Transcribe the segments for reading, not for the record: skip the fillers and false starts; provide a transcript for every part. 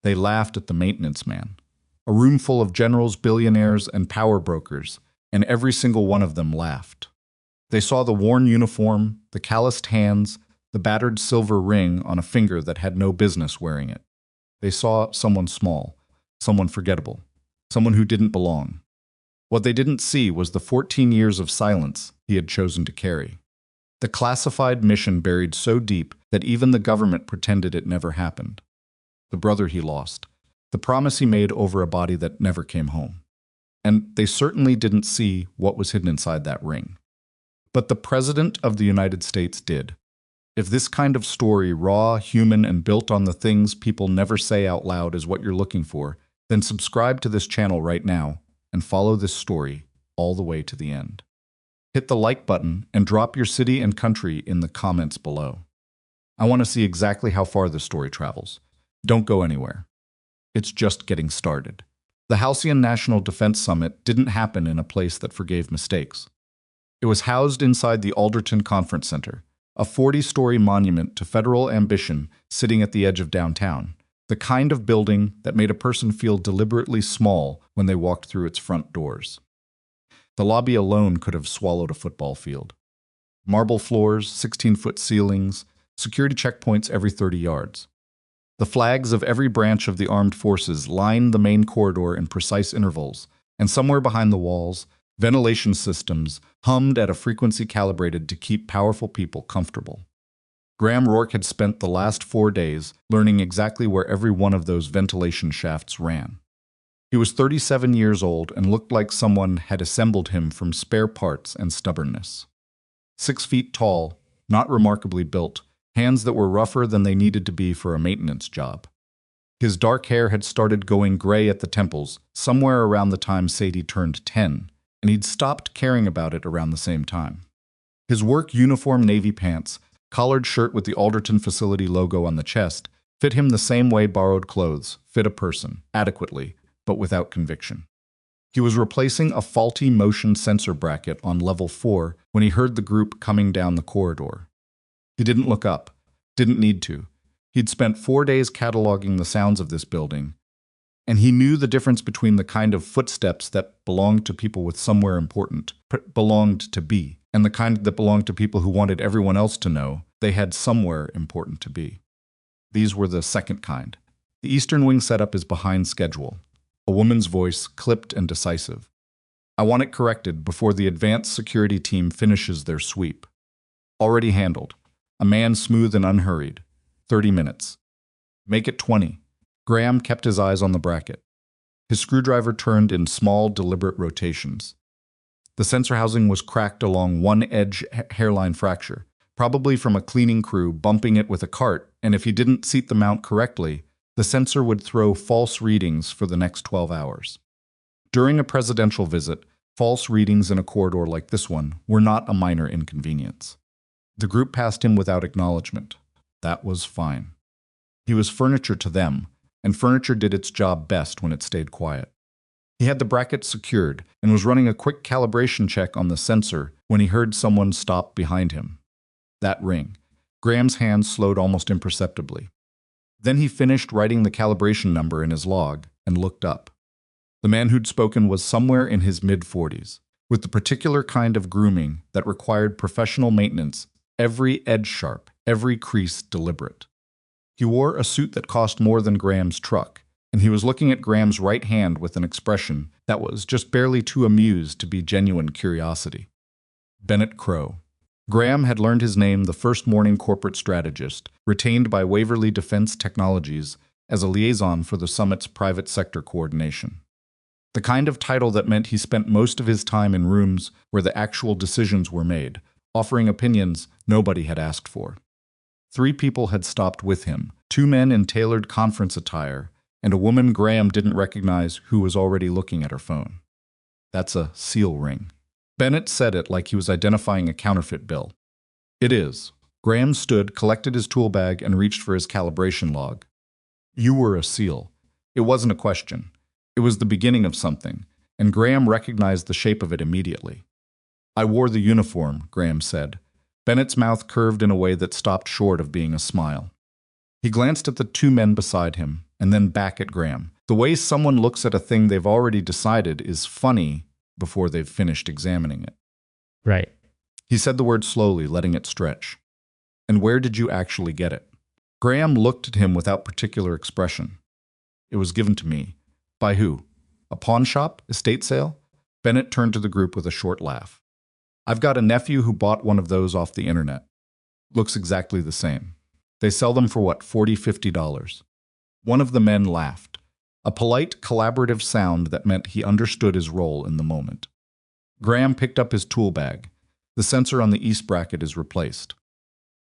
They laughed at the maintenance man. A room full of generals, billionaires, and power brokers, and every single one of them laughed. They saw the worn uniform, the calloused hands, the battered silver ring on a finger that had no business wearing it. They saw someone small, someone forgettable, someone who didn't belong. What they didn't see was the 14 years of silence he had chosen to carry. The classified mission buried so deep that even the government pretended it never happened. The brother he lost, the promise he made over a body that never came home. And they certainly didn't see what was hidden inside that ring. But the President of the United States did. If this kind of story, raw, human, and built on the things people never say out loud is what you're looking for, then subscribe to this channel right now and follow this story all the way to the end. Hit the like button and drop your city and country in the comments below. I want to see exactly how far this story travels. Don't go anywhere. It's just getting started. The Halcyon National Defense Summit didn't happen in a place that forgave mistakes. It was housed inside the Alderton Conference Center, a 40-story monument to federal ambition sitting at the edge of downtown, the kind of building that made a person feel deliberately small when they walked through its front doors. The lobby alone could have swallowed a football field. Marble floors, 16-foot ceilings, security checkpoints every 30 yards. The flags of every branch of the armed forces lined the main corridor in precise intervals, and somewhere behind the walls, ventilation systems hummed at a frequency calibrated to keep powerful people comfortable. Graham Rourke had spent the last 4 days learning exactly where every one of those ventilation shafts ran. He was 37 years old and looked like someone had assembled him from spare parts and stubbornness. 6 feet tall, not remarkably built, hands that were rougher than they needed to be for a maintenance job. His dark hair had started going gray at the temples somewhere around the time Sadie turned 10, and he'd stopped caring about it around the same time. His work uniform navy pants, collared shirt with the Alderton facility logo on the chest, fit him the same way borrowed clothes fit a person, adequately, but without conviction. He was replacing a faulty motion sensor bracket on level 4 when he heard the group coming down the corridor. He didn't look up, didn't need to. He'd spent 4 days cataloging the sounds of this building, and he knew the difference between the kind of footsteps that belonged to people with somewhere important, belonged to be, and the kind that belonged to people who wanted everyone else to know they had somewhere important to be. These were the second kind. The Eastern Wing setup is behind schedule. A woman's voice, clipped and decisive. I want it corrected before the advanced security team finishes their sweep. Already handled. A man smooth and unhurried. 30 minutes. Make it 20. Graham kept his eyes on the bracket. His screwdriver turned in small, deliberate rotations. The sensor housing was cracked along one edge hairline fracture, probably from a cleaning crew bumping it with a cart, and if he didn't seat the mount correctly, the sensor would throw false readings for the next 12 hours. During a presidential visit, false readings in a corridor like this one were not a minor inconvenience. The group passed him without acknowledgement. That was fine. He was furniture to them, and furniture did its job best when it stayed quiet. He had the bracket secured and was running a quick calibration check on the sensor when he heard someone stop behind him. That ring. Graham's hand slowed almost imperceptibly. Then he finished writing the calibration number in his log and looked up. The man who'd spoken was somewhere in his mid-40s, with the particular kind of grooming that required professional maintenance, every edge sharp, every crease deliberate. He wore a suit that cost more than Graham's truck, and he was looking at Graham's right hand with an expression that was just barely too amused to be genuine curiosity. Bennett Crow. Graham had learned his name the first morning corporate strategist, retained by Waverly Defense Technologies as a liaison for the summit's private sector coordination. The kind of title that meant he spent most of his time in rooms where the actual decisions were made, offering opinions nobody had asked for. 3 people had stopped with him, 2 men in tailored conference attire, and a woman Graham didn't recognize who was already looking at her phone. That's a seal ring. Bennett said it like he was identifying a counterfeit bill. It is. Graham stood, collected his tool bag, and reached for his calibration log. You were a SEAL. It wasn't a question. It was the beginning of something, and Graham recognized the shape of it immediately. I wore the uniform, Graham said. Bennett's mouth curved in a way that stopped short of being a smile. He glanced at the two men beside him, and then back at Graham. The way someone looks at a thing they've already decided is funny before they've finished examining it. Right. He said the word slowly, letting it stretch. And where did you actually get it? Graham looked at him without particular expression. It was given to me. By who? A pawn shop? Estate sale? Bennett turned to the group with a short laugh. I've got a nephew who bought one of those off the internet. Looks exactly the same. They sell them for what, $40, $50? One of the men laughed. A polite, collaborative sound that meant he understood his role in the moment. Graham picked up his tool bag. The sensor on the east bracket is replaced.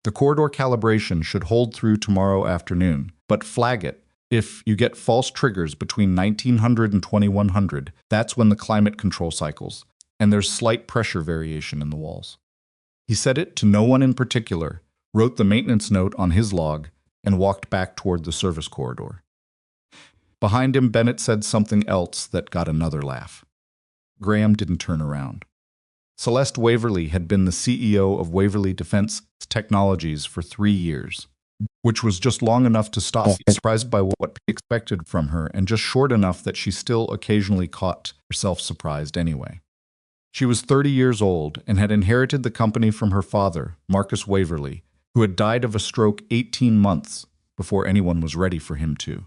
The corridor calibration should hold through tomorrow afternoon, but flag it. If you get false triggers between 1900 and 2100, that's when the climate control cycles, and there's slight pressure variation in the walls. He said it to no one in particular, wrote the maintenance note on his log, and walked back toward the service corridor. Behind him, Bennett said something else that got another laugh. Graham didn't turn around. Celeste Waverly had been the CEO of Waverly Defense Technologies for 3 years, which was just long enough to stop being surprised by what he expected from her and just short enough that she still occasionally caught herself surprised anyway. She was 30 years old and had inherited the company from her father, Marcus Waverly, who had died of a stroke 18 months before anyone was ready for him to.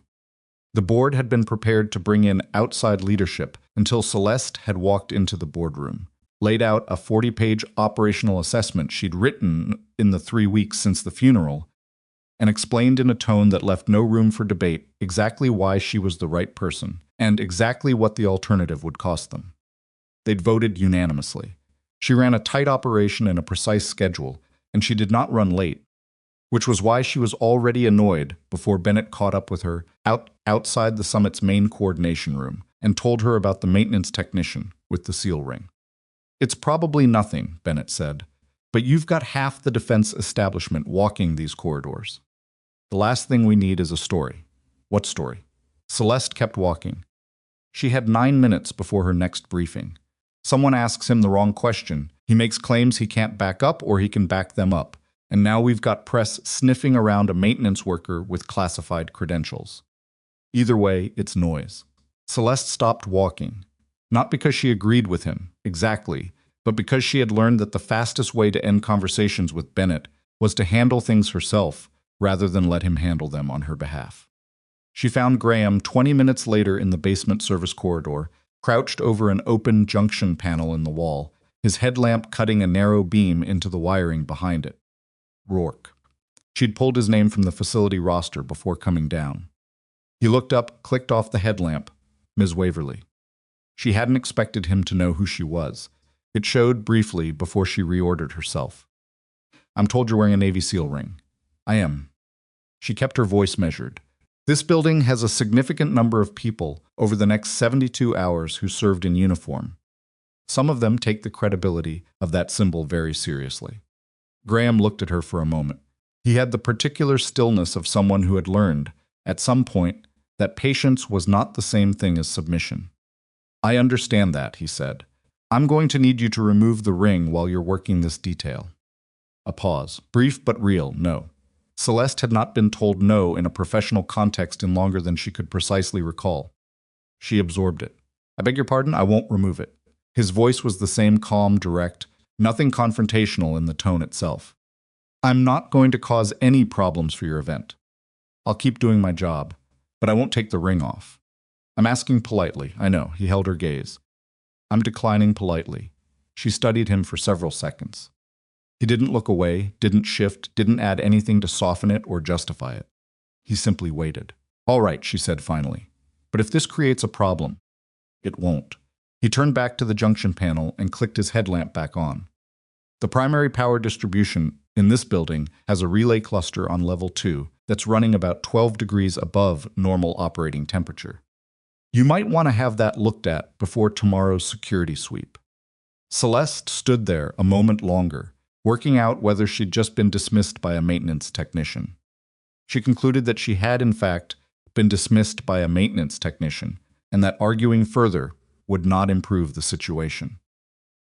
The board had been prepared to bring in outside leadership until Celeste had walked into the boardroom, laid out a 40-page operational assessment she'd written in the 3 weeks since the funeral, and explained in a tone that left no room for debate exactly why she was the right person and exactly what the alternative would cost them. They'd voted unanimously. She ran a tight operation and a precise schedule, and she did not run late, which was why she was already annoyed before Bennett caught up with her outside the summit's main coordination room and told her about the maintenance technician with the seal ring. It's probably nothing, Bennett said, but you've got half the defense establishment walking these corridors. The last thing we need is a story. What story? Celeste kept walking. She had 9 minutes before her next briefing. Someone asks him the wrong question. He makes claims he can't back up or he can back them up. And now we've got press sniffing around a maintenance worker with classified credentials. Either way, it's noise. Celeste stopped walking. Not because she agreed with him, exactly, but because she had learned that the fastest way to end conversations with Bennett was to handle things herself rather than let him handle them on her behalf. She found Graham 20 minutes later in the basement service corridor, crouched over an open junction panel in the wall, his headlamp cutting a narrow beam into the wiring behind it. Rourke. She'd pulled his name from the facility roster before coming down. He looked up, clicked off the headlamp. Ms. Waverly. She hadn't expected him to know who she was. It showed briefly before she reordered herself. I'm told you're wearing a Navy SEAL ring. I am. She kept her voice measured. This building has a significant number of people over the next 72 hours who served in uniform. Some of them take the credibility of that symbol very seriously. Graham looked at her for a moment. He had the particular stillness of someone who had learned, at some point, that patience was not the same thing as submission. I understand that, he said. I'm going to need you to remove the ring while you're working this detail. A pause. Brief but real, no. Celeste had not been told no in a professional context in longer than she could precisely recall. She absorbed it. I beg your pardon, I won't remove it. His voice was the same calm, direct, nothing confrontational in the tone itself. I'm not going to cause any problems for your event. I'll keep doing my job, but I won't take the ring off. I'm asking politely, I know, he held her gaze. I'm declining politely. She studied him for several seconds. He didn't look away, didn't shift, didn't add anything to soften it or justify it. He simply waited. All right, she said finally. But if this creates a problem, it won't. He turned back to the junction panel and clicked his headlamp back on. The primary power distribution in this building has a relay cluster on level 2 that's running about 12 degrees above normal operating temperature. You might want to have that looked at before tomorrow's security sweep. Celeste stood there a moment longer, working out whether she'd just been dismissed by a maintenance technician. She concluded that she had, in fact, been dismissed by a maintenance technician, and that arguing further would not improve the situation.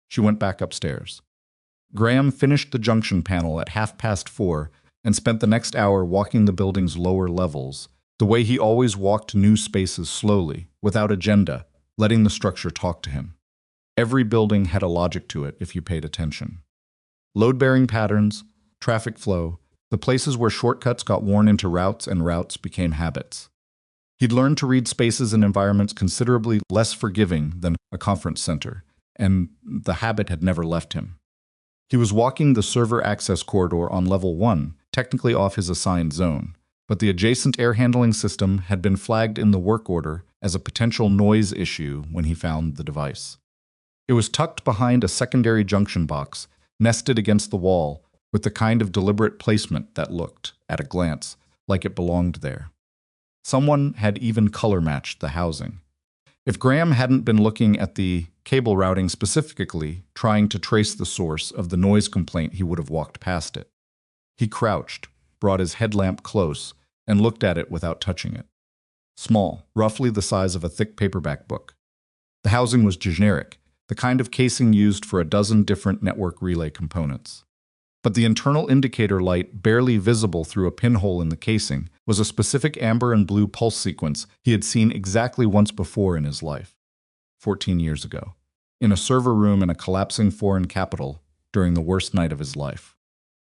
She went back upstairs. Graham finished the junction panel at 4:30, and spent the next hour walking the building's lower levels, the way he always walked new spaces slowly, without agenda, letting the structure talk to him. Every building had a logic to it if you paid attention. Load-bearing patterns, traffic flow, the places where shortcuts got worn into routes and routes became habits. He'd learned to read spaces and environments considerably less forgiving than a conference center, and the habit had never left him. He was walking the server access corridor on level 1, technically off his assigned zone, but the adjacent air handling system had been flagged in the work order as a potential noise issue when he found the device. It was tucked behind a secondary junction box, nested against the wall, with the kind of deliberate placement that looked, at a glance, like it belonged there. Someone had even color-matched the housing. If Graham hadn't been looking at the cable routing specifically, trying to trace the source of the noise complaint, he would have walked past it. He crouched, brought his headlamp close, and looked at it without touching it. Small, roughly the size of a thick paperback book. The housing was generic, the kind of casing used for a dozen different network relay components. But the internal indicator light, barely visible through a pinhole in the casing, was a specific amber and blue pulse sequence he had seen exactly once before in his life, 14 years ago, in a server room in a collapsing foreign capital during the worst night of his life.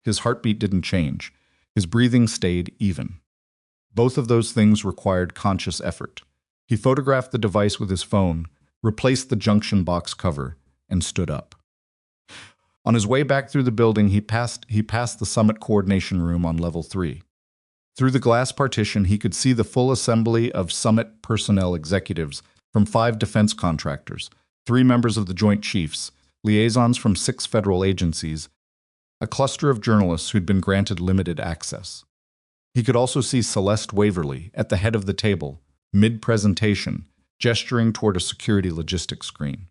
His heartbeat didn't change. His breathing stayed even. Both of those things required conscious effort. He photographed the device with his phone, replaced the junction box cover, and stood up. On his way back through the building, he passed the summit coordination room on level 3. Through the glass partition, he could see the full assembly of summit personnel executives from 5 defense contractors, 3 members of the Joint Chiefs, liaisons from 6 federal agencies, a cluster of journalists who'd been granted limited access. He could also see Celeste Waverly at the head of the table, mid-presentation, gesturing toward a security logistics screen.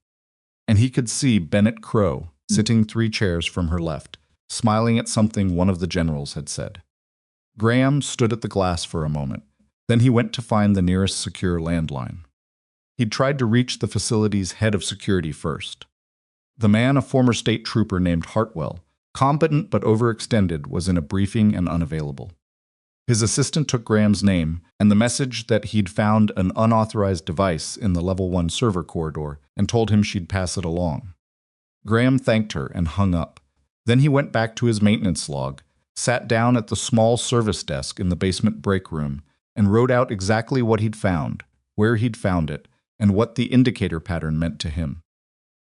And he could see Bennett Crow, sitting 3 chairs from her left, smiling at something one of the generals had said. Graham stood at the glass for a moment. Then he went to find the nearest secure landline. He'd tried to reach the facility's head of security first. The man, a former state trooper named Hartwell, competent but overextended, was in a briefing and unavailable. His assistant took Graham's name and the message that he'd found an unauthorized device in the level 1 server corridor and told him she'd pass it along. Graham thanked her and hung up. Then he went back to his maintenance log, sat down at the small service desk in the basement break room, and wrote out exactly what he'd found, where he'd found it, and what the indicator pattern meant to him.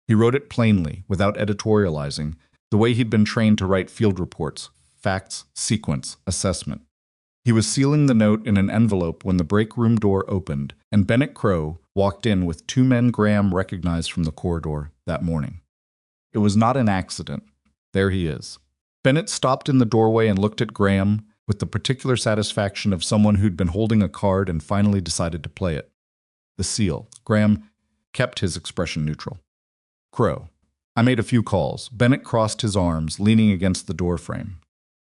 He wrote it plainly, without editorializing, the way he'd been trained to write field reports: facts, sequence, assessment. He was sealing the note in an envelope when the break room door opened, and Bennett Crow walked in with 2 men Graham recognized from the corridor that morning. It was not an accident. There he is. Bennett stopped in the doorway and looked at Graham with the particular satisfaction of someone who'd been holding a card and finally decided to play it. The seal. Graham kept his expression neutral. Crow. I made a few calls. Bennett crossed his arms, leaning against the doorframe.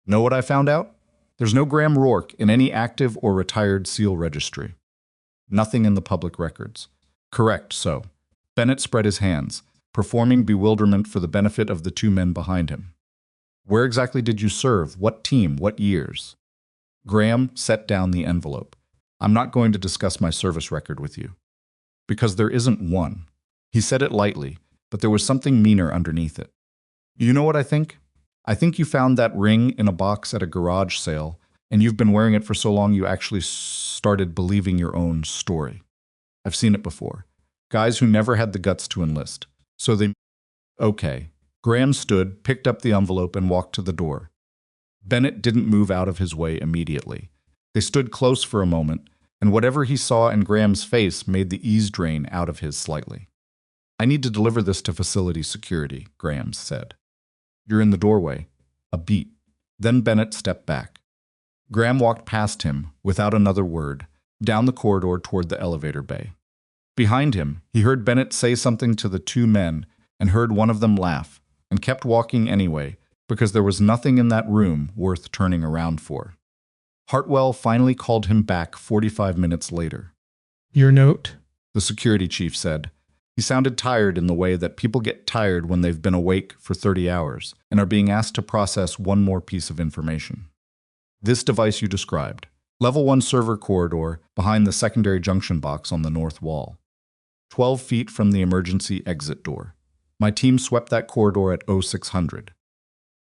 Know what I found out? There's no Graham Rourke in any active or retired SEAL registry. Nothing in the public records. Correct, so. Bennett spread his hands, performing bewilderment for the benefit of the 2 men behind him. Where exactly did you serve? What team? What years? Graham set down the envelope. I'm not going to discuss my service record with you. Because there isn't one. He said it lightly, but there was something meaner underneath it. You know what I think? I think you found that ring in a box at a garage sale, and you've been wearing it for so long you actually started believing your own story. I've seen it before. Guys who never had the guts to enlist. So they... Okay. Graham stood, picked up the envelope, and walked to the door. Bennett didn't move out of his way immediately. They stood close for a moment, and whatever he saw in Graham's face made the ease drain out of his slightly. I need to deliver this to facility security, Graham said. You're in the doorway. A beat. Then Bennett stepped back. Graham walked past him, without another word, down the corridor toward the elevator bay. Behind him, he heard Bennett say something to the 2 men and heard one of them laugh, and kept walking anyway, because there was nothing in that room worth turning around for. Hartwell finally called him back 45 minutes later. Your note? The security chief said. He sounded tired in the way that people get tired when they've been awake for 30 hours and are being asked to process one more piece of information. This device you described. Level 1 server corridor behind the secondary junction box on the north wall. 12 feet from the emergency exit door. My team swept that corridor at 0600.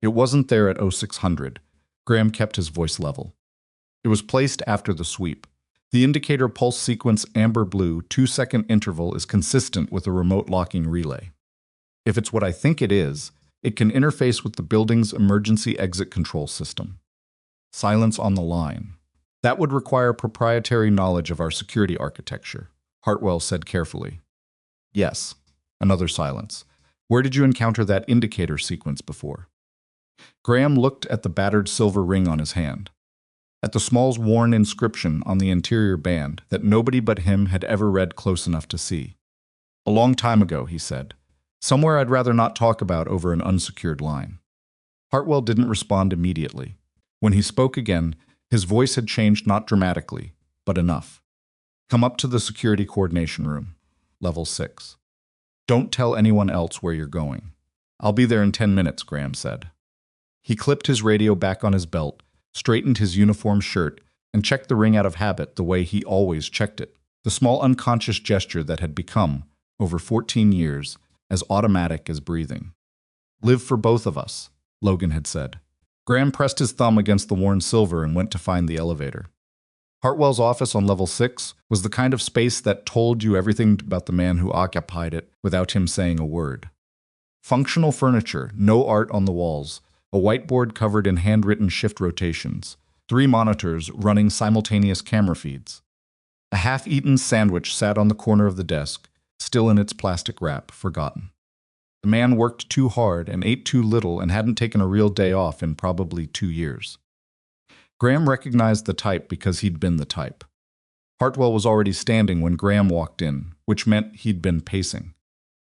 It wasn't there at 0600. Graham kept his voice level. It was placed after the sweep. The indicator pulse sequence amber blue 2-second interval is consistent with a remote locking relay. If it's what I think it is, it can interface with the building's emergency exit control system. Silence on the line. That would require proprietary knowledge of our security architecture, Hartwell said carefully. Yes. Another silence. Where did you encounter that indicator sequence before? Graham looked at the battered silver ring on his hand, at the small worn inscription on the interior band that nobody but him had ever read close enough to see. A long time ago, he said. Somewhere I'd rather not talk about over an unsecured line. Hartwell didn't respond immediately. When he spoke again, his voice had changed not dramatically, but enough. Come up to the security coordination room, level 6. Don't tell anyone else where you're going. I'll be there in 10 minutes, Graham said. He clipped his radio back on his belt, straightened his uniform shirt, and checked the ring out of habit the way he always checked it, the small unconscious gesture that had become, over 14 years, as automatic as breathing. Live for both of us, Logan had said. Graham pressed his thumb against the worn silver and went to find the elevator. Hartwell's office on level 6 was the kind of space that told you everything about the man who occupied it without him saying a word. Functional furniture, no art on the walls, a whiteboard covered in handwritten shift rotations, 3 monitors running simultaneous camera feeds. A half-eaten sandwich sat on the corner of the desk, still in its plastic wrap, forgotten. The man worked too hard and ate too little and hadn't taken a real day off in probably 2 years. Graham recognized the type because he'd been the type. Hartwell was already standing when Graham walked in, which meant he'd been pacing.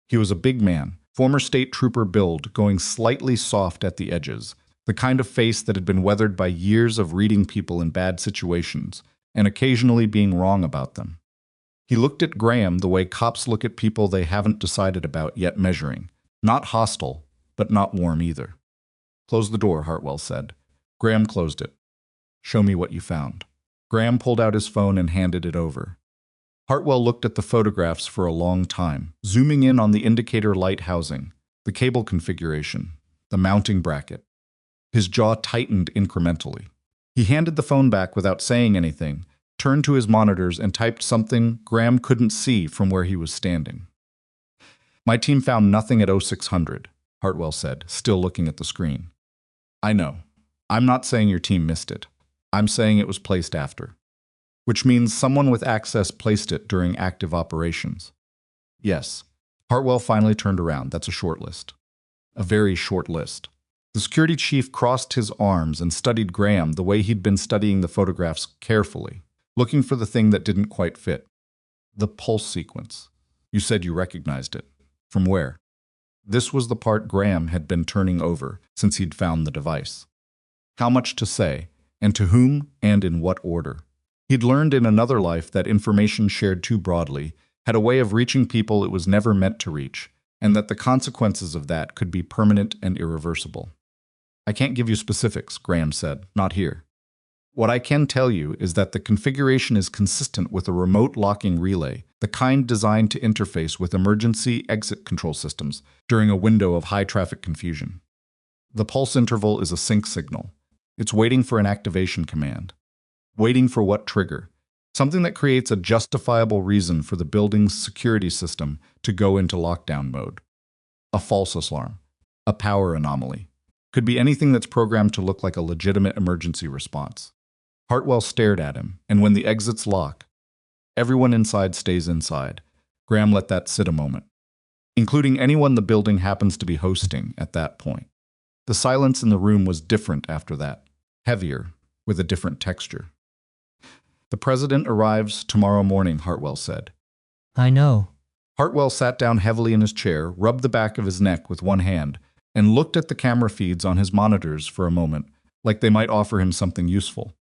He was a big man, former state trooper build, going slightly soft at the edges, the kind of face that had been weathered by years of reading people in bad situations and occasionally being wrong about them. He looked at Graham the way cops look at people they haven't decided about yet measuring. Not hostile, but not warm either. Close the door, Hartwell said. Graham closed it. Show me what you found. Graham pulled out his phone and handed it over. Hartwell looked at the photographs for a long time, zooming in on the indicator light housing, the cable configuration, the mounting bracket. His jaw tightened incrementally. He handed the phone back without saying anything, turned to his monitors and typed something Graham couldn't see from where he was standing. My team found nothing at 0600, Hartwell said, still looking at the screen. I know. I'm not saying your team missed it. I'm saying it was placed after. Which means someone with access placed it during active operations. Yes. Hartwell finally turned around. That's a short list. A very short list. The security chief crossed his arms and studied Graham the way he'd been studying the photographs carefully, looking for the thing that didn't quite fit. The pulse sequence. You said you recognized it. From where? This was the part Graham had been turning over since he'd found the device. How much to say, and to whom, and in what order. He'd learned in another life that information shared too broadly had a way of reaching people it was never meant to reach, and that the consequences of that could be permanent and irreversible. I can't give you specifics, Graham said, not here. What I can tell you is that the configuration is consistent with a remote locking relay, the kind designed to interface with emergency exit control systems during a window of high-traffic confusion. The pulse interval is a sync signal. It's waiting for an activation command. Waiting for what trigger? Something that creates a justifiable reason for the building's security system to go into lockdown mode. A false alarm. A power anomaly. Could be anything that's programmed to look like a legitimate emergency response. Hartwell stared at him, and when the exits lock, everyone inside stays inside. Graham let that sit a moment, including anyone the building happens to be hosting at that point. The silence in the room was different after that, heavier, with a different texture. The president arrives tomorrow morning, Hartwell said. I know. Hartwell sat down heavily in his chair, rubbed the back of his neck with one hand, and looked at the camera feeds on his monitors for a moment, like they might offer him something useful.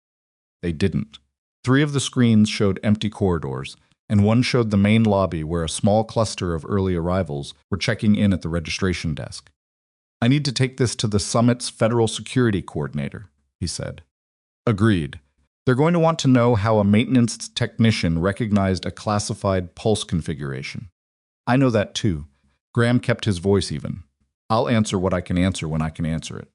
They didn't. 3 of the screens showed empty corridors, and one showed the main lobby where a small cluster of early arrivals were checking in at the registration desk. I need to take this to the summit's federal security coordinator, he said. Agreed. They're going to want to know how a maintenance technician recognized a classified pulse configuration. I know that too. Graham kept his voice even. I'll answer what I can answer when I can answer it.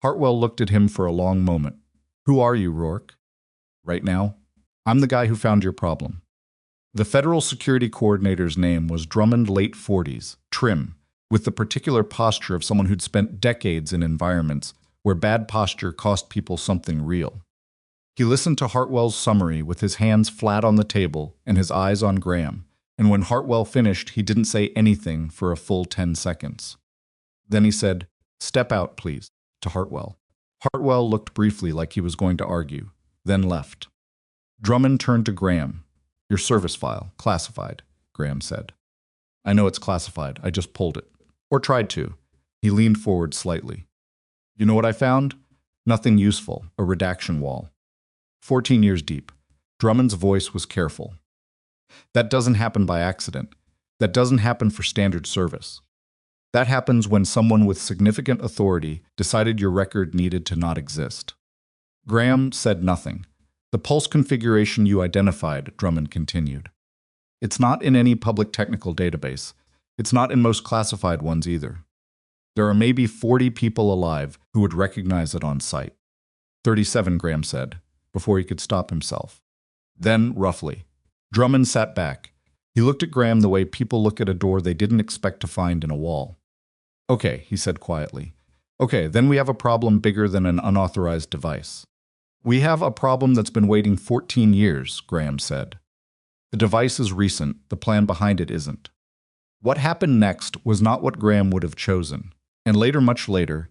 Hartwell looked at him for a long moment. Who are you, Rourke? Right now? I'm the guy who found your problem. The Federal Security Coordinator's name was Drummond Late 40s, trim, with the particular posture of someone who'd spent decades in environments where bad posture cost people something real. He listened to Hartwell's summary with his hands flat on the table and his eyes on Graham, and when Hartwell finished, he didn't say anything for a full 10 seconds. Then he said, "Step out, please," to Hartwell. Hartwell looked briefly like he was going to argue, then left. Drummond turned to Graham. "Your service file, classified," Graham said. "I know it's classified. I just pulled it. Or tried to." He leaned forward slightly. "You know what I found? Nothing useful, a redaction wall. 14 years deep." Drummond's voice was careful. "That doesn't happen by accident. That doesn't happen for standard service. That happens when someone with significant authority decided your record needed to not exist." Graham said nothing. "The pulse configuration you identified," Drummond continued. "It's not in any public technical database. It's not in most classified ones either. There are maybe 40 people alive who would recognize it on sight." 37, Graham said, before he could stop himself. Then, roughly. Drummond sat back. He looked at Graham the way people look at a door they didn't expect to find in a wall. "Okay," he said quietly. "Okay, then we have a problem bigger than an unauthorized device." "We have a problem that's been waiting 14 years, Graham said. "The device is recent, the plan behind it isn't." What happened next was not what Graham would have chosen, and later, much later,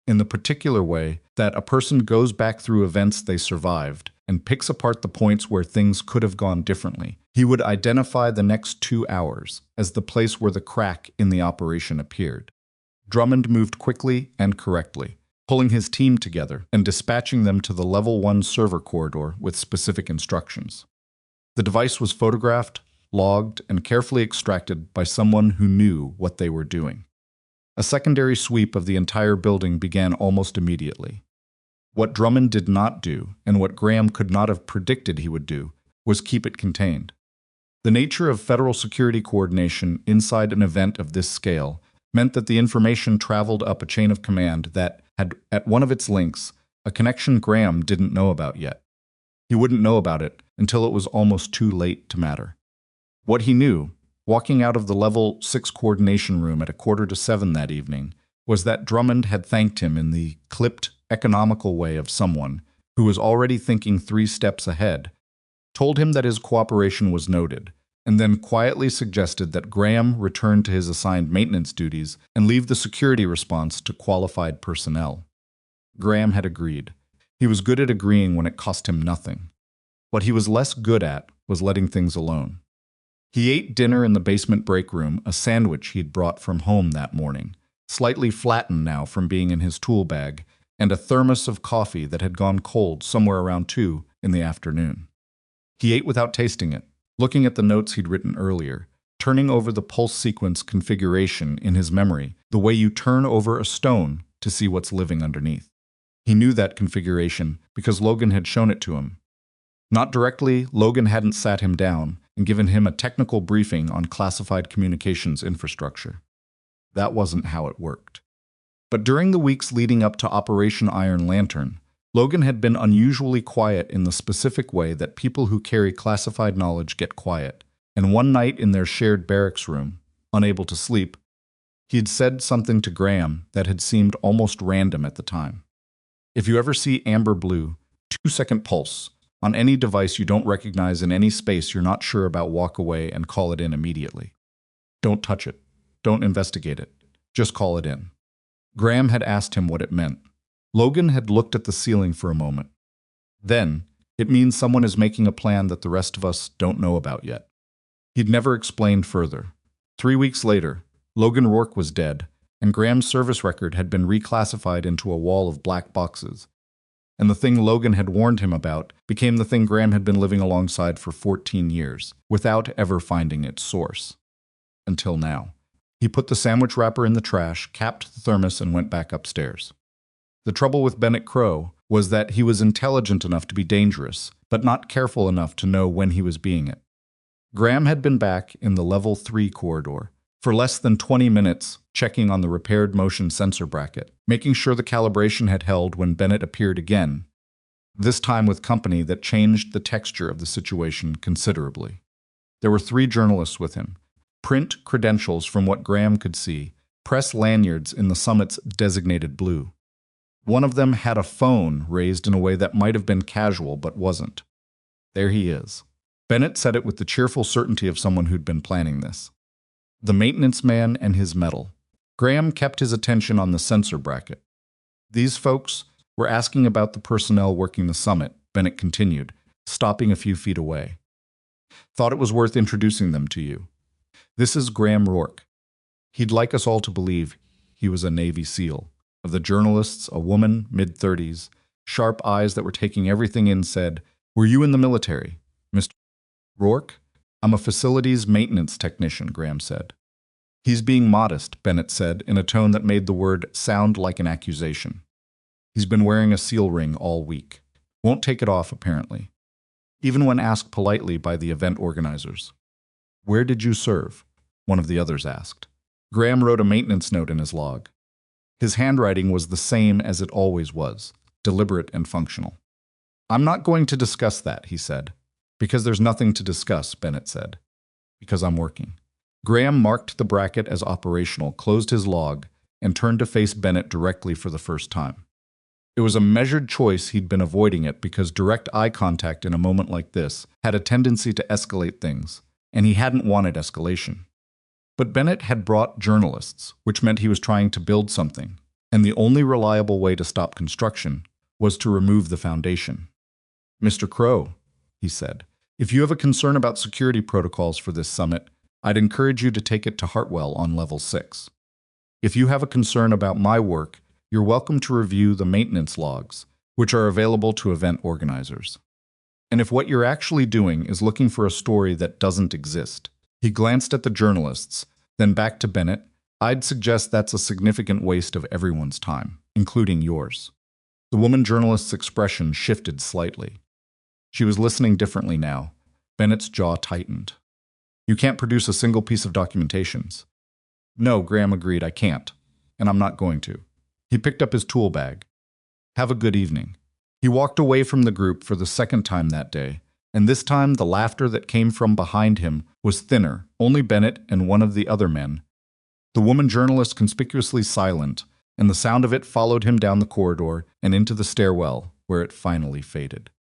in the particular way that a person goes back through events they survived and picks apart the points where things could have gone differently, he would identify the next 2 hours as the place where the crack in the operation appeared. Drummond moved quickly and correctly, pulling his team together and dispatching them to the Level 1 server corridor with specific instructions. The device was photographed, logged, and carefully extracted by someone who knew what they were doing. A secondary sweep of the entire building began almost immediately. What Drummond did not do, and what Graham could not have predicted he would do, was keep it contained. The nature of federal security coordination inside an event of this scale meant that the information traveled up a chain of command that had, at one of its links, a connection Graham didn't know about yet. He wouldn't know about it until it was almost too late to matter. What he knew, walking out of the Level 6 coordination room at 6:45 that evening, was that Drummond had thanked him in the clipped, economical way of someone who was already thinking 3 steps ahead, told him that his cooperation was noted, and then quietly suggested that Graham return to his assigned maintenance duties and leave the security response to qualified personnel. Graham had agreed. He was good at agreeing when it cost him nothing. What he was less good at was letting things alone. He ate dinner in the basement break room, a sandwich he'd brought from home that morning, slightly flattened now from being in his tool bag, and a thermos of coffee that had gone cold somewhere around 2 in the afternoon. He ate without tasting it, looking at the notes he'd written earlier, turning over the pulse sequence configuration in his memory the way you turn over a stone to see what's living underneath. He knew that configuration because Logan had shown it to him. Not directly, Logan hadn't sat him down and given him a technical briefing on classified communications infrastructure. That wasn't how it worked. But during the weeks leading up to Operation Iron Lantern, Logan had been unusually quiet in the specific way that people who carry classified knowledge get quiet, and one night in their shared barracks room, unable to sleep, he had said something to Graham that had seemed almost random at the time. If you ever see amber blue, 2-second pulse, on any device you don't recognize in any space you're not sure about, walk away and call it in immediately. Don't touch it. Don't investigate it. Just call it in. Graham had asked him what it meant. Logan had looked at the ceiling for a moment. Then, it means someone is making a plan that the rest of us don't know about yet. He'd never explained further. 3 weeks later, Logan Rourke was dead, and Graham's service record had been reclassified into a wall of black boxes. And the thing Logan had warned him about became the thing Graham had been living alongside for 14 years, without ever finding its source. Until now. He put the sandwich wrapper in the trash, capped the thermos, and went back upstairs. The trouble with Bennett Crow was that he was intelligent enough to be dangerous, but not careful enough to know when he was being it. Graham had been back in the Level 3 corridor for less than 20 minutes, checking on the repaired motion sensor bracket, making sure the calibration had held when Bennett appeared again, this time with company that changed the texture of the situation considerably. There were 3 journalists with him. Print credentials from what Graham could see, press lanyards in the summit's designated blue. One of them had a phone raised in a way that might have been casual but wasn't. There he is. Bennett said it with the cheerful certainty of someone who'd been planning this. The maintenance man and his medal. Graham kept his attention on the sensor bracket. These folks were asking about the personnel working the summit, Bennett continued, stopping a few feet away. Thought it was worth introducing them to you. This is Graham Rourke. He'd like us all to believe he was a Navy SEAL. Of the journalists, a woman, mid-30s, sharp eyes that were taking everything in, said, "Were you in the military, Mr. Rourke?" "I'm a facilities maintenance technician," Graham said. "He's being modest," Bennett said, in a tone that made the word sound like an accusation. "He's been wearing a SEAL ring all week. Won't take it off, apparently." Even when asked politely by the event organizers. "Where did you serve?" one of the others asked. Graham wrote a maintenance note in his log. His handwriting was the same as it always was, deliberate and functional. "I'm not going to discuss that," he said. "Because there's nothing to discuss," Bennett said. "Because I'm working." Graham marked the bracket as operational, closed his log, and turned to face Bennett directly for the first time. It was a measured choice. He'd been avoiding it because direct eye contact in a moment like this had a tendency to escalate things, and he hadn't wanted escalation. But Bennett had brought journalists, which meant he was trying to build something, and the only reliable way to stop construction was to remove the foundation. "Mr. Crow," he said, "if you have a concern about security protocols for this summit, I'd encourage you to take it to Hartwell on Level 6. If you have a concern about my work, you're welcome to review the maintenance logs, which are available to event organizers. And if what you're actually doing is looking for a story that doesn't exist," he glanced at the journalists, then back to Bennett, "I'd suggest that's a significant waste of everyone's time, including yours." The woman journalist's expression shifted slightly. She was listening differently now. Bennett's jaw tightened. "You can't produce a single piece of documentations." "No," Graham agreed, "I can't, and I'm not going to." He picked up his tool bag. "Have a good evening." He walked away from the group for the second time that day, and this time the laughter that came from behind him was thinner, only Bennett and one of the other men. The woman journalist conspicuously silent, and the sound of it followed him down the corridor and into the stairwell, where it finally faded.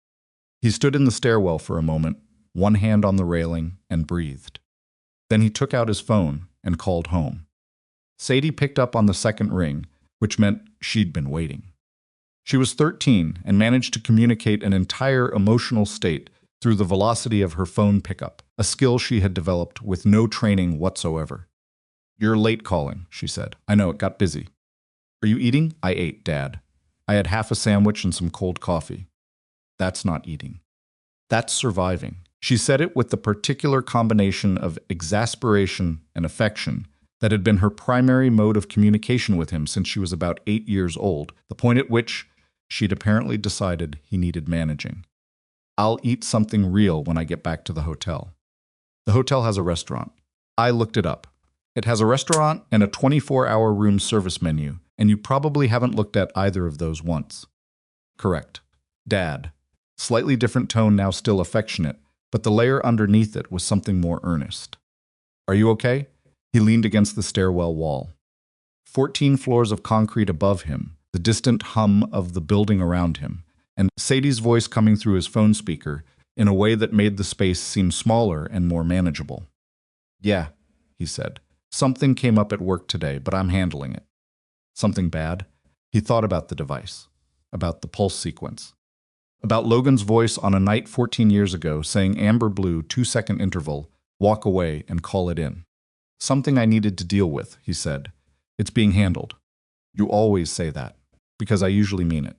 He stood in the stairwell for a moment, one hand on the railing, and breathed. Then he took out his phone and called home. Sadie picked up on the second ring, which meant she'd been waiting. She was 13 and managed to communicate an entire emotional state through the velocity of her phone pickup, a skill she had developed with no training whatsoever. "You're late calling," she said. "I know, it got busy." "Are you eating?" "I ate, Dad. I had half a sandwich and some cold coffee." "That's not eating. That's surviving." She said it with the particular combination of exasperation and affection that had been her primary mode of communication with him since she was about 8 years old, the point at which she'd apparently decided he needed managing. "I'll eat something real when I get back to the hotel." The hotel has a restaurant. I looked it up. It has a restaurant and a 24-hour room service menu, and you probably haven't looked at either of those once. "Correct. Dad." Slightly different tone, now still affectionate, but the layer underneath it was something more earnest. "Are you okay?" He leaned against the stairwell wall. 14 floors of concrete above him, the distant hum of the building around him, and Sadie's voice coming through his phone speaker in a way that made the space seem smaller and more manageable. "Yeah," he said. "Something came up at work today, but I'm handling it." "Something bad?" He thought about the device, about the pulse sequence, about Logan's voice on a night 14 years ago saying amber blue 2-second interval, walk away and call it in. "Something I needed to deal with," he said. "It's being handled." "You always say that." "Because I usually mean it."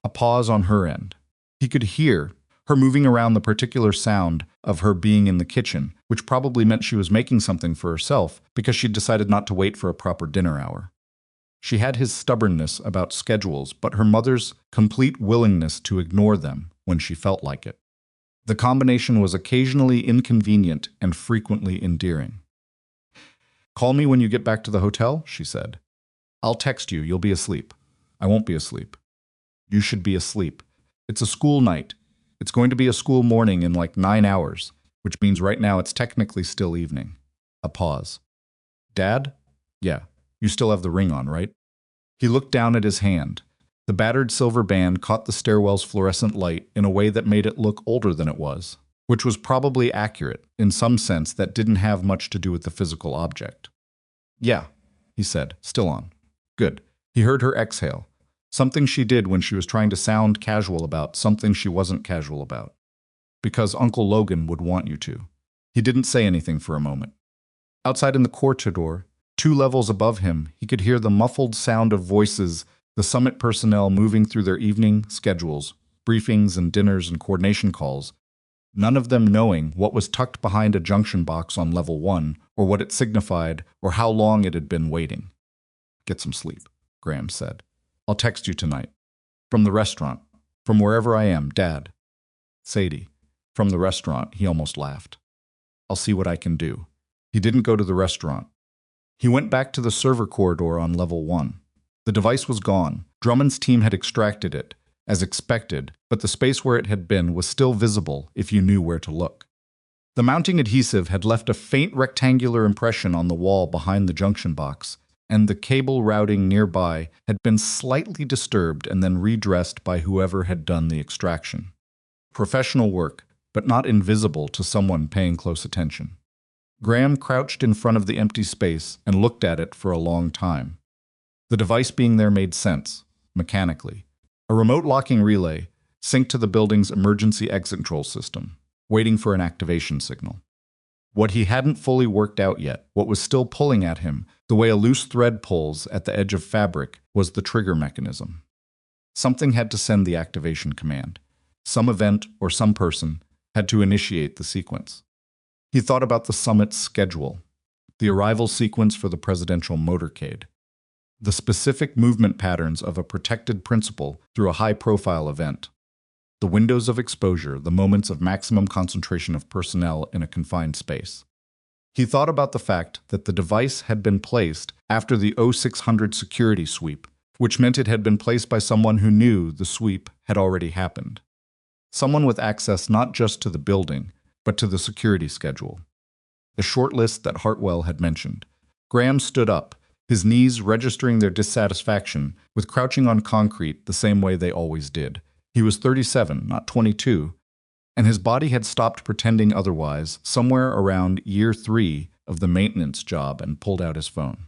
A pause on her end. He could hear her moving around, the particular sound of her being in the kitchen, which probably meant she was making something for herself because she'd decided not to wait for a proper dinner hour. She had his stubbornness about schedules, but her mother's complete willingness to ignore them when she felt like it. The combination was occasionally inconvenient and frequently endearing. "Call me when you get back to the hotel," she said. "I'll text you. You'll be asleep." "I won't be asleep." "You should be asleep. It's a school night. It's going to be a school morning in like 9 hours, which means right now it's technically still evening." A pause. "Dad?" "Yeah, you still have the ring on, right?" He looked down at his hand. The battered silver band caught the stairwell's fluorescent light in a way that made it look older than it was, which was probably accurate in some sense that didn't have much to do with the physical object. "Yeah," he said, still on. "Good." He heard her exhale, something she did when she was trying to sound casual about something she wasn't casual about. "Because Uncle Logan would want you to." He didn't say anything for a moment. Outside in the corridor, 2 levels above him, he could hear the muffled sound of voices, the summit personnel moving through their evening schedules, briefings and dinners and coordination calls, none of them knowing what was tucked behind a junction box on level 1, or what it signified, or how long it had been waiting. "Get some sleep," Graham said. "I'll text you tonight. From the restaurant. From wherever I am, Dad." "Sadie." From the restaurant, he almost laughed. "I'll see what I can do." He didn't go to the restaurant. He went back to the server corridor on level 1. The device was gone. Drummond's team had extracted it, as expected, but the space where it had been was still visible if you knew where to look. The mounting adhesive had left a faint rectangular impression on the wall behind the junction box, and the cable routing nearby had been slightly disturbed and then redressed by whoever had done the extraction. Professional work, but not invisible to someone paying close attention. Graham crouched in front of the empty space and looked at it for a long time. The device being there made sense, mechanically. A remote locking relay synced to the building's emergency exit control system, waiting for an activation signal. What he hadn't fully worked out yet, what was still pulling at him, the way a loose thread pulls at the edge of fabric, was the trigger mechanism. Something had to send the activation command. Some event or some person had to initiate the sequence. He thought about the summit's schedule, the arrival sequence for the presidential motorcade, the specific movement patterns of a protected principal through a high-profile event, the windows of exposure, the moments of maximum concentration of personnel in a confined space. He thought about the fact that the device had been placed after the 0600 security sweep, which meant it had been placed by someone who knew the sweep had already happened. Someone with access not just to the building, but to the security schedule. The short list that Hartwell had mentioned. Graham stood up, his knees registering their dissatisfaction with crouching on concrete the same way they always did. He was 37, not 22, and his body had stopped pretending otherwise somewhere around year 3 of the maintenance job and pulled out his phone.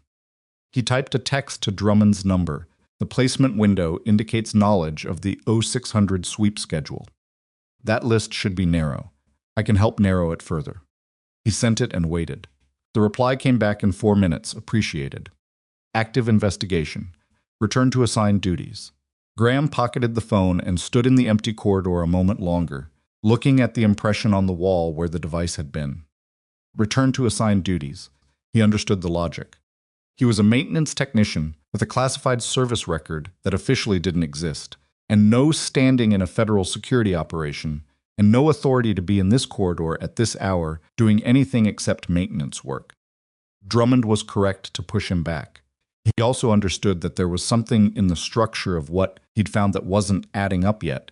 He typed a text to Drummond's number. The placement window indicates knowledge of the 0600 sweep schedule. That list should be narrow. I can help narrow it further. He sent it and waited. The reply came back in 4 minutes, appreciated. Active investigation. Return to assigned duties. Graham pocketed the phone and stood in the empty corridor a moment longer, looking at the impression on the wall where the device had been. Return to assigned duties. He understood the logic. He was a maintenance technician with a classified service record that officially didn't exist, and no standing in a federal security operation, and no authority to be in this corridor at this hour doing anything except maintenance work. Drummond was correct to push him back. He also understood that there was something in the structure of what he'd found that wasn't adding up yet.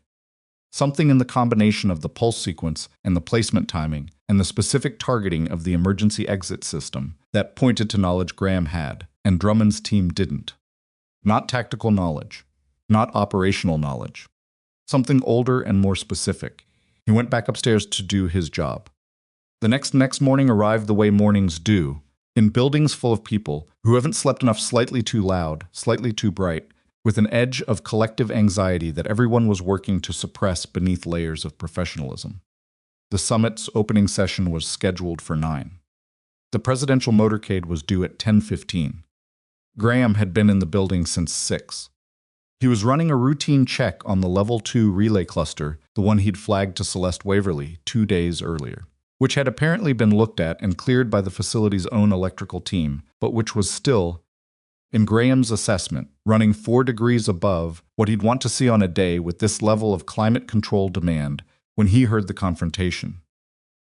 Something in the combination of the pulse sequence and the placement timing and the specific targeting of the emergency exit system that pointed to knowledge Graham had, and Drummond's team didn't. Not tactical knowledge. Not operational knowledge. Something older and more specific. He went back upstairs to do his job. The next morning arrived the way mornings do, in buildings full of people who haven't slept enough, slightly too loud, slightly too bright, with an edge of collective anxiety that everyone was working to suppress beneath layers of professionalism. The summit's opening session was scheduled for 9. The presidential motorcade was due at 10:15. Graham had been in the building since 6. He was running a routine check on the Level 2 relay cluster, the one he'd flagged to Celeste Waverly 2 days earlier, which had apparently been looked at and cleared by the facility's own electrical team, but which was still In Graham's assessment, running 4 degrees above what he'd want to see on a day with this level of climate control demand when he heard the confrontation.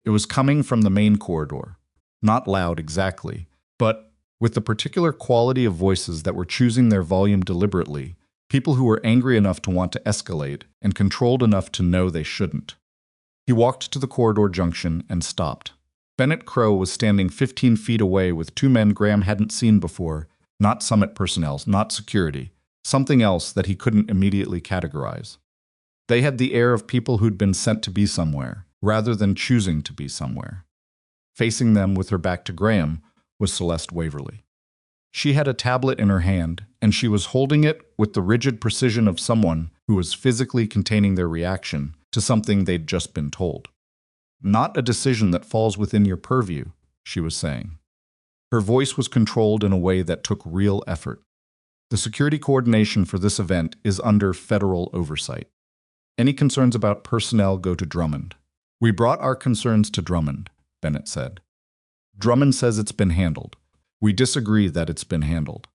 It was coming from the main corridor. Not loud exactly, but with the particular quality of voices that were choosing their volume deliberately, people who were angry enough to want to escalate and controlled enough to know they shouldn't. He walked to the corridor junction and stopped. Bennett Crow was standing 15 feet away with 2 men Graham hadn't seen before, not summit personnel, not security, something else that he couldn't immediately categorize. They had the air of people who'd been sent to be somewhere, rather than choosing to be somewhere. Facing them with her back to Graham was Celeste Waverly. She had a tablet in her hand, and she was holding it with the rigid precision of someone who was physically containing their reaction to something they'd just been told. Not a decision that falls within your purview, she was saying. Her voice was controlled in a way that took real effort. The security coordination for this event is under federal oversight. Any concerns about personnel go to Drummond. We brought our concerns to Drummond, Bennett said. Drummond says it's been handled. We disagree that it's been handled.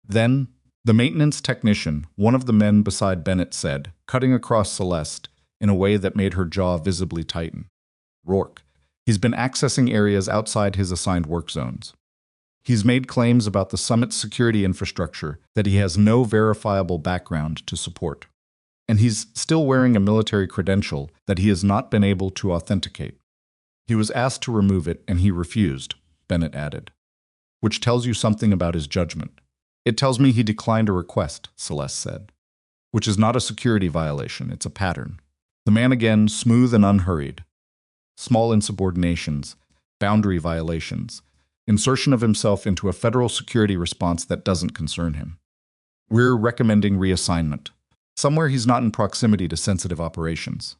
Then, the maintenance technician, one of the men beside Bennett, said, cutting across Celeste in a way that made her jaw visibly tighten. Rourke. He's been accessing areas outside his assigned work zones. He's made claims about the summit's security infrastructure that he has no verifiable background to support. And he's still wearing a military credential that he has not been able to authenticate. He was asked to remove it and he refused, Bennett added. Which tells you something about his judgment. It tells me he declined a request, Celeste said. Which is not a security violation, it's a pattern. The man again, smooth and unhurried. Small insubordinations, boundary violations, insertion of himself into a federal security response that doesn't concern him. We're recommending reassignment. Somewhere he's not in proximity to sensitive operations.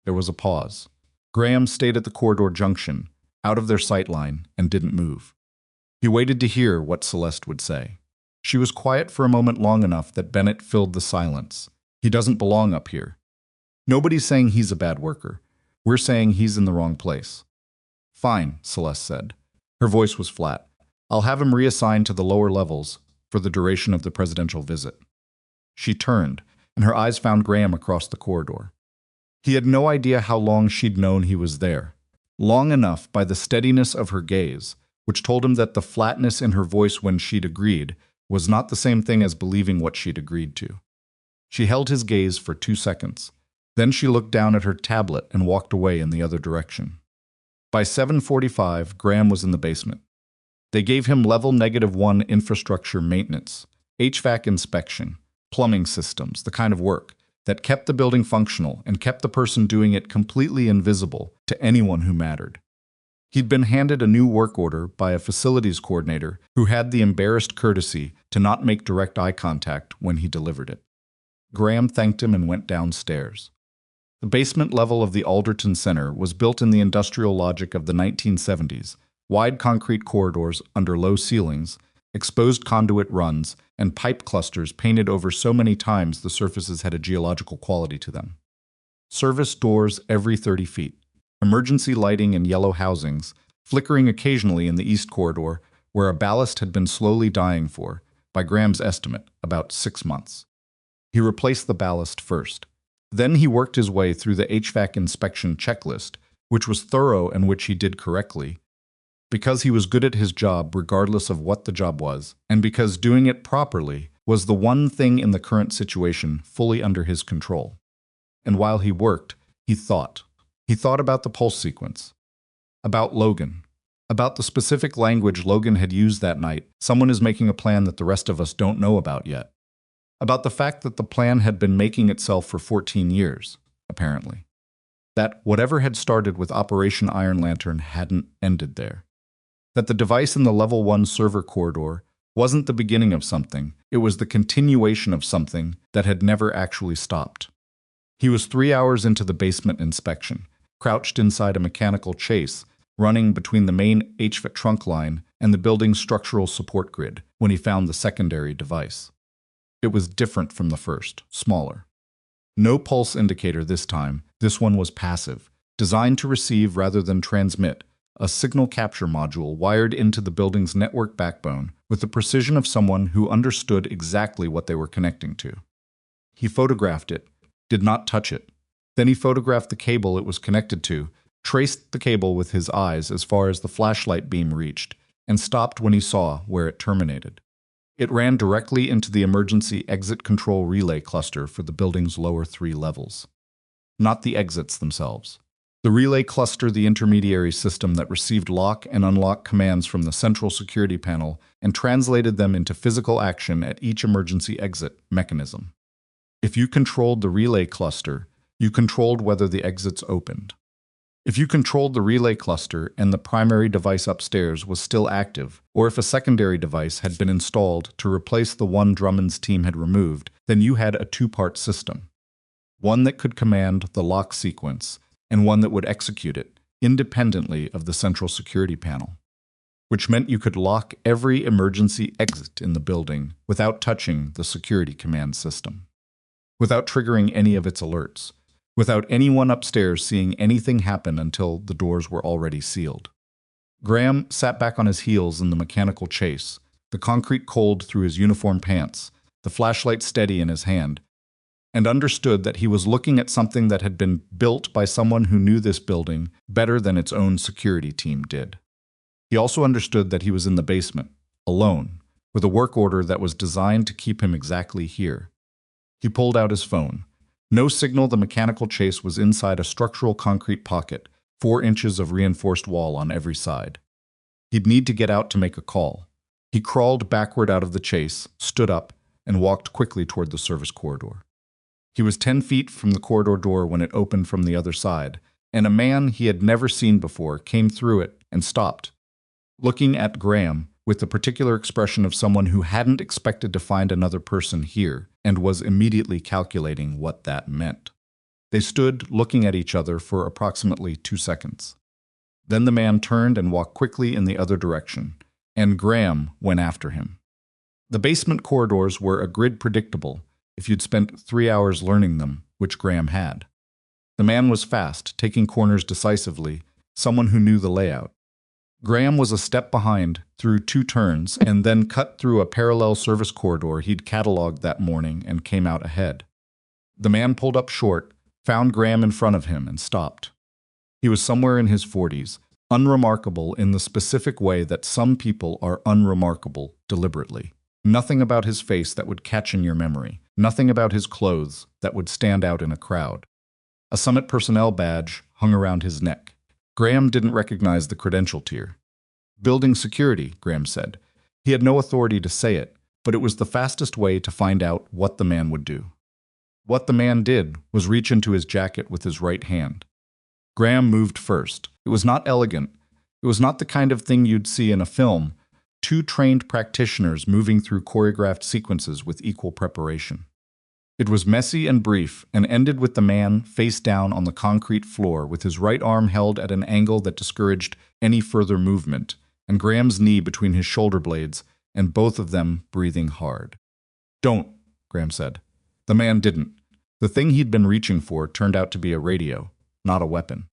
There was a pause. Graham stayed at the corridor junction, out of their sight line, and didn't move. He waited to hear what Celeste would say. She was quiet for a moment long enough that Bennett filled the silence. He doesn't belong up here. Nobody's saying he's a bad worker. We're saying he's in the wrong place. Fine, Celeste said. Her voice was flat. I'll have him reassigned to the lower levels for the duration of the presidential visit. She turned, and her eyes found Graham across the corridor. He had no idea how long she'd known he was there. Long enough by the steadiness of her gaze, which told him that the flatness in her voice when she'd agreed was not the same thing as believing what she'd agreed to. She held his gaze for 2 seconds. Then she looked down at her tablet and walked away in the other direction. By 7:45, Graham was in the basement. They gave him level -1 infrastructure maintenance, HVAC inspection, plumbing systems, the kind of work that kept the building functional and kept the person doing it completely invisible to anyone who mattered. He'd been handed a new work order by a facilities coordinator who had the embarrassed courtesy to not make direct eye contact when he delivered it. Graham thanked him and went downstairs. The basement level of the Alderton Center was built in the industrial logic of the 1970s, wide concrete corridors under low ceilings, exposed conduit runs, and pipe clusters painted over so many times the surfaces had a geological quality to them. Service doors every 30 feet, emergency lighting in yellow housings, flickering occasionally in the east corridor where a ballast had been slowly dying for, by Graham's estimate, about 6 months. He replaced the ballast first. Then he worked his way through the HVAC inspection checklist, which was thorough and which he did correctly, because he was good at his job regardless of what the job was, and because doing it properly was the one thing in the current situation fully under his control. And while he worked, he thought. He thought about the pulse sequence, about Logan, about the specific language Logan had used that night. Someone is making a plan that the rest of us don't know about yet. About the fact that the plan had been making itself for 14 years, apparently. That whatever had started with Operation Iron Lantern hadn't ended there. That the device in the level 1 server corridor wasn't the beginning of something, it was the continuation of something that had never actually stopped. He was 3 hours into the basement inspection, crouched inside a mechanical chase, running between the main HVAC trunk line and the building's structural support grid, when he found the secondary device. It was different from the first, smaller. No pulse indicator this time, this one was passive, designed to receive rather than transmit, a signal capture module wired into the building's network backbone with the precision of someone who understood exactly what they were connecting to. He photographed it, did not touch it. Then he photographed the cable it was connected to, traced the cable with his eyes as far as the flashlight beam reached, and stopped when he saw where it terminated. It ran directly into the emergency exit control relay cluster for the building's lower 3 levels. Not the exits themselves. The relay cluster, the intermediary system that received lock and unlock commands from the central security panel and translated them into physical action at each emergency exit mechanism. If you controlled the relay cluster, you controlled whether the exits opened. If you controlled the relay cluster and the primary device upstairs was still active, or if a secondary device had been installed to replace the one Drummond's team had removed, then you had a 2-part system. One that could command the lock sequence, and one that would execute it, independently of the central security panel. Which meant you could lock every emergency exit in the building without touching the security command system. Without triggering any of its alerts. Without anyone upstairs seeing anything happen until the doors were already sealed. Graham sat back on his heels in the mechanical chase, the concrete cold through his uniform pants, the flashlight steady in his hand, and understood that he was looking at something that had been built by someone who knew this building better than its own security team did. He also understood that he was in the basement, alone, with a work order that was designed to keep him exactly here. He pulled out his phone. No signal. The mechanical chase was inside a structural concrete pocket, 4 inches of reinforced wall on every side. He'd need to get out to make a call. He crawled backward out of the chase, stood up, and walked quickly toward the service corridor. He was 10 feet from the corridor door when it opened from the other side, and a man he had never seen before came through it and stopped, looking at Graham with the particular expression of someone who hadn't expected to find another person here and was immediately calculating what that meant. They stood looking at each other for approximately 2 seconds. Then the man turned and walked quickly in the other direction, and Graham went after him. The basement corridors were a grid predictable if you'd spent 3 hours learning them, which Graham had. The man was fast, taking corners decisively, someone who knew the layout. Graham was a step behind, through 2 turns, and then cut through a parallel service corridor he'd cataloged that morning and came out ahead. The man pulled up short, found Graham in front of him, and stopped. He was somewhere in his 40s, unremarkable in the specific way that some people are unremarkable deliberately. Nothing about his face that would catch in your memory. Nothing about his clothes that would stand out in a crowd. A Summit personnel badge hung around his neck. Graham didn't recognize the credential tier. Building security, Graham said. He had no authority to say it, but it was the fastest way to find out what the man would do. What the man did was reach into his jacket with his right hand. Graham moved first. It was not elegant. It was not the kind of thing you'd see in a film. 2 trained practitioners moving through choreographed sequences with equal preparation. It was messy and brief and ended with the man face down on the concrete floor with his right arm held at an angle that discouraged any further movement, and Graham's knee between his shoulder blades, and both of them breathing hard. "Don't," Graham said. The man didn't. The thing he'd been reaching for turned out to be a radio, not a weapon.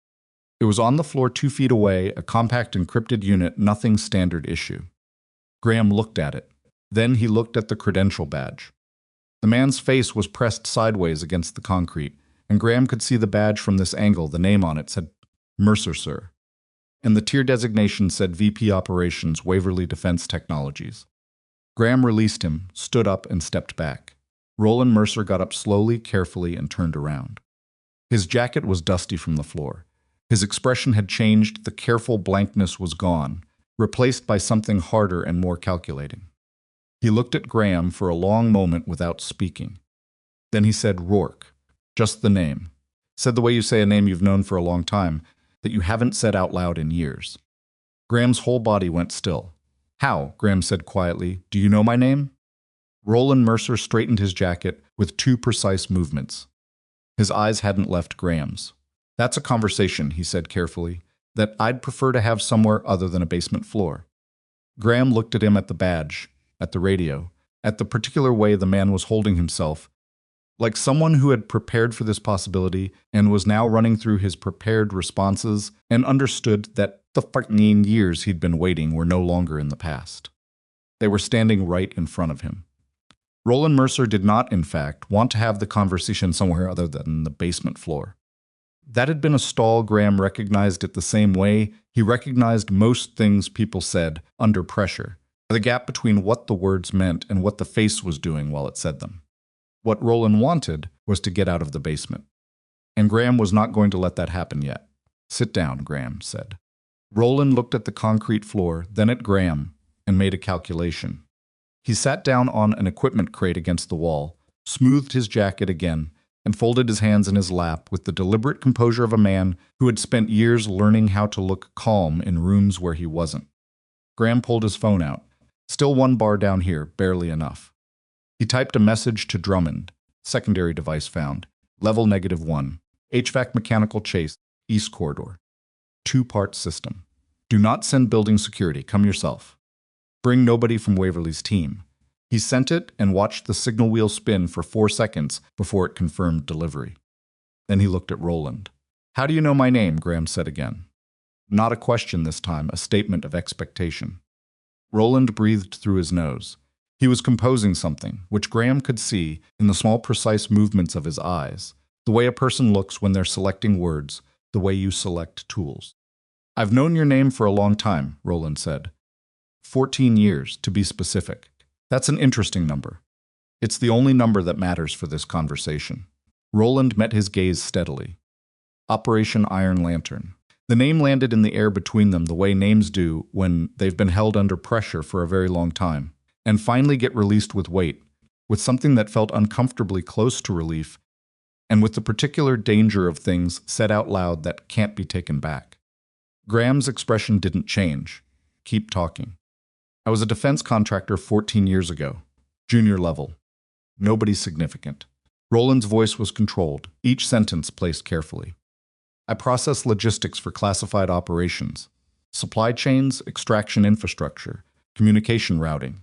It was on the floor 2 feet away, a compact encrypted unit, nothing standard issue. Graham looked at it. Then he looked at the credential badge. The man's face was pressed sideways against the concrete, and Graham could see the badge from this angle. The name on it said, "Mercer, sir." And the tier designation said VP Operations, Waverly Defense Technologies. Graham released him, stood up, and stepped back. Roland Mercer got up slowly, carefully, and turned around. His jacket was dusty from the floor. His expression had changed. The careful blankness was gone, replaced by something harder and more calculating. He looked at Graham for a long moment without speaking. Then he said, "Rourke." Just the name. Said the way you say a name you've known for a long time, that you haven't said out loud in years. Graham's whole body went still. "How?" Graham said quietly. "Do you know my name?" Roland Mercer straightened his jacket with 2 precise movements. His eyes hadn't left Graham's. "That's a conversation," he said carefully, "that I'd prefer to have somewhere other than a basement floor." Graham looked at him, at the badge, at the radio, at the particular way the man was holding himself, like someone who had prepared for this possibility and was now running through his prepared responses, and understood that The 14 years he'd been waiting were no longer in the past. They were standing right in front of him. Roland Mercer did not, in fact, want to have the conversation somewhere other than the basement floor. That had been a stall. Graham recognized it the same way he recognized most things people said under pressure, the gap between what the words meant and what the face was doing while it said them. What Roland wanted was to get out of the basement. And Graham was not going to let that happen yet. "Sit down," Graham said. Roland looked at the concrete floor, then at Graham, and made a calculation. He sat down on an equipment crate against the wall, smoothed his jacket again, and folded his hands in his lap with the deliberate composure of a man who had spent years learning how to look calm in rooms where he wasn't. Graham pulled his phone out. Still one bar down here, barely enough. He typed a message to Drummond. Secondary device found. Level -1. HVAC mechanical chase, East Corridor. 2-part system. Do not send building security. Come yourself. Bring nobody from Waverly's team. He sent it and watched the signal wheel spin for 4 seconds before it confirmed delivery. Then he looked at Roland. "How do you know my name?" Graham said again. Not a question this time, a statement of expectation. Roland breathed through his nose. He was composing something, which Graham could see in the small precise movements of his eyes, the way a person looks when they're selecting words, the way you select tools. "I've known your name for a long time," Roland said. 14 years, to be specific. That's an interesting number. It's the only number that matters for this conversation. Roland met his gaze steadily. Operation Iron Lantern. The name landed in the air between them the way names do when they've been held under pressure for a very long time, and finally get released with weight, with something that felt uncomfortably close to relief, and with the particular danger of things said out loud that can't be taken back. Graham's expression didn't change. "Keep talking." "I was a defense contractor 14 years ago. Junior level. Nobody significant." Roland's voice was controlled, each sentence placed carefully. "I process logistics for classified operations. Supply chains, extraction infrastructure, communication routing.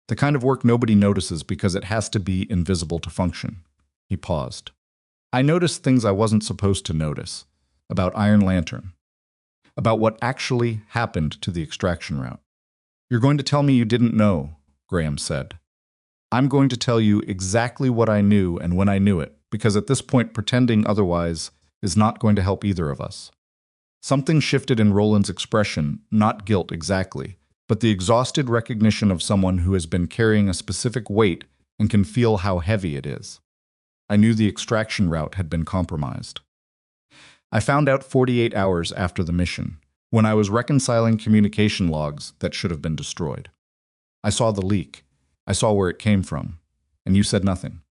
The kind of work nobody notices because it has to be invisible to function." He paused. "I noticed things I wasn't supposed to notice. About Iron Lantern. About what actually happened to the extraction route." "You're going to tell me you didn't know," Graham said. "I'm going to tell you exactly what I knew and when I knew it, because at this point pretending otherwise is not going to help either of us." Something shifted in Roland's expression, not guilt exactly, but the exhausted recognition of someone who has been carrying a specific weight and can feel how heavy it is. "I knew the extraction route had been compromised. I found out 48 hours after the mission, when I was reconciling communication logs that should have been destroyed. I saw the leak. I saw where it came from. And you said nothing."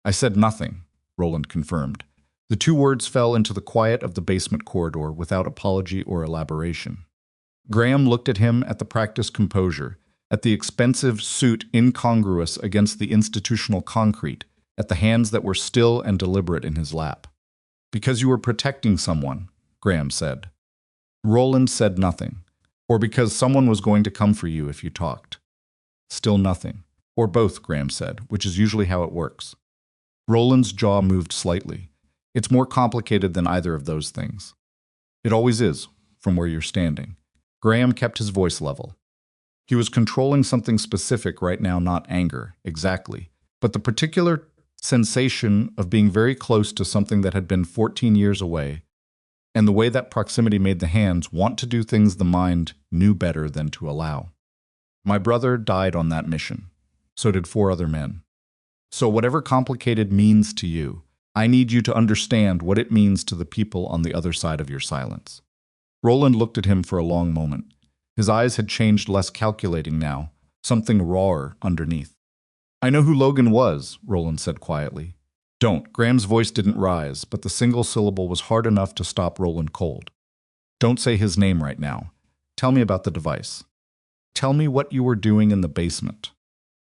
"I said nothing," Roland confirmed. The 2 words fell into the quiet of the basement corridor without apology or elaboration. Graham looked at him, at the practiced composure, at the expensive suit incongruous against the institutional concrete, at the hands that were still and deliberate in his lap. "Because you were protecting someone," Graham said. Roland said nothing. "Or because someone was going to come for you if you talked." Still nothing. "Or both," Graham said, which is usually how it works. Roland's jaw moved slightly. "It's more complicated than either of those things." "It always is, from where you're standing." Graham kept his voice level. He was controlling something specific right now, not anger, exactly, but the particular sensation of being very close to something that had been 14 years away, and the way that proximity made the hands want to do things the mind knew better than to allow. "My brother died on that mission. So did 4 other men. So whatever complicated means to you, I need you to understand what it means to the people on the other side of your silence." Roland looked at him for a long moment. His eyes had changed, less calculating now, something rawer underneath. "I know who Logan was," Roland said quietly. "Don't." Graham's voice didn't rise, but the single syllable was hard enough to stop Roland cold. "Don't say his name right now. Tell me about the device. Tell me what you were doing in the basement."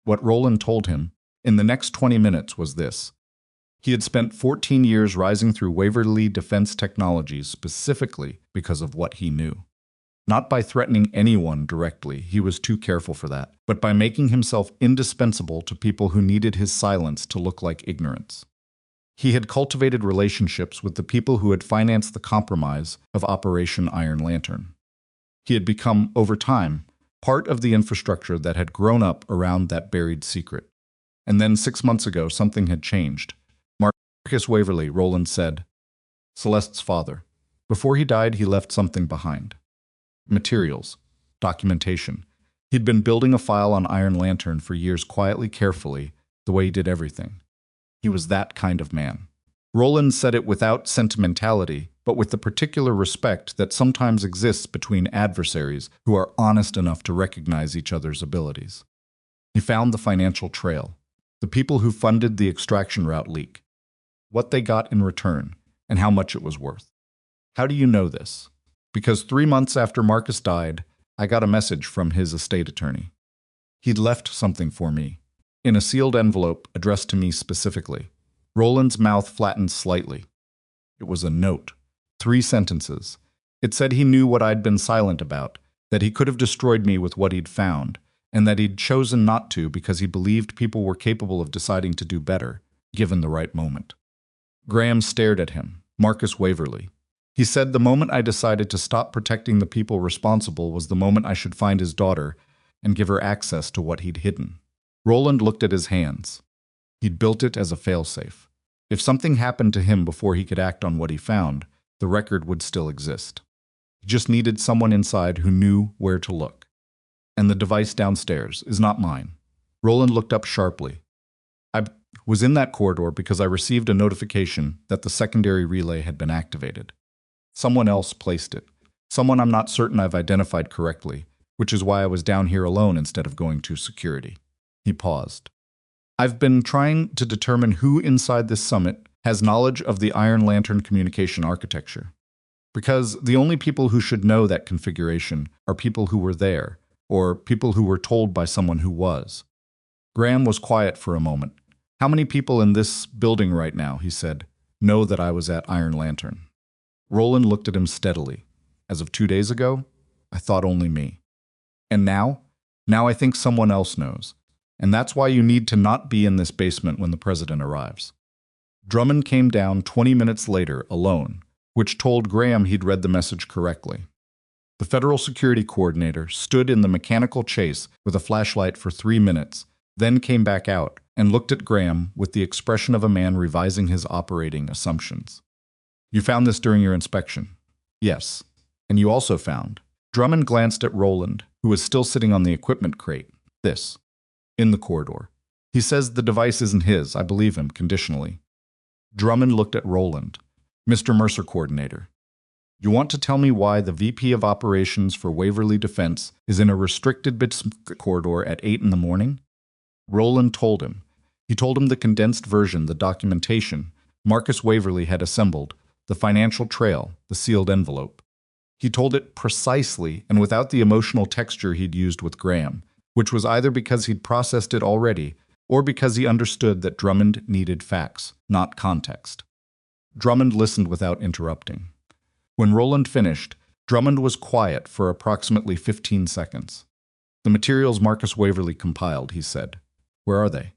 What Roland told him, in the next 20 minutes, was this. He had spent 14 years rising through Waverly Defense Technologies specifically because of what he knew. Not by threatening anyone directly, he was too careful for that, but by making himself indispensable to people who needed his silence to look like ignorance. He had cultivated relationships with the people who had financed the compromise of Operation Iron Lantern. He had become, over time, part of the infrastructure that had grown up around that buried secret. And then 6 months ago, something had changed. Marcus Waverly, Roland said, Celeste's father. Before he died, he left something behind. Materials. Documentation. He'd been building a file on Iron Lantern for years quietly, carefully, the way he did everything. He was that kind of man. Roland said it without sentimentality, but with the particular respect that sometimes exists between adversaries who are honest enough to recognize each other's abilities. He found the financial trail, the people who funded the extraction route leak, what they got in return, and how much it was worth. How do you know this? Because 3 months after Marcus died, I got a message from his estate attorney. He'd left something for me, in a sealed envelope addressed to me specifically. Roland's mouth flattened slightly. It was a note. 3 sentences. It said he knew what I'd been silent about, that he could have destroyed me with what he'd found, and that he'd chosen not to because he believed people were capable of deciding to do better, given the right moment. Graham stared at him, Marcus Waverly. He said the moment I decided to stop protecting the people responsible was the moment I should find his daughter and give her access to what he'd hidden. Roland looked at his hands. He'd built it as a failsafe. If something happened to him before he could act on what he found, the record would still exist. He just needed someone inside who knew where to look. And the device downstairs is not mine. Roland looked up sharply. I was in that corridor because I received a notification that the secondary relay had been activated. Someone else placed it. Someone I'm not certain I've identified correctly, which is why I was down here alone instead of going to security. He paused. I've been trying to determine who inside this summit has knowledge of the Iron Lantern communication architecture. Because the only people who should know that configuration are people who were there, or people who were told by someone who was. Graham was quiet for a moment. How many people in this building right now, he said, know that I was at Iron Lantern? Roland looked at him steadily. As of 2 days ago, I thought only me. And now? Now I think someone else knows. And that's why you need to not be in this basement when the president arrives. Drummond came down 20 minutes later, alone, which told Graham he'd read the message correctly. The federal security coordinator stood in the mechanical chase with a flashlight for 3 minutes, then came back out and looked at Graham with the expression of a man revising his operating assumptions. You found this during your inspection? Yes. And you also found. Drummond glanced at Roland, who was still sitting on the equipment crate. This. In the corridor. He says the device isn't his. I believe him, conditionally. Drummond looked at Roland. Mr. Mercer, coordinator. You want to tell me why the VP of Operations for Waverly Defense is in a restricted bits corridor at 8 in the morning? Roland told him. He told him the condensed version, the documentation, Marcus Waverly had assembled, the financial trail, the sealed envelope. He told it precisely and without the emotional texture he'd used with Graham, which was either because he'd processed it already or because he understood that Drummond needed facts, not context. Drummond listened without interrupting. When Roland finished, Drummond was quiet for approximately 15 seconds. The materials Marcus Waverly compiled, he said. Where are they?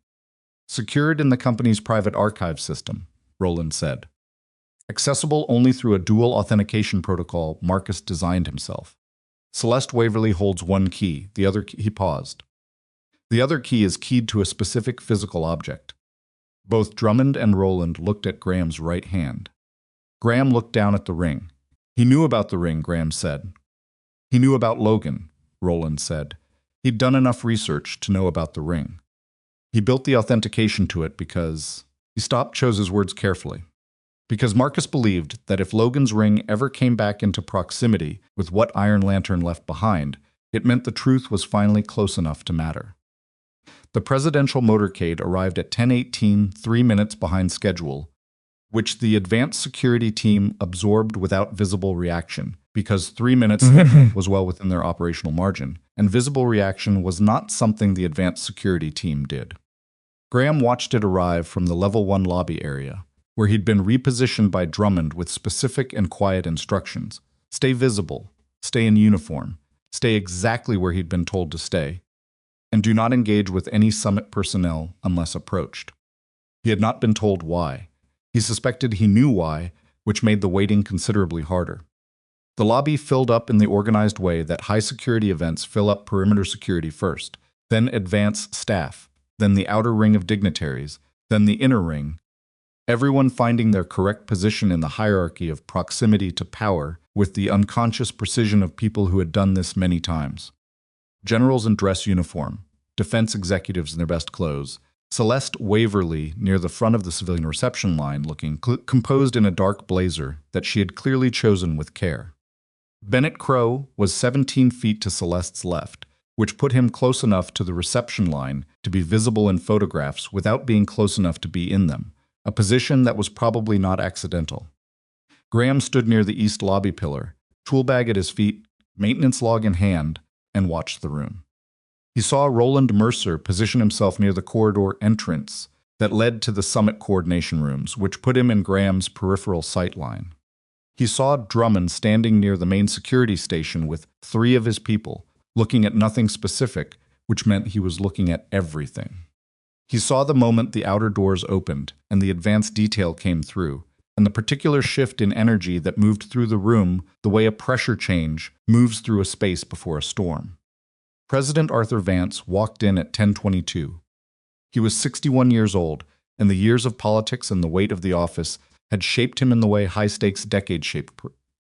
Secured in the company's private archive system, Roland said. Accessible only through a dual authentication protocol Marcus designed himself. Celeste Waverly holds one key, the other key, he paused. The other key is keyed to a specific physical object. Both Drummond and Roland looked at Graham's right hand. Graham looked down at the ring. He knew about the ring, Graham said. He knew about Logan, Roland said. He'd done enough research to know about the ring. He built the authentication to it because... He stopped, chose his words carefully. Because Marcus believed that if Logan's ring ever came back into proximity with what Iron Lantern left behind, it meant the truth was finally close enough to matter. The presidential motorcade arrived at 10:18, 3 minutes behind schedule, which the advanced security team absorbed without visible reaction, because 3 minutes was well within their operational margin, and visible reaction was not something the advanced security team did. Graham watched it arrive from the Level 1 lobby area, where he'd been repositioned by Drummond with specific and quiet instructions. Stay visible, stay in uniform, stay exactly where he'd been told to stay, and do not engage with any summit personnel unless approached. He had not been told why. He suspected he knew why, which made the waiting considerably harder. The lobby filled up in the organized way that high-security events fill up perimeter security first, then advance staff, then the outer ring of dignitaries, then the inner ring, everyone finding their correct position in the hierarchy of proximity to power with the unconscious precision of people who had done this many times. Generals in dress uniform, defense executives in their best clothes, Celeste Waverly near the front of the civilian reception line looking composed in a dark blazer that she had clearly chosen with care. Bennett Crow was 17 feet to Celeste's left, which put him close enough to the reception line to be visible in photographs without being close enough to be in them, a position that was probably not accidental. Graham stood near the east lobby pillar, tool bag at his feet, maintenance log in hand, and watched the room. He saw Roland Mercer position himself near the corridor entrance that led to the summit coordination rooms, which put him in Graham's peripheral sight line. He saw Drummond standing near the main security station with 3 of his people, looking at nothing specific, which meant he was looking at everything. He saw the moment the outer doors opened and the advanced detail came through, and the particular shift in energy that moved through the room the way a pressure change moves through a space before a storm. President Arthur Vance walked in at 10:22. He was 61 years old, and the years of politics and the weight of the office had shaped him in the way high-stakes decades shape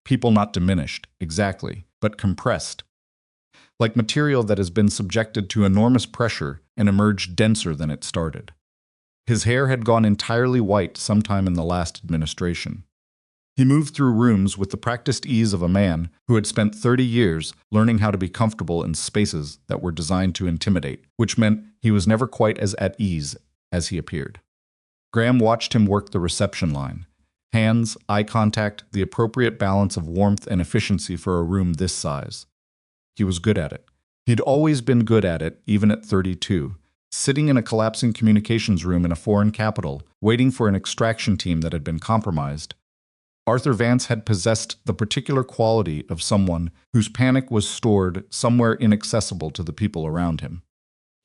people, not diminished, exactly, but compressed, like material that has been subjected to enormous pressure and emerged denser than it started. His hair had gone entirely white sometime in the last administration. He moved through rooms with the practiced ease of a man who had spent 30 years learning how to be comfortable in spaces that were designed to intimidate, which meant he was never quite as at ease as he appeared. Graham watched him work the reception line. Hands, eye contact, the appropriate balance of warmth and efficiency for a room this size. He was good at it. He'd always been good at it, even at 32, sitting in a collapsing communications room in a foreign capital, waiting for an extraction team that had been compromised. Arthur Vance had possessed the particular quality of someone whose panic was stored somewhere inaccessible to the people around him.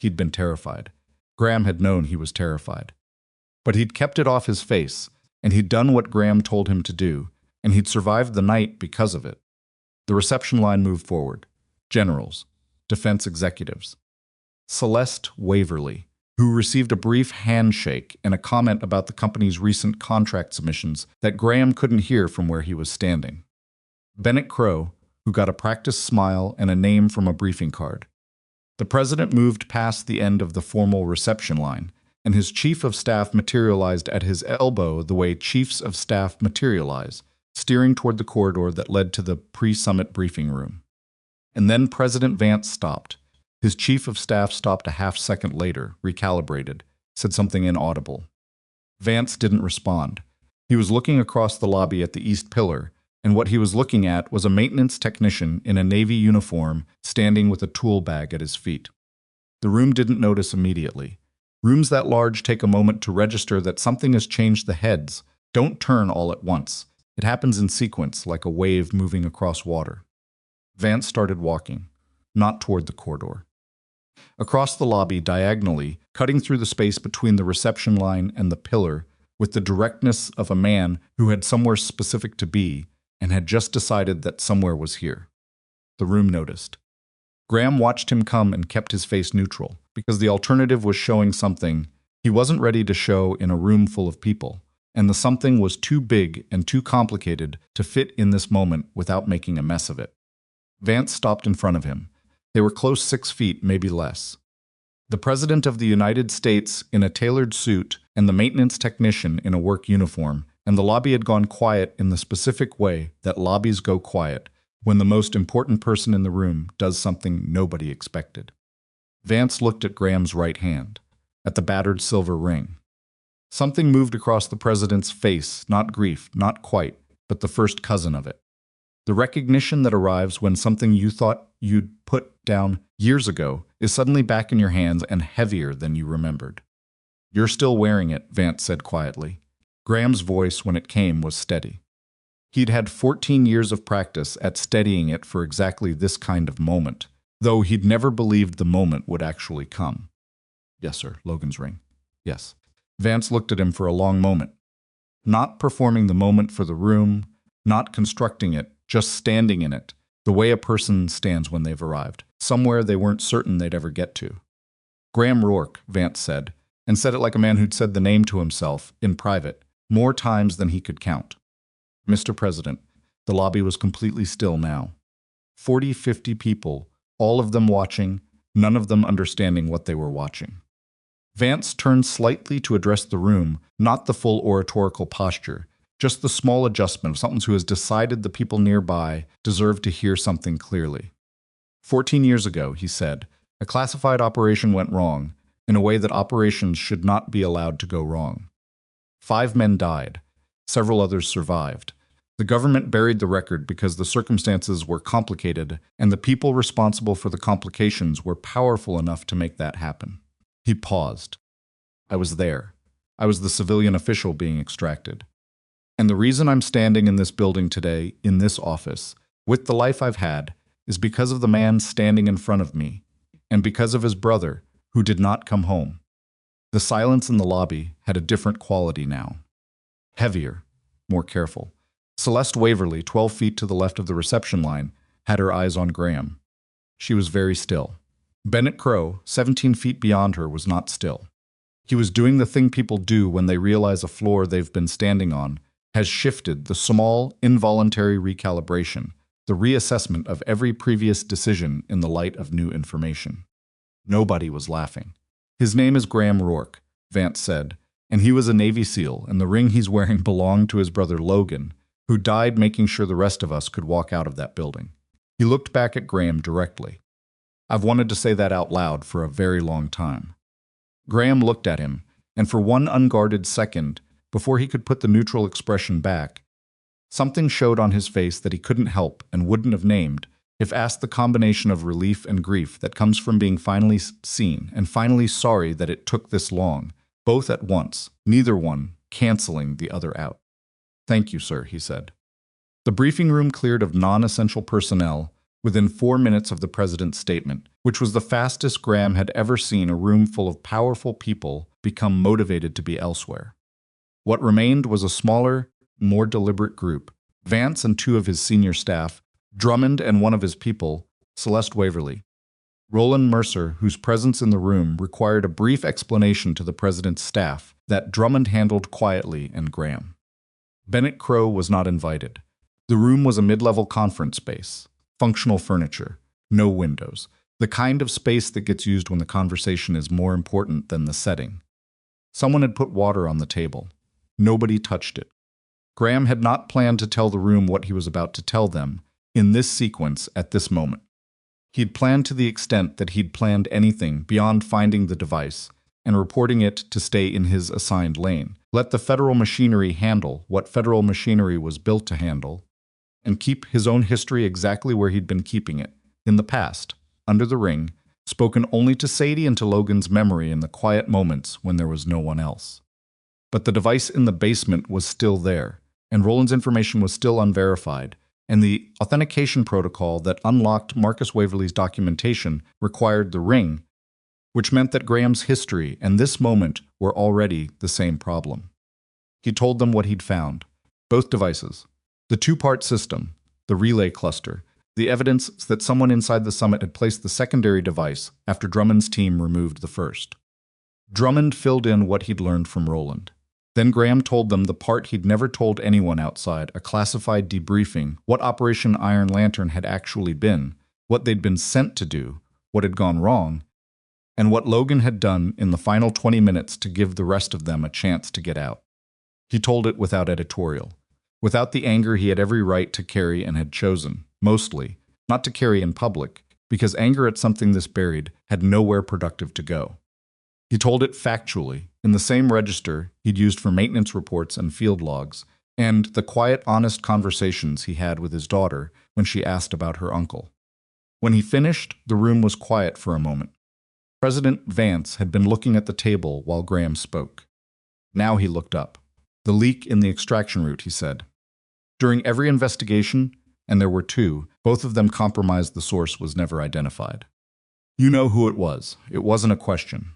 He'd been terrified. Graham had known he was terrified. But he'd kept it off his face, and he'd done what Graham told him to do, and he'd survived the night because of it. The reception line moved forward. Generals, defense executives. Celeste Waverly, who received a brief handshake and a comment about the company's recent contract submissions that Graham couldn't hear from where he was standing. Bennett Crow, who got a practiced smile and a name from a briefing card. The president moved past the end of the formal reception line, and his chief of staff materialized at his elbow the way chiefs of staff materialize, steering toward the corridor that led to the pre-summit briefing room. And then President Vance stopped. His chief of staff stopped a half-second later, recalibrated, said something inaudible. Vance didn't respond. He was looking across the lobby at the east pillar, and what he was looking at was a maintenance technician in a Navy uniform standing with a tool bag at his feet. The room didn't notice immediately. Rooms that large take a moment to register that something has changed the heads. Don't turn all at once. It happens in sequence, like a wave moving across water. Vance started walking, not toward the corridor. Across the lobby, diagonally, cutting through the space between the reception line and the pillar, with the directness of a man who had somewhere specific to be and had just decided that somewhere was here. The room noticed. Graham watched him come and kept his face neutral, because the alternative was showing something he wasn't ready to show in a room full of people, and the something was too big and too complicated to fit in this moment without making a mess of it. Vance stopped in front of him. They were close 6 feet, maybe less. The President of the United States in a tailored suit and the maintenance technician in a work uniform, and the lobby had gone quiet in the specific way that lobbies go quiet when the most important person in the room does something nobody expected. Vance looked at Graham's right hand, at the battered silver ring. Something moved across the president's face, not grief, not quite, but the first cousin of it. The recognition that arrives when something you thought you'd put down years ago is suddenly back in your hands and heavier than you remembered. "You're still wearing it," Vance said quietly. Graham's voice, when it came, was steady. He'd had 14 years of practice at steadying it for exactly this kind of moment, though he'd never believed the moment would actually come. "Yes, sir." Logan's ring. "Yes." Vance looked at him for a long moment. Not performing the moment for the room, not constructing it, just standing in it, the way a person stands when they've arrived, somewhere they weren't certain they'd ever get to. Graham Rourke, Vance said, and said it like a man who'd said the name to himself, in private, more times than he could count. Mr. President, the lobby was completely still now. 40, 50 people, all of them watching, none of them understanding what they were watching. Vance turned slightly to address the room, not the full oratorical posture, just the small adjustment of someone who has decided the people nearby deserve to hear something clearly. 14 years ago, he said, a classified operation went wrong, in a way that operations should not be allowed to go wrong. 5 men died. Several others survived. The government buried the record because the circumstances were complicated, and the people responsible for the complications were powerful enough to make that happen. He paused. I was there. I was the civilian official being extracted. And the reason I'm standing in this building today, in this office, with the life I've had, is because of the man standing in front of me, and because of his brother, who did not come home. The silence in the lobby had a different quality now. Heavier, more careful. Celeste Waverly, 12 feet to the left of the reception line, had her eyes on Graham. She was very still. Bennett Crow, 17 feet beyond her, was not still. He was doing the thing people do when they realize a floor they've been standing on has shifted, the small, involuntary recalibration, the reassessment of every previous decision in the light of new information. Nobody was laughing. His name is Graham Rourke, Vance said, and he was a Navy SEAL, and the ring he's wearing belonged to his brother Logan, who died making sure the rest of us could walk out of that building. He looked back at Graham directly. I've wanted to say that out loud for a very long time. Graham looked at him, and for one unguarded second, before he could put the neutral expression back, something showed on his face that he couldn't help and wouldn't have named if asked. The combination of relief and grief that comes from being finally seen and finally sorry that it took this long, both at once, neither one canceling the other out. Thank you, sir, he said. The briefing room cleared of non-essential personnel within 4 minutes of the president's statement, which was the fastest Graham had ever seen a room full of powerful people become motivated to be elsewhere. What remained was a smaller, more deliberate group. Vance and 2 of his senior staff, Drummond and one of his people, Celeste Waverly. Roland Mercer, whose presence in the room required a brief explanation to the president's staff that Drummond handled quietly, and Graham. Bennett Crow was not invited. The room was a mid-level conference space, functional furniture, no windows, the kind of space that gets used when the conversation is more important than the setting. Someone had put water on the table. Nobody touched it. Graham had not planned to tell the room what he was about to tell them in this sequence at this moment. He'd planned to the extent that he'd planned anything beyond finding the device and reporting it to stay in his assigned lane. Let the federal machinery handle what federal machinery was built to handle, and keep his own history exactly where he'd been keeping it, in the past, under the ring, spoken only to Sadie and to Logan's memory in the quiet moments when there was no one else. But the device in the basement was still there, and Roland's information was still unverified, and the authentication protocol that unlocked Marcus Waverly's documentation required the ring, which meant that Graham's history and this moment were already the same problem. He told them what he'd found. Both devices. The 2-part system, the relay cluster, the evidence that someone inside the summit had placed the secondary device after Drummond's team removed the first. Drummond filled in what he'd learned from Roland. Then Graham told them the part he'd never told anyone outside, a classified debriefing, what Operation Iron Lantern had actually been, what they'd been sent to do, what had gone wrong, and what Logan had done in the final 20 minutes to give the rest of them a chance to get out. He told it without editorial, without the anger he had every right to carry and had chosen, mostly, not to carry in public, because anger at something this buried had nowhere productive to go. He told it factually, in the same register he'd used for maintenance reports and field logs, and the quiet, honest conversations he had with his daughter when she asked about her uncle. When he finished, the room was quiet for a moment. President Vance had been looking at the table while Graham spoke. Now he looked up. The leak in the extraction route, he said. During every investigation, and there were 2, both of them compromised. The source was never identified. You know who it was. It wasn't a question.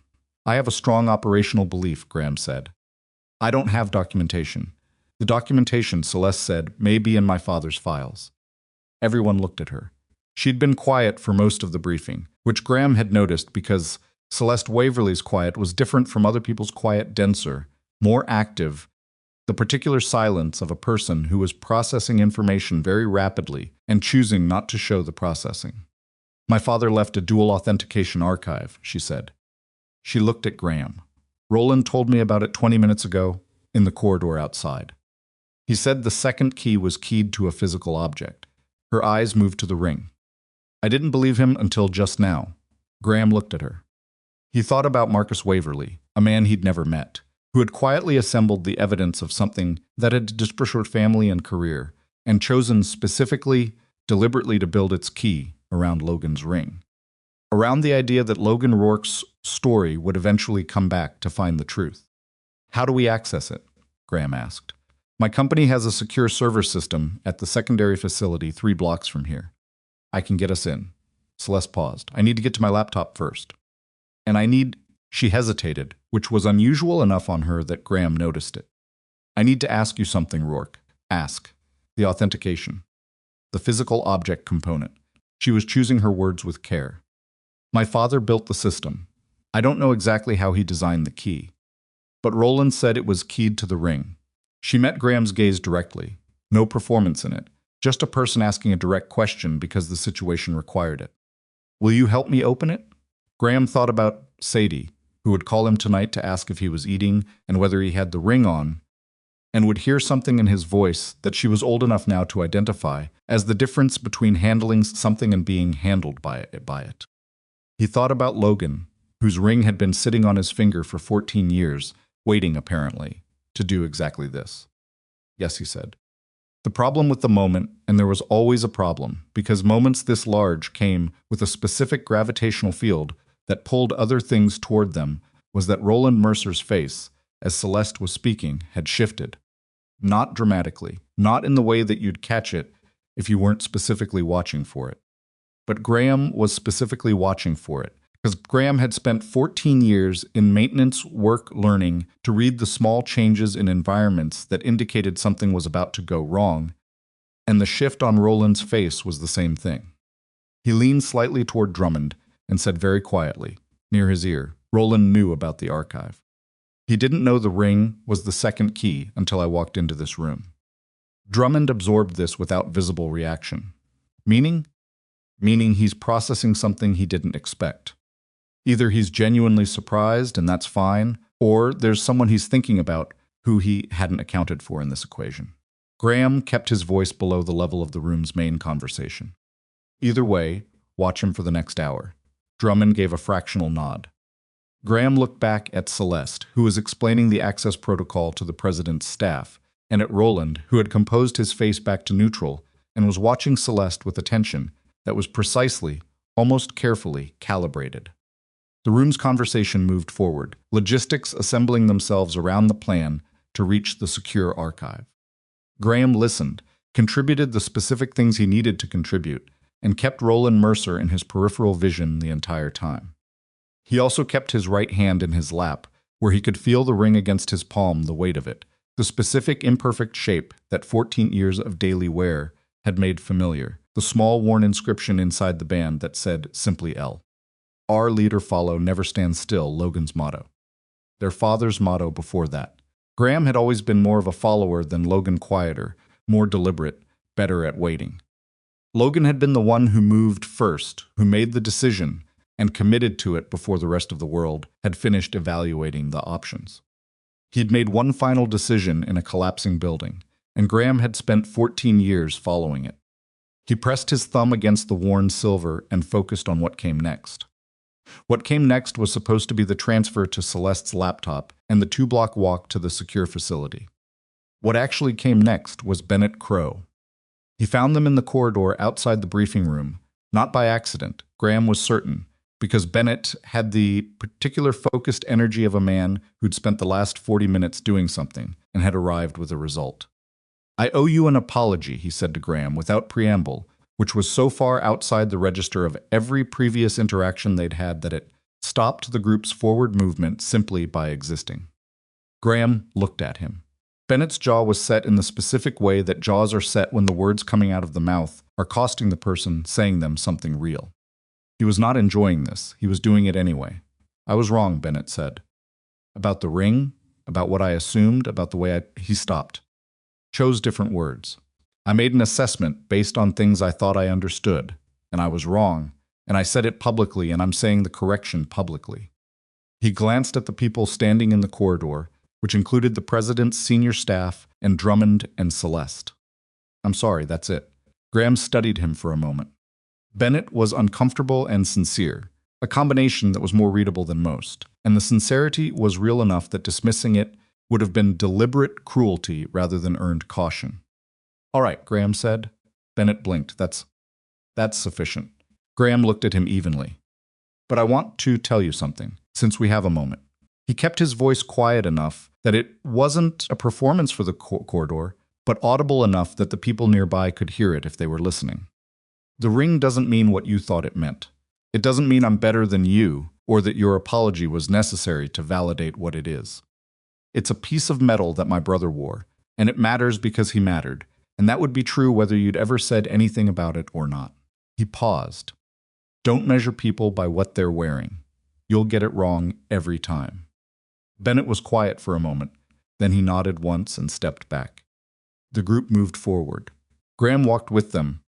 I have a strong operational belief, Graham said. I don't have documentation. The documentation, Celeste said, may be in my father's files. Everyone looked at her. She'd been quiet for most of the briefing, which Graham had noticed because Celeste Waverley's quiet was different from other people's quiet, denser, more active, the particular silence of a person who was processing information very rapidly and choosing not to show the processing. My father left a dual authentication archive, she said. She looked at Graham. Roland told me about it 20 minutes ago, in the corridor outside. He said the second key was keyed to a physical object. Her eyes moved to the ring. I didn't believe him until just now. Graham looked at her. He thought about Marcus Waverley, a man he'd never met, who had quietly assembled the evidence of something that had disrupted family and career, and chosen specifically, deliberately to build its key around Logan's ring. Around the idea that Logan Rourke's story would eventually come back to find the truth. How do we access it? Graham asked. My company has a secure server system at the secondary facility 3 blocks from here. I can get us in. Celeste paused. I need to get to my laptop first. And she hesitated, which was unusual enough on her that Graham noticed it. I need to ask you something, Rourke. Ask. The authentication. The physical object component. She was choosing her words with care. My father built the system. I don't know exactly how he designed the key. But Roland said it was keyed to the ring. She met Graham's gaze directly. No performance in it. Just a person asking a direct question because the situation required it. Will you help me open it? Graham thought about Sadie, who would call him tonight to ask if he was eating and whether he had the ring on, and would hear something in his voice that she was old enough now to identify as the difference between handling something and being handled by it. He thought about Logan, whose ring had been sitting on his finger for 14 years, waiting, apparently, to do exactly this. Yes, he said. The problem with the moment, and there was always a problem, because moments this large came with a specific gravitational field that pulled other things toward them, was that Roland Mercer's face, as Celeste was speaking, had shifted. Not dramatically, not in the way that you'd catch it if you weren't specifically watching for it. But Graham was specifically watching for it, because Graham had spent 14 years in maintenance work learning to read the small changes in environments that indicated something was about to go wrong, and the shift on Roland's face was the same thing. He leaned slightly toward Drummond and said very quietly, near his ear, Roland knew about the archive. He didn't know the ring was the second key until I walked into this room. Drummond absorbed this without visible reaction. Meaning? Meaning he's processing something he didn't expect. Either he's genuinely surprised, and that's fine, or there's someone he's thinking about who he hadn't accounted for in this equation. Graham kept his voice below the level of the room's main conversation. Either way, watch him for the next hour. Drummond gave a fractional nod. Graham looked back at Celeste, who was explaining the access protocol to the president's staff, and at Roland, who had composed his face back to neutral and was watching Celeste with attention that was precisely, almost carefully, calibrated. The room's conversation moved forward, logistics assembling themselves around the plan to reach the secure archive. Graham listened, contributed the specific things he needed to contribute, and kept Roland Mercer in his peripheral vision the entire time. He also kept his right hand in his lap, where he could feel the ring against his palm, the weight of it, the specific imperfect shape that 14 years of daily wear had made familiar, the small worn inscription inside the band that said simply L. Our leader follow, never stand still, Logan's motto. Their father's motto before that. Graham had always been more of a follower than Logan, quieter, more deliberate, better at waiting. Logan had been the one who moved first, who made the decision, and committed to it before the rest of the world had finished evaluating the options. He'd made one final decision in a collapsing building, and Graham had spent 14 years following it. He pressed his thumb against the worn silver and focused on what came next. What came next was supposed to be the transfer to Celeste's laptop and the 2-block walk to the secure facility. What actually came next was Bennett Crow. He found them in the corridor outside the briefing room, not by accident, Graham was certain, because Bennett had the particular focused energy of a man who'd spent the last 40 minutes doing something and had arrived with a result. I owe you an apology, he said to Graham without preamble, which was so far outside the register of every previous interaction they'd had that it stopped the group's forward movement simply by existing. Graham looked at him. Bennett's jaw was set in the specific way that jaws are set when the words coming out of the mouth are costing the person saying them something real. He was not enjoying this. He was doing it anyway. I was wrong, Bennett said. About the ring, about what I assumed, about the way He stopped. Chose different words. I made an assessment based on things I thought I understood, and I was wrong, and I said it publicly, and I'm saying the correction publicly. He glanced at the people standing in the corridor, which included the president's senior staff and Drummond and Celeste. I'm sorry, that's it. Graham studied him for a moment. Bennett was uncomfortable and sincere, a combination that was more readable than most, and the sincerity was real enough that dismissing it would have been deliberate cruelty rather than earned caution. All right, Graham said. Bennett blinked. That's sufficient. Graham looked at him evenly. But I want to tell you something, since we have a moment. He kept his voice quiet enough that it wasn't a performance for the corridor, but audible enough that the people nearby could hear it if they were listening. The ring doesn't mean what you thought it meant. It doesn't mean I'm better than you, or that your apology was necessary to validate what it is. It's a piece of metal that my brother wore, and it matters because he mattered, and that would be true whether you'd ever said anything about it or not. He paused. Don't measure people by what they're wearing. You'll get it wrong every time. Bennett was quiet for a moment. Then he nodded once and stepped back. The group moved forward. Graham walked with them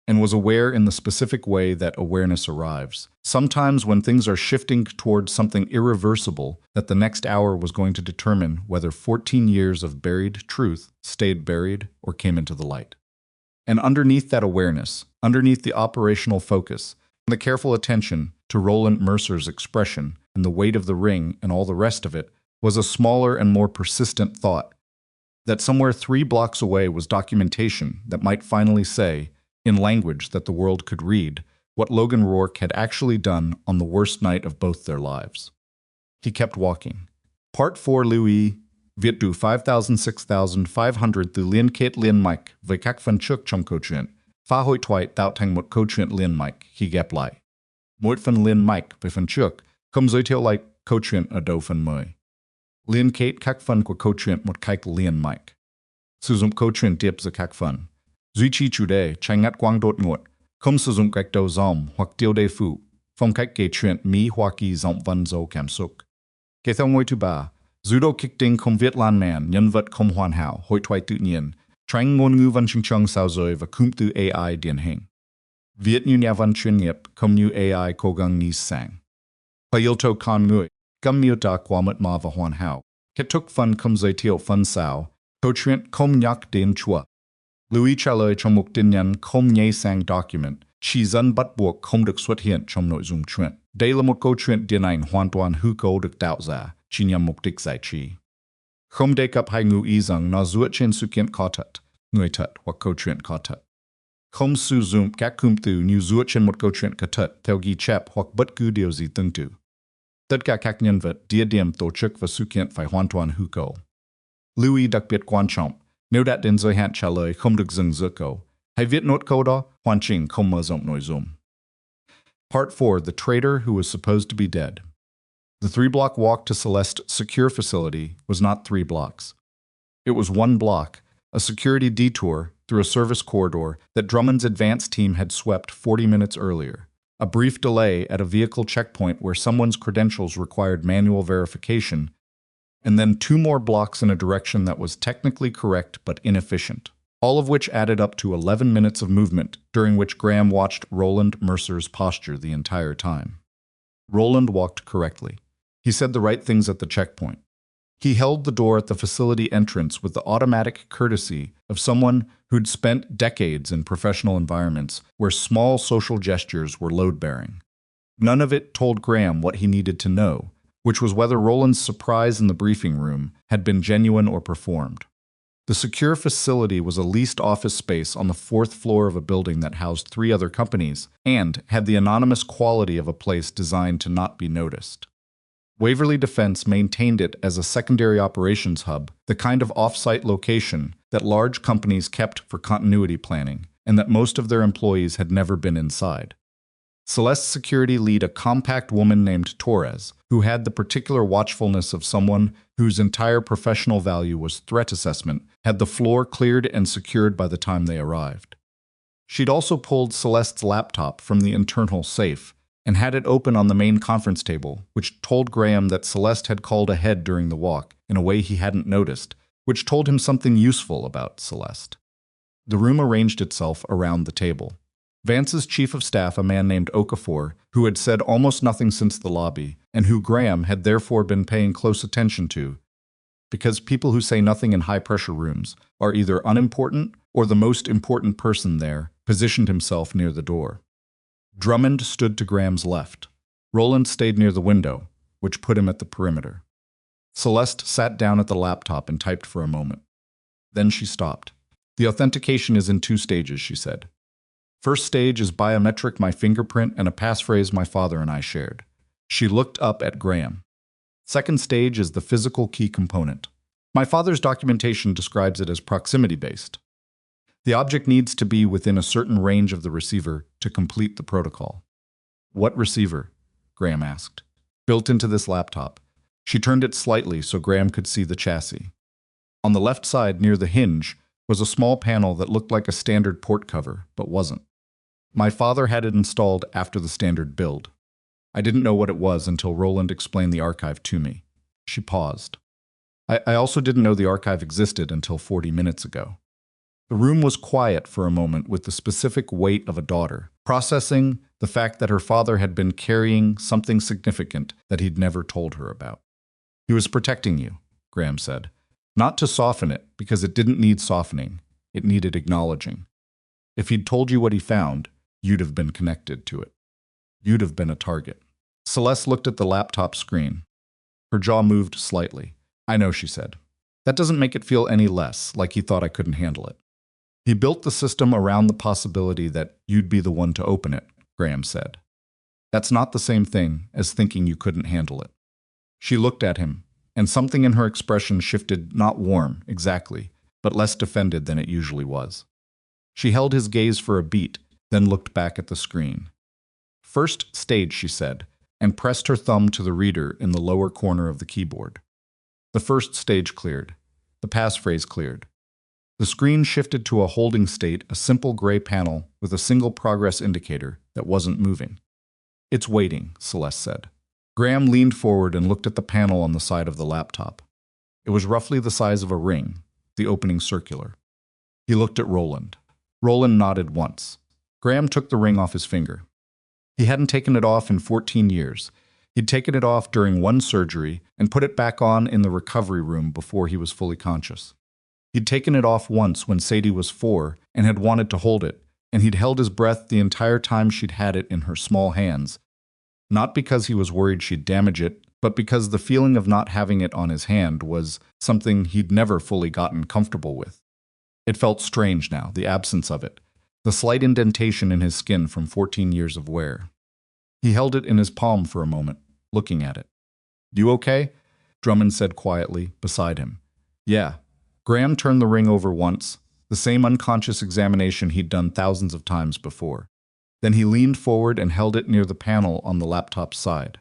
and was aware in the specific way that awareness arrives. Sometimes when things are shifting towards something irreversible, that the next hour was going to determine whether 14 years of buried truth stayed buried or came into the light. And underneath that awareness, underneath the operational focus, and the careful attention to Roland Mercer's expression and the weight of the ring and all the rest of it, was a smaller and more persistent thought that somewhere 3 blocks away was documentation that might finally say, in language that the world could read, what Logan Rourke had actually done on the worst night of both their lives. He kept walking. Part 4 Louis, Viet du 5,006,500 từ liên kết liên mạch với các phần trước trong câu chuyện, phá hội thoại tạo thành một câu chuyện liên mạch khi ghép lại. Mỗi phần liên mạch với phần trước không giới thiệu lại câu chuyện ở đầu phần mới. Liên kết các phần của câu chuyện một cách liên mạch. Sử dụng câu chuyện tiếp giữa các phần. Duy trì chủ đề, tránh ngắt quãng đột ngột, không sử dụng cách đầu dòng hoặc tiêu đề phụ, phong cách kể chuyện Mỹ Hoa Kỳ giọng văn dấu cảm xúc. Kế theo ngôi thứ 3, judo kicking không viết lan man, nhân vật không hoàn hảo, hội thoại tự nhiên, tránh ngôn ngữ văn chương trăng sao rời và cụm từ AI điển hình. Viết như nhà văn chuyên nghiệp, không như AI cố gắng nghĩ sang. Và yếu tố con người, cấm miêu tả quá mật mà và hoàn hảo. Kết thúc phần không giới thiệu phần sau, câu chuyện không nhắc đến Chúa. Louis trả lời trong một tin nhắn không nhảy sang document, chỉ dẫn bắt buộc không được xuất hiện trong nội dung chuyện. Đây là một câu chuyện điện ảnh hoàn toàn hư cấu được tạo ra, chỉ nhằm mục đích giải trí. Không đề cập hay ngụ ý rằng nó dựa trên sự kiện có thật, người thật hoặc câu chuyện có thật. Không sử dụng các cụm từ như dựa trên một câu chuyện có thật theo ghi chép hoặc bất cứ điều gì tương tự. Tất cả các nhân vật, địa điểm, tổ chức và sự kiện phải hoàn toàn hư cấu. Lưu ý đặc biệt quan trọng, nếu đạt đến giới hạn trả lời không được dừng giữa câu. Hãy viết nốt câu đó, hoàn chỉnh không mở rộng nội dung. Part 4, The Traitor Who Was Supposed to Be Dead. The 3-block walk to Celeste's secure facility was not 3 blocks. It was 1 block, a security detour through a service corridor that Drummond's advance team had swept 40 minutes earlier. A brief delay at a vehicle checkpoint where someone's credentials required manual verification, and then 2 more blocks in a direction that was technically correct but inefficient, all of which added up to 11 minutes of movement, during which Graham watched Roland Mercer's posture the entire time. Roland walked correctly. He said the right things at the checkpoint. He held the door at the facility entrance with the automatic courtesy of someone who'd spent decades in professional environments where small social gestures were load-bearing. None of it told Graham what he needed to know, which was whether Roland's surprise in the briefing room had been genuine or performed. The secure facility was a leased office space on the 4th floor of a building that housed 3 other companies and had the anonymous quality of a place designed to not be noticed. Waverly Defense maintained it as a secondary operations hub, the kind of off-site location that large companies kept for continuity planning, and that most of their employees had never been inside. Celeste's security lead, a compact woman named Torres, who had the particular watchfulness of someone whose entire professional value was threat assessment, had the floor cleared and secured by the time they arrived. She'd also pulled Celeste's laptop from the internal safe and had it open on the main conference table, which told Graham that Celeste had called ahead during the walk in a way he hadn't noticed, which told him something useful about Celeste. The room arranged itself around the table. Vance's chief of staff, a man named Okafor, who had said almost nothing since the lobby, and who Graham had therefore been paying close attention to, because people who say nothing in high-pressure rooms are either unimportant or the most important person there, positioned himself near the door. Drummond stood to Graham's left. Roland stayed near the window, which put him at the perimeter. Celeste sat down at the laptop and typed for a moment. Then she stopped. "The authentication is in 2 stages, she said. First stage is biometric, my fingerprint, and a passphrase my father and I shared." She looked up at Graham. "Second stage is the physical key component. My father's documentation describes it as proximity-based. The object needs to be within a certain range of the receiver to complete the protocol." "What receiver?" Graham asked. "Built into this laptop." She turned it slightly so Graham could see the chassis. On the left side, near the hinge, was a small panel that looked like a standard port cover, but wasn't. My father had it installed after the standard build. I didn't know what it was until Roland explained the archive to me. She paused. I also didn't know the archive existed until 40 minutes ago. The room was quiet for a moment with the specific weight of a daughter, processing the fact that her father had been carrying something significant that he'd never told her about. "He was protecting you," Graham said. "Not to soften it, because it didn't need softening. It needed acknowledging. If he'd told you what he found, you'd have been connected to it. You'd have been a target." Celeste looked at the laptop screen. Her jaw moved slightly. "I know," she said. "That doesn't make it feel any less like he thought I couldn't handle it." "He built the system around the possibility that you'd be the one to open it," Graham said. "That's not the same thing as thinking you couldn't handle it." She looked at him, and something in her expression shifted, not warm, exactly, but less defended than it usually was. She held his gaze for a beat, then looked back at the screen. "First stage," she said, and pressed her thumb to the reader in the lower corner of the keyboard. The first stage cleared. The passphrase cleared. The screen shifted to a holding state, a simple gray panel with a single progress indicator that wasn't moving. "It's waiting," Celeste said. Graham leaned forward and looked at the panel on the side of the laptop. It was roughly the size of a ring, the opening circular. He looked at Roland. Roland nodded once. Graham took the ring off his finger. He hadn't taken it off in 14 years. He'd taken it off during one surgery and put it back on in the recovery room before he was fully conscious. He'd taken it off once when Sadie was 4 and had wanted to hold it, and he'd held his breath the entire time she'd had it in her small hands, not because he was worried she'd damage it, but because the feeling of not having it on his hand was something he'd never fully gotten comfortable with. It felt strange now, the absence of it, the slight indentation in his skin from 14 years of wear. He held it in his palm for a moment, looking at it. "You okay?" Drummond said quietly, beside him. "Yeah." Graham turned the ring over once, the same unconscious examination he'd done thousands of times before. Then he leaned forward and held it near the panel on the laptop's side.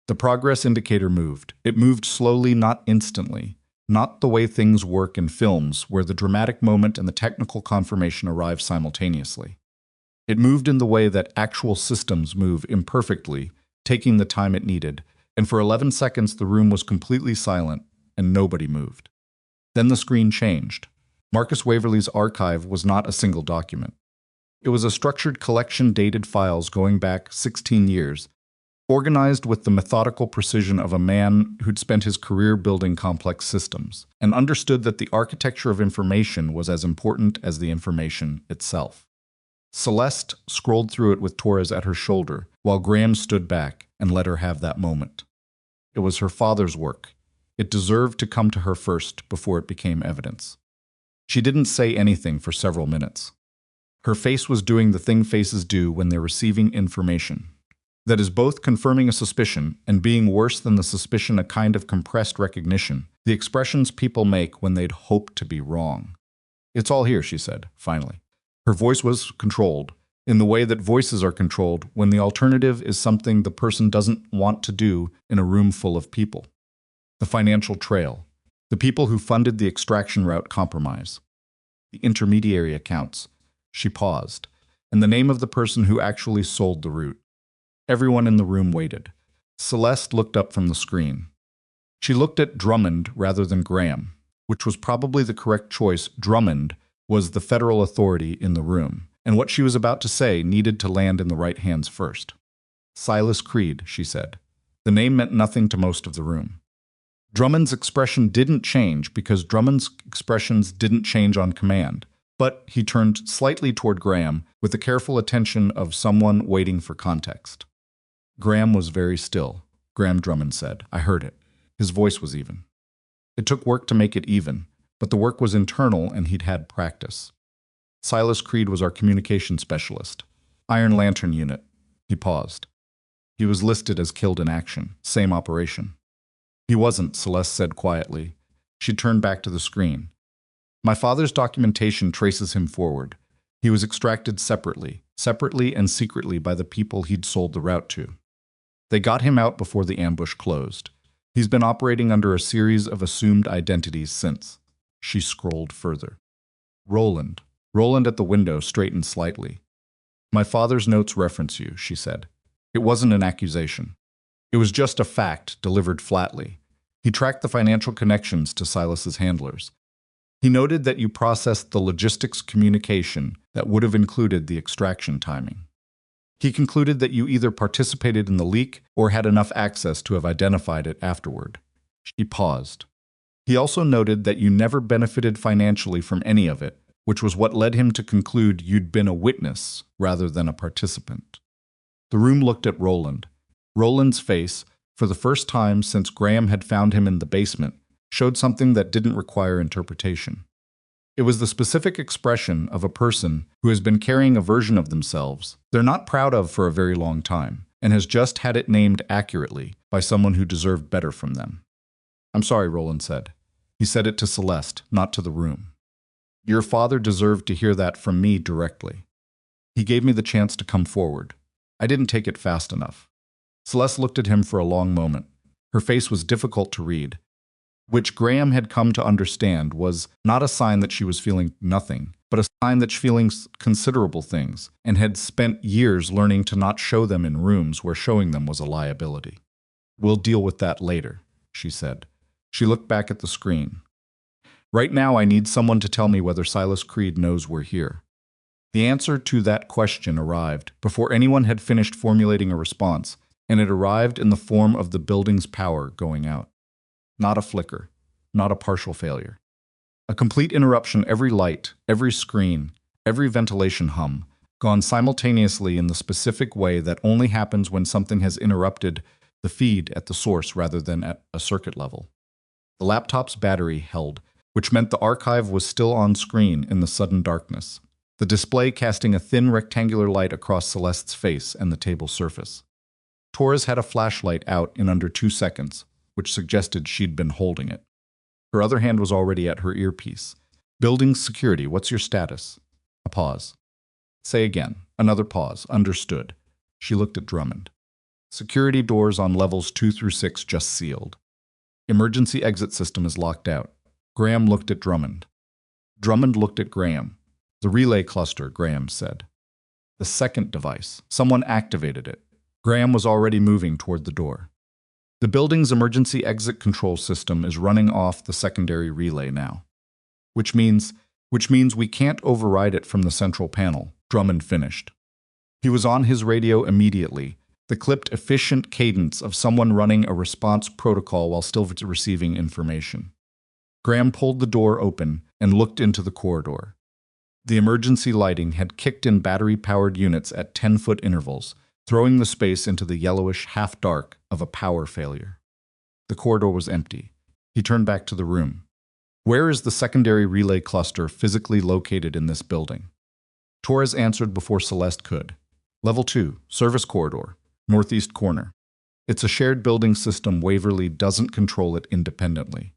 The progress indicator moved. It moved slowly, not instantly. Not the way things work in films, where the dramatic moment and the technical confirmation arrive simultaneously. It moved in the way that actual systems move, imperfectly, taking the time it needed, and for 11 seconds the room was completely silent, and nobody moved. Then the screen changed. Marcus Waverley's archive was not a single document. It was a structured collection, dated files going back 16 years, organized with the methodical precision of a man who'd spent his career building complex systems, and understood that the architecture of information was as important as the information itself. Celeste scrolled through it with Torres at her shoulder, while Graham stood back and let her have that moment. It was her father's work. It deserved to come to her first before it became evidence. She didn't say anything for several minutes. Her face was doing the thing faces do when they're receiving information. That is both confirming a suspicion and being worse than the suspicion, a kind of compressed recognition, the expressions people make when they'd hoped to be wrong. "It's all here," she said, finally. Her voice was controlled, in the way that voices are controlled when the alternative is something the person doesn't want to do in a room full of people. The financial trail. The people who funded the extraction route compromise. The intermediary accounts. She paused. And the name of the person who actually sold the route. Everyone in the room waited. Celeste looked up from the screen. She looked at Drummond rather than Graham, which was probably the correct choice. Drummond was the federal authority in the room, and what she was about to say needed to land in the right hands first. Silas Creed, she said. The name meant nothing to most of the room. Drummond's expression didn't change because Drummond's expressions didn't change on command, but he turned slightly toward Graham with the careful attention of someone waiting for context. Graham was very still, Graham Drummond said. I heard it. His voice was even. It took work to make it even, but the work was internal and he'd had practice. Silas Creed was our communication specialist. Iron Lantern Unit. He paused. He was listed as killed in action, same operation. He wasn't, Celeste said quietly. She turned back to the screen. My father's documentation traces him forward. He was extracted separately and secretly by the people he'd sold the route to. They got him out before the ambush closed. He's been operating under a series of assumed identities since. She scrolled further. Roland at the window straightened slightly. My father's notes reference you, she said. It wasn't an accusation. It was just a fact delivered flatly. He tracked the financial connections to Silas's handlers. He noted that you processed the logistics communication that would have included the extraction timing. He concluded that you either participated in the leak or had enough access to have identified it afterward. She paused. He also noted that you never benefited financially from any of it, which was what led him to conclude you'd been a witness rather than a participant. The room looked at Roland. Roland's face, for the first time since Graham had found him in the basement, showed something that didn't require interpretation. It was the specific expression of a person who has been carrying a version of themselves they're not proud of for a very long time, and has just had it named accurately by someone who deserved better from them. I'm sorry, Roland said. He said it to Celeste, not to the room. Your father deserved to hear that from me directly. He gave me the chance to come forward. I didn't take it fast enough. Celeste looked at him for a long moment. Her face was difficult to read, which Graham had come to understand was not a sign that she was feeling nothing, but a sign that she was feeling considerable things, and had spent years learning to not show them in rooms where showing them was a liability. We'll deal with that later, she said. She looked back at the screen. Right now I need someone to tell me whether Silas Creed knows we're here. The answer to that question arrived before anyone had finished formulating a response, and it arrived in the form of the building's power going out. Not a flicker, not a partial failure. A complete interruption, every light, every screen, every ventilation hum, gone simultaneously in the specific way that only happens when something has interrupted the feed at the source rather than at a circuit level. The laptop's battery held, which meant the archive was still on screen in the sudden darkness, the display casting a thin rectangular light across Celeste's face and the table surface. Torres had a flashlight out in under 2 seconds, which suggested she'd been holding it. Her other hand was already at her earpiece. Building security, what's your status? A pause. Say again. Another pause. Understood. She looked at Drummond. Security doors on levels 2 through 6 just sealed. Emergency exit system is locked out. Graham looked at Drummond. Drummond looked at Graham. The relay cluster, Graham said. The second device. Someone activated it. Graham was already moving toward the door. The building's emergency exit control system is running off the secondary relay now. Which means we can't override it from the central panel, Drummond finished. He was on his radio immediately, the clipped, efficient cadence of someone running a response protocol while still receiving information. Graham pulled the door open and looked into the corridor. The emergency lighting had kicked in battery-powered units at 10-foot intervals, throwing the space into the yellowish half-dark of a power failure. The corridor was empty. He turned back to the room. Where is the secondary relay cluster physically located in this building? Torres answered before Celeste could. Level 2, service corridor, northeast corner. It's a shared building system. Waverly doesn't control it independently.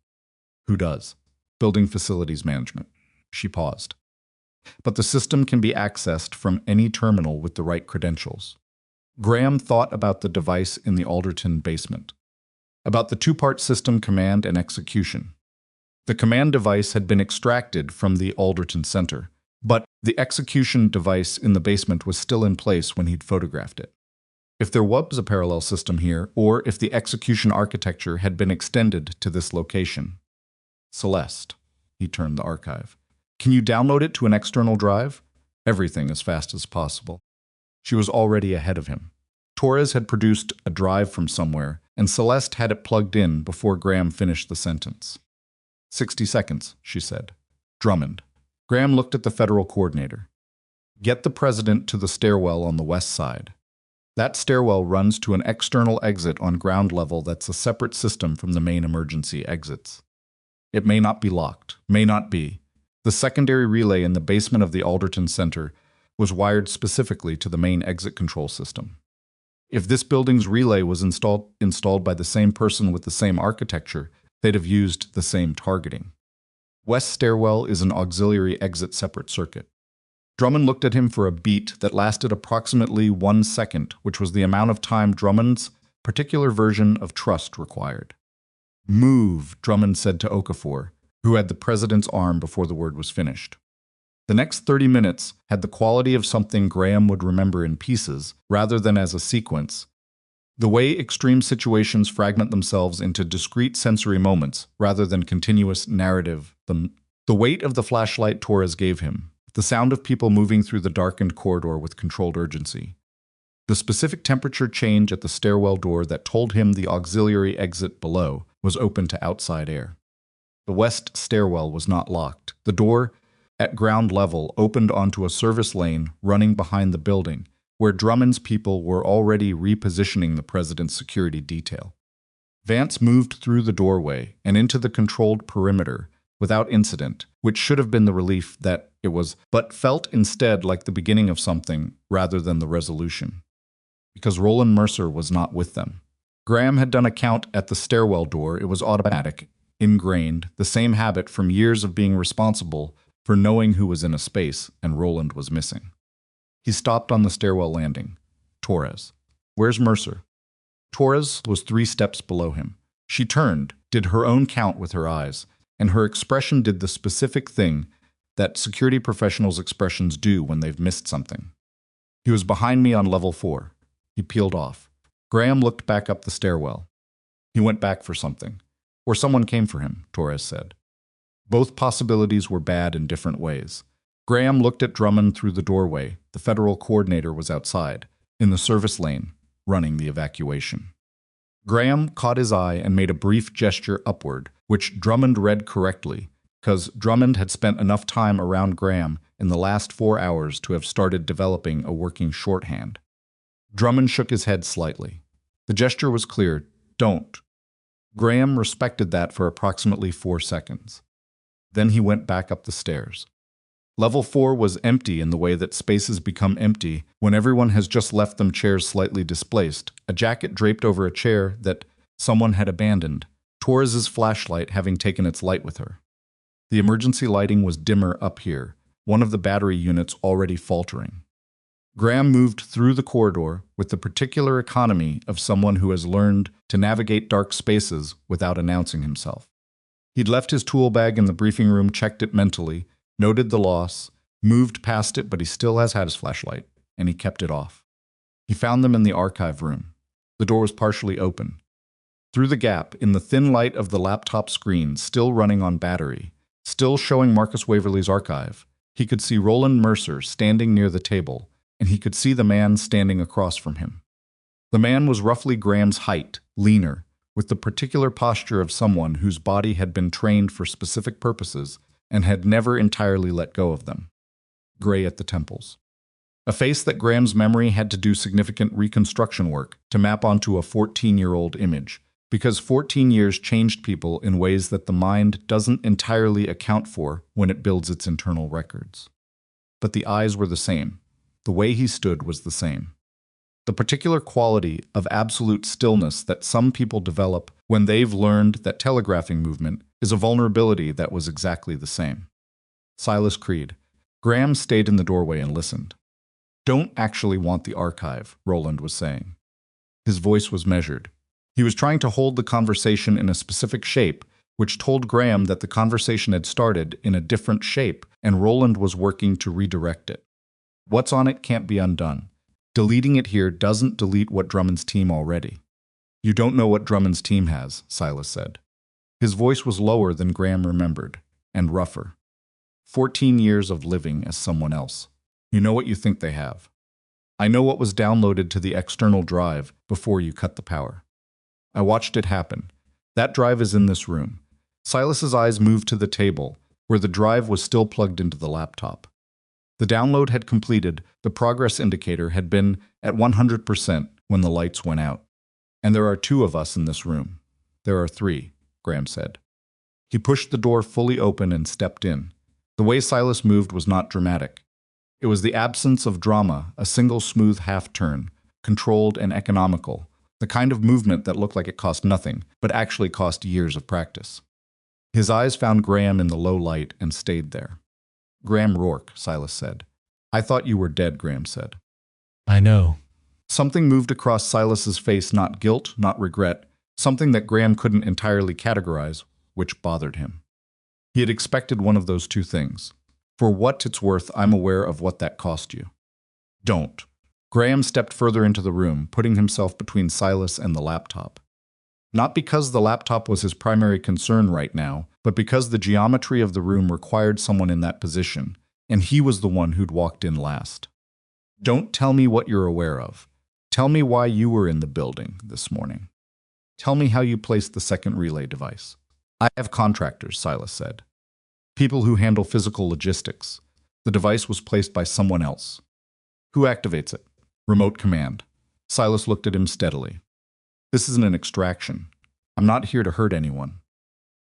Who does? Building facilities management. She paused. but the system can be accessed from any terminal with the right credentials. Graham thought about the device in the Alderton basement, about the two-part system command and execution. The command device had been extracted from the Alderton Center, but the execution device in the basement was still in place when he'd photographed it. If there was a parallel system here, or if the execution architecture had been extended to this location. Celeste, he turned the archive. Can you download it to an external drive? Everything as fast as possible. She was already ahead of him. Torres had produced a drive from somewhere, and Celeste had it plugged in before Graham finished the sentence. 60 seconds, she said. Drummond. Graham looked at the federal coordinator. Get the president to the stairwell on the west side. That stairwell runs to an external exit on ground level that's a separate system from the main emergency exits. It may not be locked, may not be. The secondary relay in the basement of the Alderton Center was wired specifically to the main exit control system. If this building's relay was installed by the same person with the same architecture, they'd have used the same targeting. West stairwell is an auxiliary exit separate circuit. Drummond looked at him for a beat that lasted approximately 1 second, which was the amount of time Drummond's particular version of trust required. Move, Drummond said to Okafor, who had the president's arm before the word was finished. The next 30 minutes had the quality of something Graham would remember in pieces, rather than as a sequence. The way extreme situations fragment themselves into discrete sensory moments, rather than continuous narrative. The weight of the flashlight Torres gave him, the sound of people moving through the darkened corridor with controlled urgency. The specific temperature change at the stairwell door that told him the auxiliary exit below was open to outside air. The west stairwell was not locked. The door, at ground level, opened onto a service lane running behind the building, where Drummond's people were already repositioning the president's security detail. Vance moved through the doorway and into the controlled perimeter without incident, which should have been the relief that it was, but felt instead like the beginning of something rather than the resolution. Because Roland Mercer was not with them. Graham had done a count at the stairwell door. It was automatic, ingrained, the same habit from years of being responsible for knowing who was in a space, and Roland was missing. He stopped on the stairwell landing. Torres. Where's Mercer? Torres was 3 steps below him. She turned, did her own count with her eyes, and her expression did the specific thing that security professionals' expressions do when they've missed something. He was behind me on level 4. He peeled off. Graham looked back up the stairwell. He went back for something. Or someone came for him, Torres said. Both possibilities were bad in different ways. Graham looked at Drummond through the doorway. The federal coordinator was outside, in the service lane, running the evacuation. Graham caught his eye and made a brief gesture upward, which Drummond read correctly, because Drummond had spent enough time around Graham in the last 4 hours to have started developing a working shorthand. Drummond shook his head slightly. The gesture was clear. Don't. Graham respected that for approximately 4 seconds. Then he went back up the stairs. Level 4 was empty in the way that spaces become empty when everyone has just left them chairs slightly displaced, a jacket draped over a chair that someone had abandoned, Torres's flashlight having taken its light with her. The emergency lighting was dimmer up here, one of the battery units already faltering. Graham moved through the corridor with the particular economy of someone who has learned to navigate dark spaces without announcing himself. He'd left his tool bag in the briefing room, checked it mentally, noted the loss, moved past it, but he still has had his flashlight, and he kept it off. He found them in the archive room. The door was partially open. Through the gap, in the thin light of the laptop screen, still running on battery, still showing Marcus Waverly's archive, he could see Roland Mercer standing near the table, and he could see the man standing across from him. The man was roughly Graham's height, leaner, with the particular posture of someone whose body had been trained for specific purposes and had never entirely let go of them. Gray at the temples. A face that Graham's memory had to do significant reconstruction work to map onto a 14-year-old image, because 14 years changed people in ways that the mind doesn't entirely account for when it builds its internal records. But the eyes were the same. The way he stood was the same. The particular quality of absolute stillness that some people develop when they've learned that telegraphing movement is a vulnerability that was exactly the same. Silas Creed. Graham stayed in the doorway and listened. Don't actually want the archive, Roland was saying. His voice was measured. He was trying to hold the conversation in a specific shape, which told Graham that the conversation had started in a different shape, and Roland was working to redirect it. What's on it can't be undone. Deleting it here doesn't delete what Drummond's team already. You don't know what Drummond's team has, Silas said. His voice was lower than Graham remembered, and rougher. 14 years of living as someone else. You know what you think they have. I know what was downloaded to the external drive before you cut the power. I watched it happen. That drive is in this room. Silas's eyes moved to the table, where the drive was still plugged into the laptop. The download had completed, the progress indicator had been at 100% when the lights went out. And there are 2 of us in this room. There are 3, Graham said. He pushed the door fully open and stepped in. The way Silas moved was not dramatic. It was the absence of drama, a single smooth half-turn, controlled and economical, the kind of movement that looked like it cost nothing, but actually cost years of practice. His eyes found Graham in the low light and stayed there. Graham Rourke, Silas said. I thought you were dead, Graham said. I know. Something moved across Silas's face, not guilt, not regret, something that Graham couldn't entirely categorize, which bothered him. He had expected one of those 2 things. For what it's worth, I'm aware of what that cost you. Don't. Graham stepped further into the room, putting himself between Silas and the laptop. Not because the laptop was his primary concern right now, but because the geometry of the room required someone in that position, and he was the one who'd walked in last. Don't tell me what you're aware of. Tell me why you were in the building this morning. Tell me how you placed the second relay device. I have contractors, Silas said. People who handle physical logistics. The device was placed by someone else. Who activates it? Remote command. Silas looked at him steadily. This isn't an extraction. I'm not here to hurt anyone.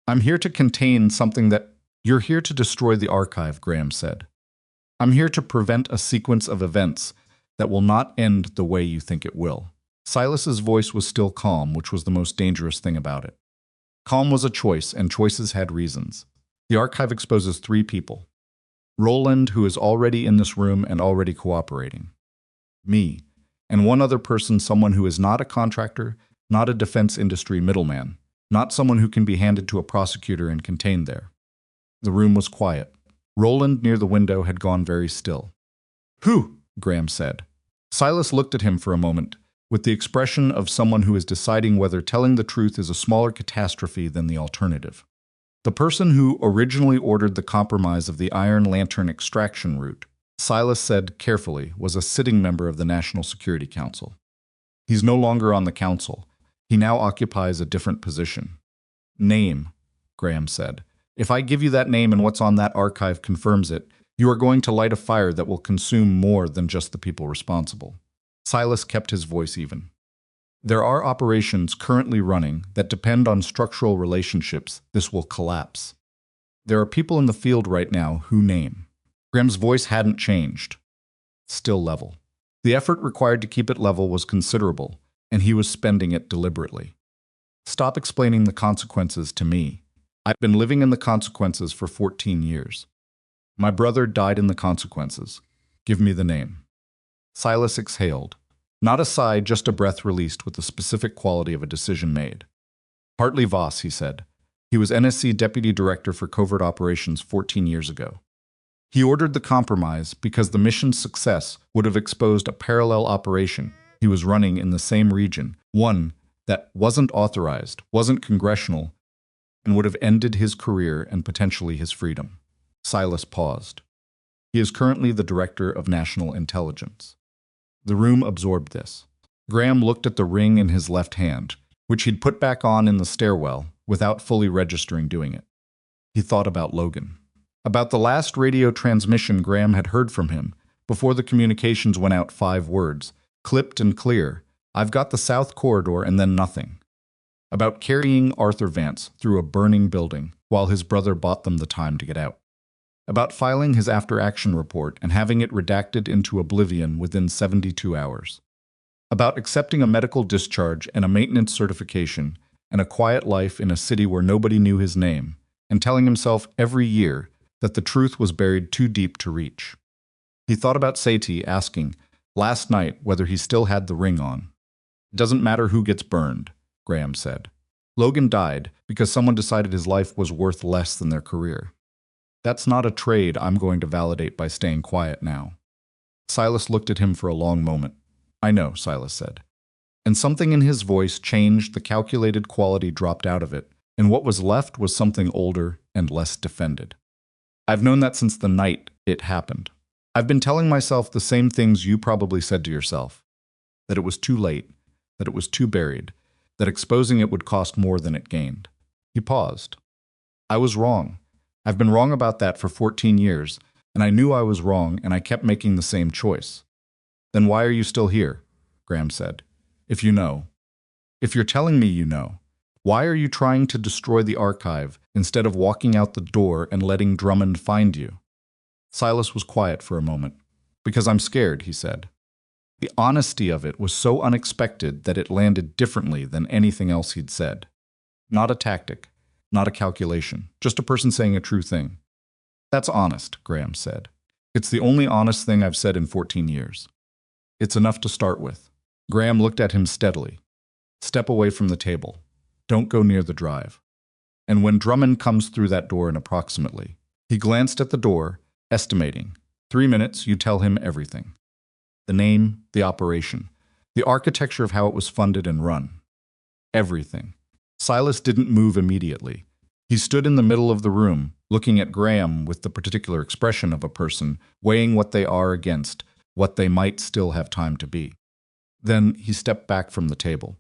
I'm here to contain something that... You're here to destroy the archive, Graham said. I'm here to prevent a sequence of events that will not end the way you think it will. Silas's voice was still calm, which was the most dangerous thing about it. Calm was a choice, and choices had reasons. The archive exposes 3 people. Roland, who is already in this room and already cooperating. Me, and one other person, someone who is not a contractor, not a defense industry middleman, not someone who can be handed to a prosecutor and contained there. The room was quiet. Roland, near the window, had gone very still. Who? Graham said. Silas looked at him for a moment, with the expression of someone who is deciding whether telling the truth is a smaller catastrophe than the alternative. The person who originally ordered the compromise of the Iron Lantern extraction route, Silas said carefully, was a sitting member of the National Security Council. He's no longer on the council. He now occupies a different position. Name, Graham said. If I give you that name and what's on that archive confirms it, you are going to light a fire that will consume more than just the people responsible. Silas kept his voice even. There are operations currently running that depend on structural relationships this will collapse. There are people in the field right now who name. Graham's voice hadn't changed. Still level. The effort required to keep it level was considerable, and he was spending it deliberately. Stop explaining the consequences to me. I've been living in the consequences for 14 years. My brother died in the consequences. Give me the name. Silas exhaled. Not a sigh, just a breath released with the specific quality of a decision made. Hartley Voss, he said. He was NSC Deputy Director for Covert Operations 14 years ago. He ordered the compromise because the mission's success would have exposed a parallel operation he was running in the same region, one that wasn't authorized, wasn't congressional, and would have ended his career and potentially his freedom. Silas paused. He is currently the Director of National Intelligence. The room absorbed this. Graham looked at the ring in his left hand, which he'd put back on in the stairwell without fully registering doing it. He thought about Logan. About the last radio transmission Graham had heard from him, before the communications went out 5 words, clipped and clear, I've got the South Corridor and then nothing. About carrying Arthur Vance through a burning building while his brother bought them the time to get out. About filing his after-action report and having it redacted into oblivion within 72 hours. About accepting a medical discharge and a maintenance certification and a quiet life in a city where nobody knew his name, and telling himself every year that the truth was buried too deep to reach. He thought about Sadie asking, last night, whether he still had the ring on. It doesn't matter who gets burned, Graham said. Logan died because someone decided his life was worth less than their career. That's not a trade I'm going to validate by staying quiet now. Silas looked at him for a long moment. I know, Silas said. And something in his voice changed, the calculated quality dropped out of it, and what was left was something older and less defended. I've known that since the night it happened. I've been telling myself the same things you probably said to yourself. That it was too late, that it was too buried, that exposing it would cost more than it gained. He paused. I was wrong. I've been wrong about that for 14 years, and I knew I was wrong, and I kept making the same choice. Then why are you still here? Graham said. If you know. If you're telling me you know, why are you trying to destroy the archive instead of walking out the door and letting Drummond find you? Silas was quiet for a moment. Because I'm scared, he said. The honesty of it was so unexpected that it landed differently than anything else he'd said. Not a tactic, not a calculation, just a person saying a true thing. That's honest, Graham said. It's the only honest thing I've said in 14 years. It's enough to start with. Graham looked at him steadily. Step away from the table. Don't go near the drive. And when Drummond comes through that door in approximately, he glanced at the door, estimating. 3 minutes, you tell him everything. The name, the operation, the architecture of how it was funded and run. Everything. Silas didn't move immediately. He stood in the middle of the room, looking at Graham with the particular expression of a person weighing what they are against what they might still have time to be. Then he stepped back from the table.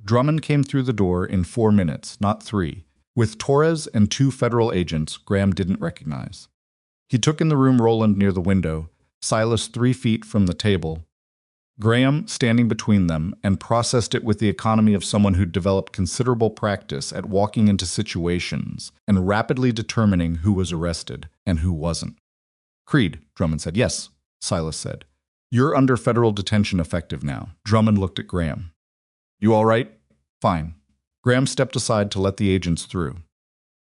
Drummond came through the door in 4 minutes, not 3, with Torres and 2 federal agents Graham didn't recognize. He took in the room Roland near the window, Silas 3 feet from the table, Graham standing between them, and processed it with the economy of someone who'd developed considerable practice at walking into situations and rapidly determining who was arrested and who wasn't. Creed, Drummond said. Yes, Silas said. You're under federal detention effective now. Drummond looked at Graham. You all right? Fine. Graham stepped aside to let the agents through.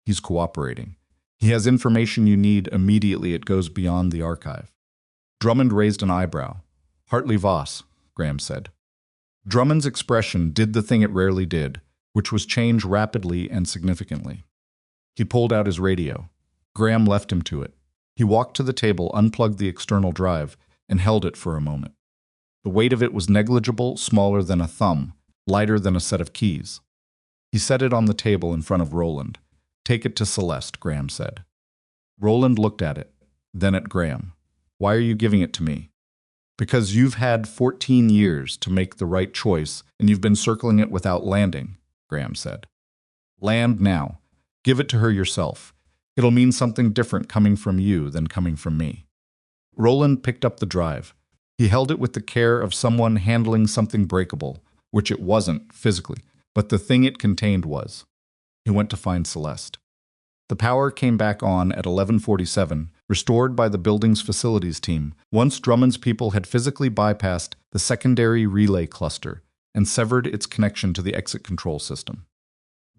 He's cooperating. He has information you need immediately. It goes beyond the archive. Drummond raised an eyebrow. Hartley Voss, Graham said. Drummond's expression did the thing it rarely did, which was change rapidly and significantly. He pulled out his radio. Graham left him to it. He walked to the table, unplugged the external drive, and held it for a moment. The weight of it was negligible, smaller than a thumb, lighter than a set of keys. He set it on the table in front of Roland. Take it to Celeste, Graham said. Roland looked at it, then at Graham. Why are you giving it to me? Because you've had 14 years to make the right choice, and you've been circling it without landing, Graham said. Land now. Give it to her yourself. It'll mean something different coming from you than coming from me. Roland picked up the drive. He held it with the care of someone handling something breakable, which it wasn't physically, but the thing it contained was. He went to find Celeste. The power came back on at 11:47, restored by the building's facilities team, once Drummond's people had physically bypassed the secondary relay cluster and severed its connection to the exit control system.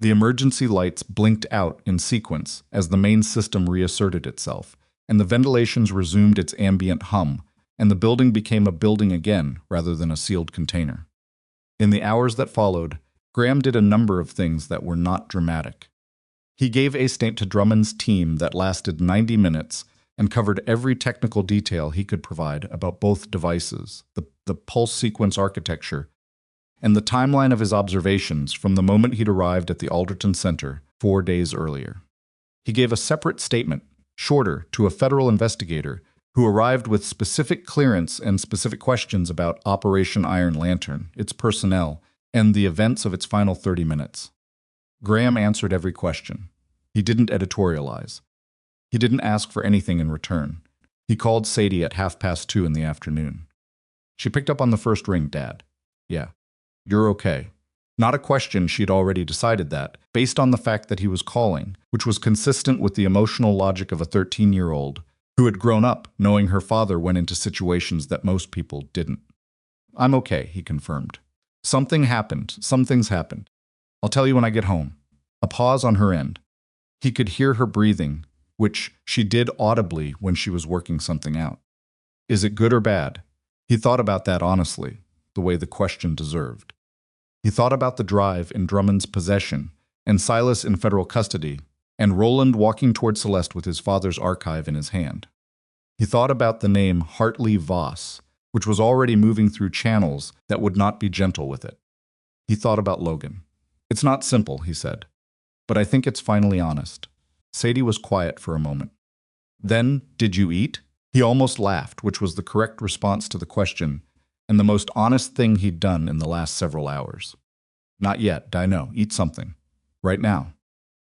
The emergency lights blinked out in sequence as the main system reasserted itself, and the ventilations resumed its ambient hum, and the building became a building again rather than a sealed container. In the hours that followed, Graham did a number of things that were not dramatic. He gave a statement to Drummond's team that lasted 90 minutes and covered every technical detail he could provide about both devices, the pulse sequence architecture, and the timeline of his observations from the moment he'd arrived at the Alderton Center 4 days earlier. He gave a separate statement, shorter, to a federal investigator who arrived with specific clearance and specific questions about Operation Iron Lantern, its personnel, and the events of its final 30 minutes. Graham answered every question. He didn't editorialize. He didn't ask for anything in return. He called Sadie at 2:30 in the afternoon. She picked up on the first ring, Dad. Yeah. You're okay. Not a question, she'd already decided that, based on the fact that he was calling, which was consistent with the emotional logic of a 13-year-old who had grown up knowing her father went into situations that most people didn't. I'm okay, he confirmed. Some things happened. I'll tell you when I get home. A pause on her end. He could hear her breathing, which she did audibly when she was working something out. Is it good or bad? He thought about that honestly, the way the question deserved. He thought about the drive in Drummond's possession, and Silas in federal custody, and Roland walking toward Celeste with his father's archive in his hand. He thought about the name Hartley Voss, which was already moving through channels that would not be gentle with it. He thought about Logan. It's not simple, he said, but I think it's finally honest. Sadie was quiet for a moment. Then, did you eat? He almost laughed, which was the correct response to the question, and the most honest thing he'd done in the last several hours. Not yet, Dino. Eat something. Right now.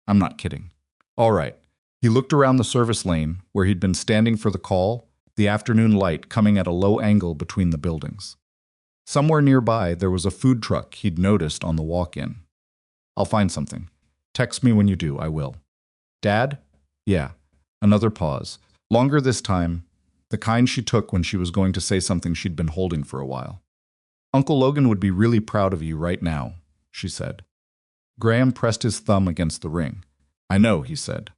I'm not kidding. All right. He looked around the service lane, where he'd been standing for the call, the afternoon light coming at a low angle between the buildings. Somewhere nearby, there was a food truck he'd noticed on the walk-in. I'll find something. Text me when you do, I will. Dad? Yeah. Another pause. Longer this time, the kind she took when she was going to say something she'd been holding for a while. Uncle Logan would be really proud of you right now, she said. Graham pressed his thumb against the ring. I know, he said.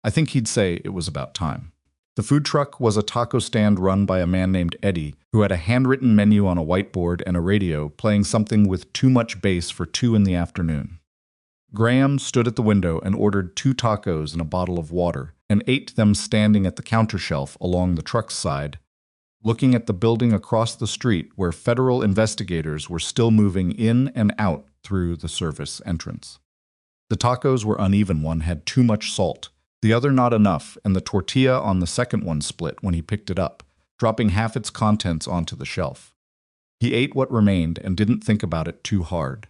I think he'd say it was about time. The food truck was a taco stand run by a man named Eddie, who had a handwritten menu on a whiteboard and a radio playing something with too much bass for 2 in the afternoon. Graham stood at the window and ordered 2 tacos and a bottle of water, and ate them standing at the counter shelf along the truck's side, looking at the building across the street where federal investigators were still moving in and out through the service entrance. The tacos were uneven. One had too much salt, the other not enough, and the tortilla on the second one split when he picked it up, dropping half its contents onto the shelf. He ate what remained and didn't think about it too hard.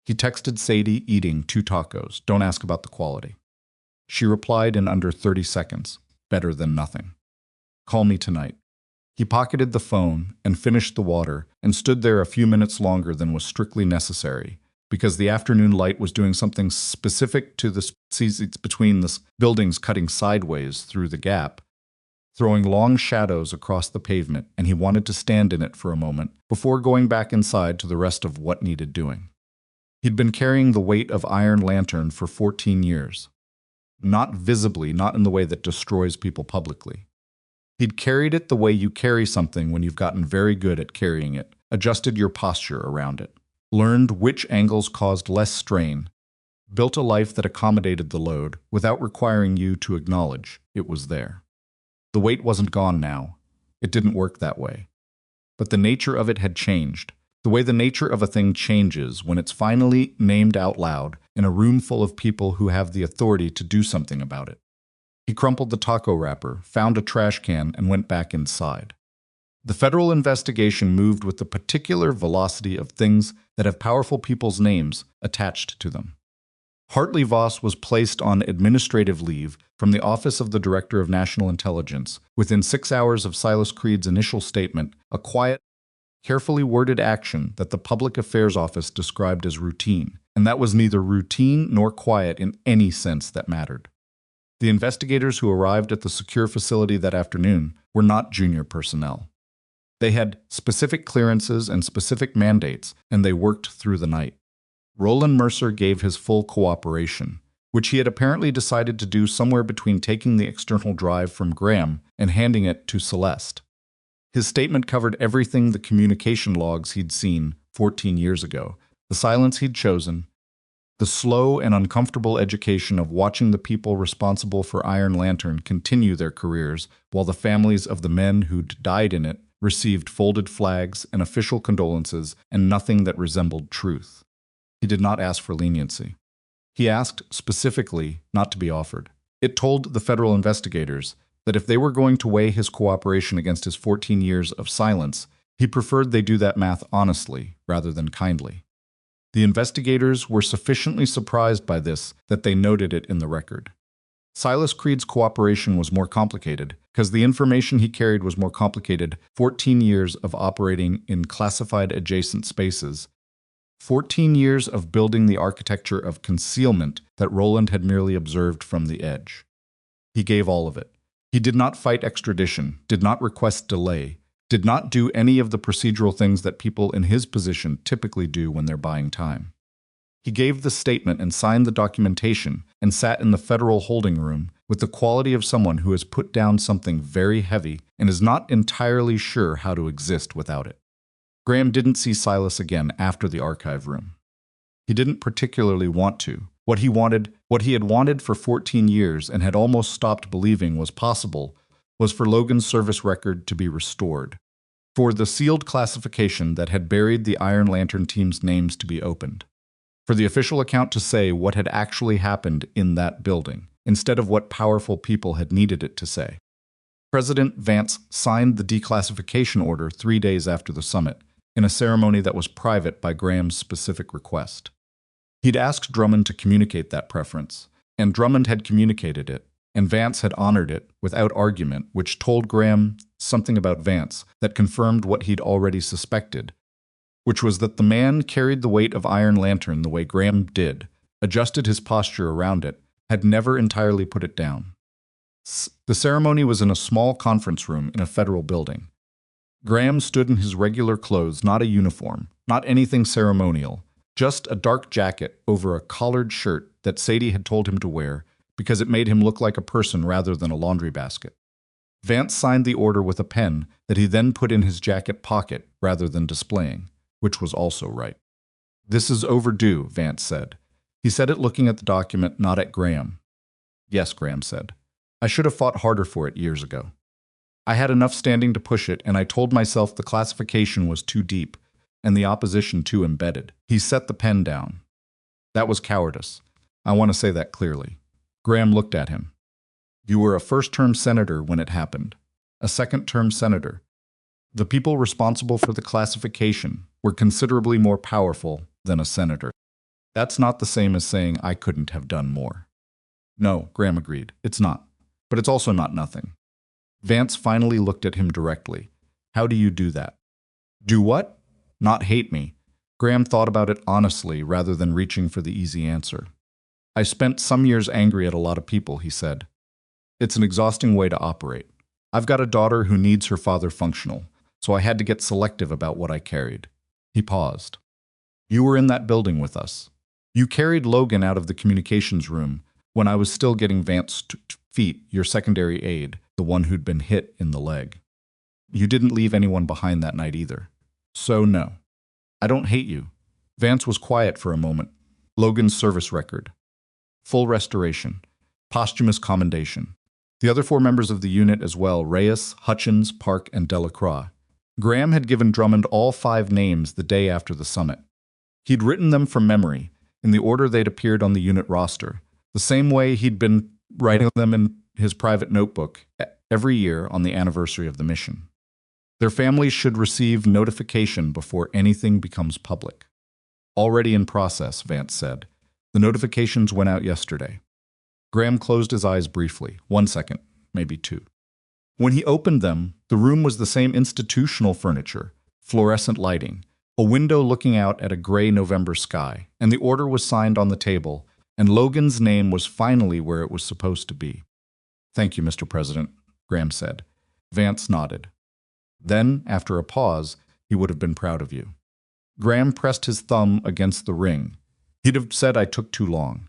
He texted Sadie eating 2 tacos. Don't ask about the quality. She replied in under 30 seconds. Better than nothing. Call me tonight. He pocketed the phone and finished the water and stood there a few minutes longer than was strictly necessary, because the afternoon light was doing something specific to the seats between the buildings, cutting sideways through the gap, throwing long shadows across the pavement, and he wanted to stand in it for a moment before going back inside to the rest of what needed doing. He'd been carrying the weight of Iron Lantern for 14 years. Not visibly, not in the way that destroys people publicly. He'd carried it the way you carry something when you've gotten very good at carrying it, adjusted your posture around it, learned which angles caused less strain, built a life that accommodated the load without requiring you to acknowledge it was there. The weight wasn't gone now. It didn't work that way. But the nature of it had changed. The way the nature of a thing changes when it's finally named out loud in a room full of people who have the authority to do something about it. He crumpled the taco wrapper, found a trash can, and went back inside. The federal investigation moved with the particular velocity of things that have powerful people's names attached to them. Hartley Voss was placed on administrative leave from the Office of the Director of National Intelligence within 6 hours of Silas Creed's initial statement, a quiet, carefully worded action that the Public Affairs Office described as routine, and that was neither routine nor quiet in any sense that mattered. The investigators who arrived at the secure facility that afternoon were not junior personnel. They had specific clearances and specific mandates, and they worked through the night. Roland Mercer gave his full cooperation, which he had apparently decided to do somewhere between taking the external drive from Graham and handing it to Celeste. His statement covered everything: the communication logs he'd seen 14 years ago, the silence he'd chosen, the slow and uncomfortable education of watching the people responsible for Iron Lantern continue their careers while the families of the men who'd died in it received folded flags and official condolences and nothing that resembled truth. He did not ask for leniency. He asked specifically not to be offered. It told the federal investigators that if they were going to weigh his cooperation against his 14 years of silence, he preferred they do that math honestly rather than kindly. The investigators were sufficiently surprised by this that they noted it in the record. Silas Creed's cooperation was more complicated because the information he carried was more complicated. 14 years of operating in classified adjacent spaces. 14 years of building the architecture of concealment that Roland had merely observed from the edge. He gave all of it. He did not fight extradition, did not request delay, did not do any of the procedural things that people in his position typically do when they're buying time. He gave the statement and signed the documentation and sat in the federal holding room with the quality of someone who has put down something very heavy and is not entirely sure how to exist without it. Graham didn't see Silas again after the archive room. He didn't particularly want to. What he had wanted for 14 years and had almost stopped believing was possible, was for Logan's service record to be restored, for the sealed classification that had buried the Iron Lantern team's names to be opened, for the official account to say what had actually happened in that building, instead of what powerful people had needed it to say. President Vance signed the declassification order 3 days after the summit, in a ceremony that was private by Graham's specific request. He'd asked Drummond to communicate that preference, and Drummond had communicated it, and Vance had honored it without argument, which told Graham something about Vance that confirmed what he'd already suspected, which was that the man carried the weight of Iron Lantern the way Graham did, adjusted his posture around it, had never entirely put it down. The ceremony was in a small conference room in a federal building. Graham stood in his regular clothes, not a uniform, not anything ceremonial, just a dark jacket over a collared shirt that Sadie had told him to wear because it made him look like a person rather than a laundry basket. Vance signed the order with a pen that he then put in his jacket pocket rather than displaying, which was also right. "This is overdue," Vance said. He said it looking at the document, not at Graham. "Yes," Graham said. "I should have fought harder for it years ago. I had enough standing to push it, and I told myself the classification was too deep and the opposition too embedded." He set the pen down. "That was cowardice. I want to say that clearly." Graham looked at him. "You were a first-term senator when it happened. A second-term senator. The people responsible for the classification were considerably more powerful than a senator. That's not the same as saying I couldn't have done more." "No," Graham agreed. "It's not. But it's also not nothing." Vance finally looked at him directly. "How do you do that?" "Do what?" "Not hate me." Graham thought about it honestly rather than reaching for the easy answer. "I spent some years angry at a lot of people," he said. "It's an exhausting way to operate. I've got a daughter who needs her father functional, so I had to get selective about what I carried." He paused. "You were in that building with us. You carried Logan out of the communications room when I was still getting Vance's feet, your secondary aide, the one who'd been hit in the leg. You didn't leave anyone behind that night either. So no. I don't hate you." Vance was quiet for a moment. Logan's service record. Full restoration. Posthumous commendation. The other 4 members of the unit as well, Reyes, Hutchins, Park, and Delacroix. Graham had given Drummond all 5 names the day after the summit. He'd written them from memory, in the order they'd appeared on the unit roster, the same way he'd been writing them in his private notebook every year on the anniversary of the mission. Their families should receive notification before anything becomes public. "Already in process," Vance said. "The notifications went out yesterday." Graham closed his eyes briefly, 1 second, maybe 2. When he opened them, the room was the same institutional furniture, fluorescent lighting, a window looking out at a gray November sky, and the order was signed on the table, and Logan's name was finally where it was supposed to be. "Thank you, Mr. President," Graham said. Vance nodded. Then, after a pause, he would have been proud of you. Graham pressed his thumb against the ring. He'd have said I took too long.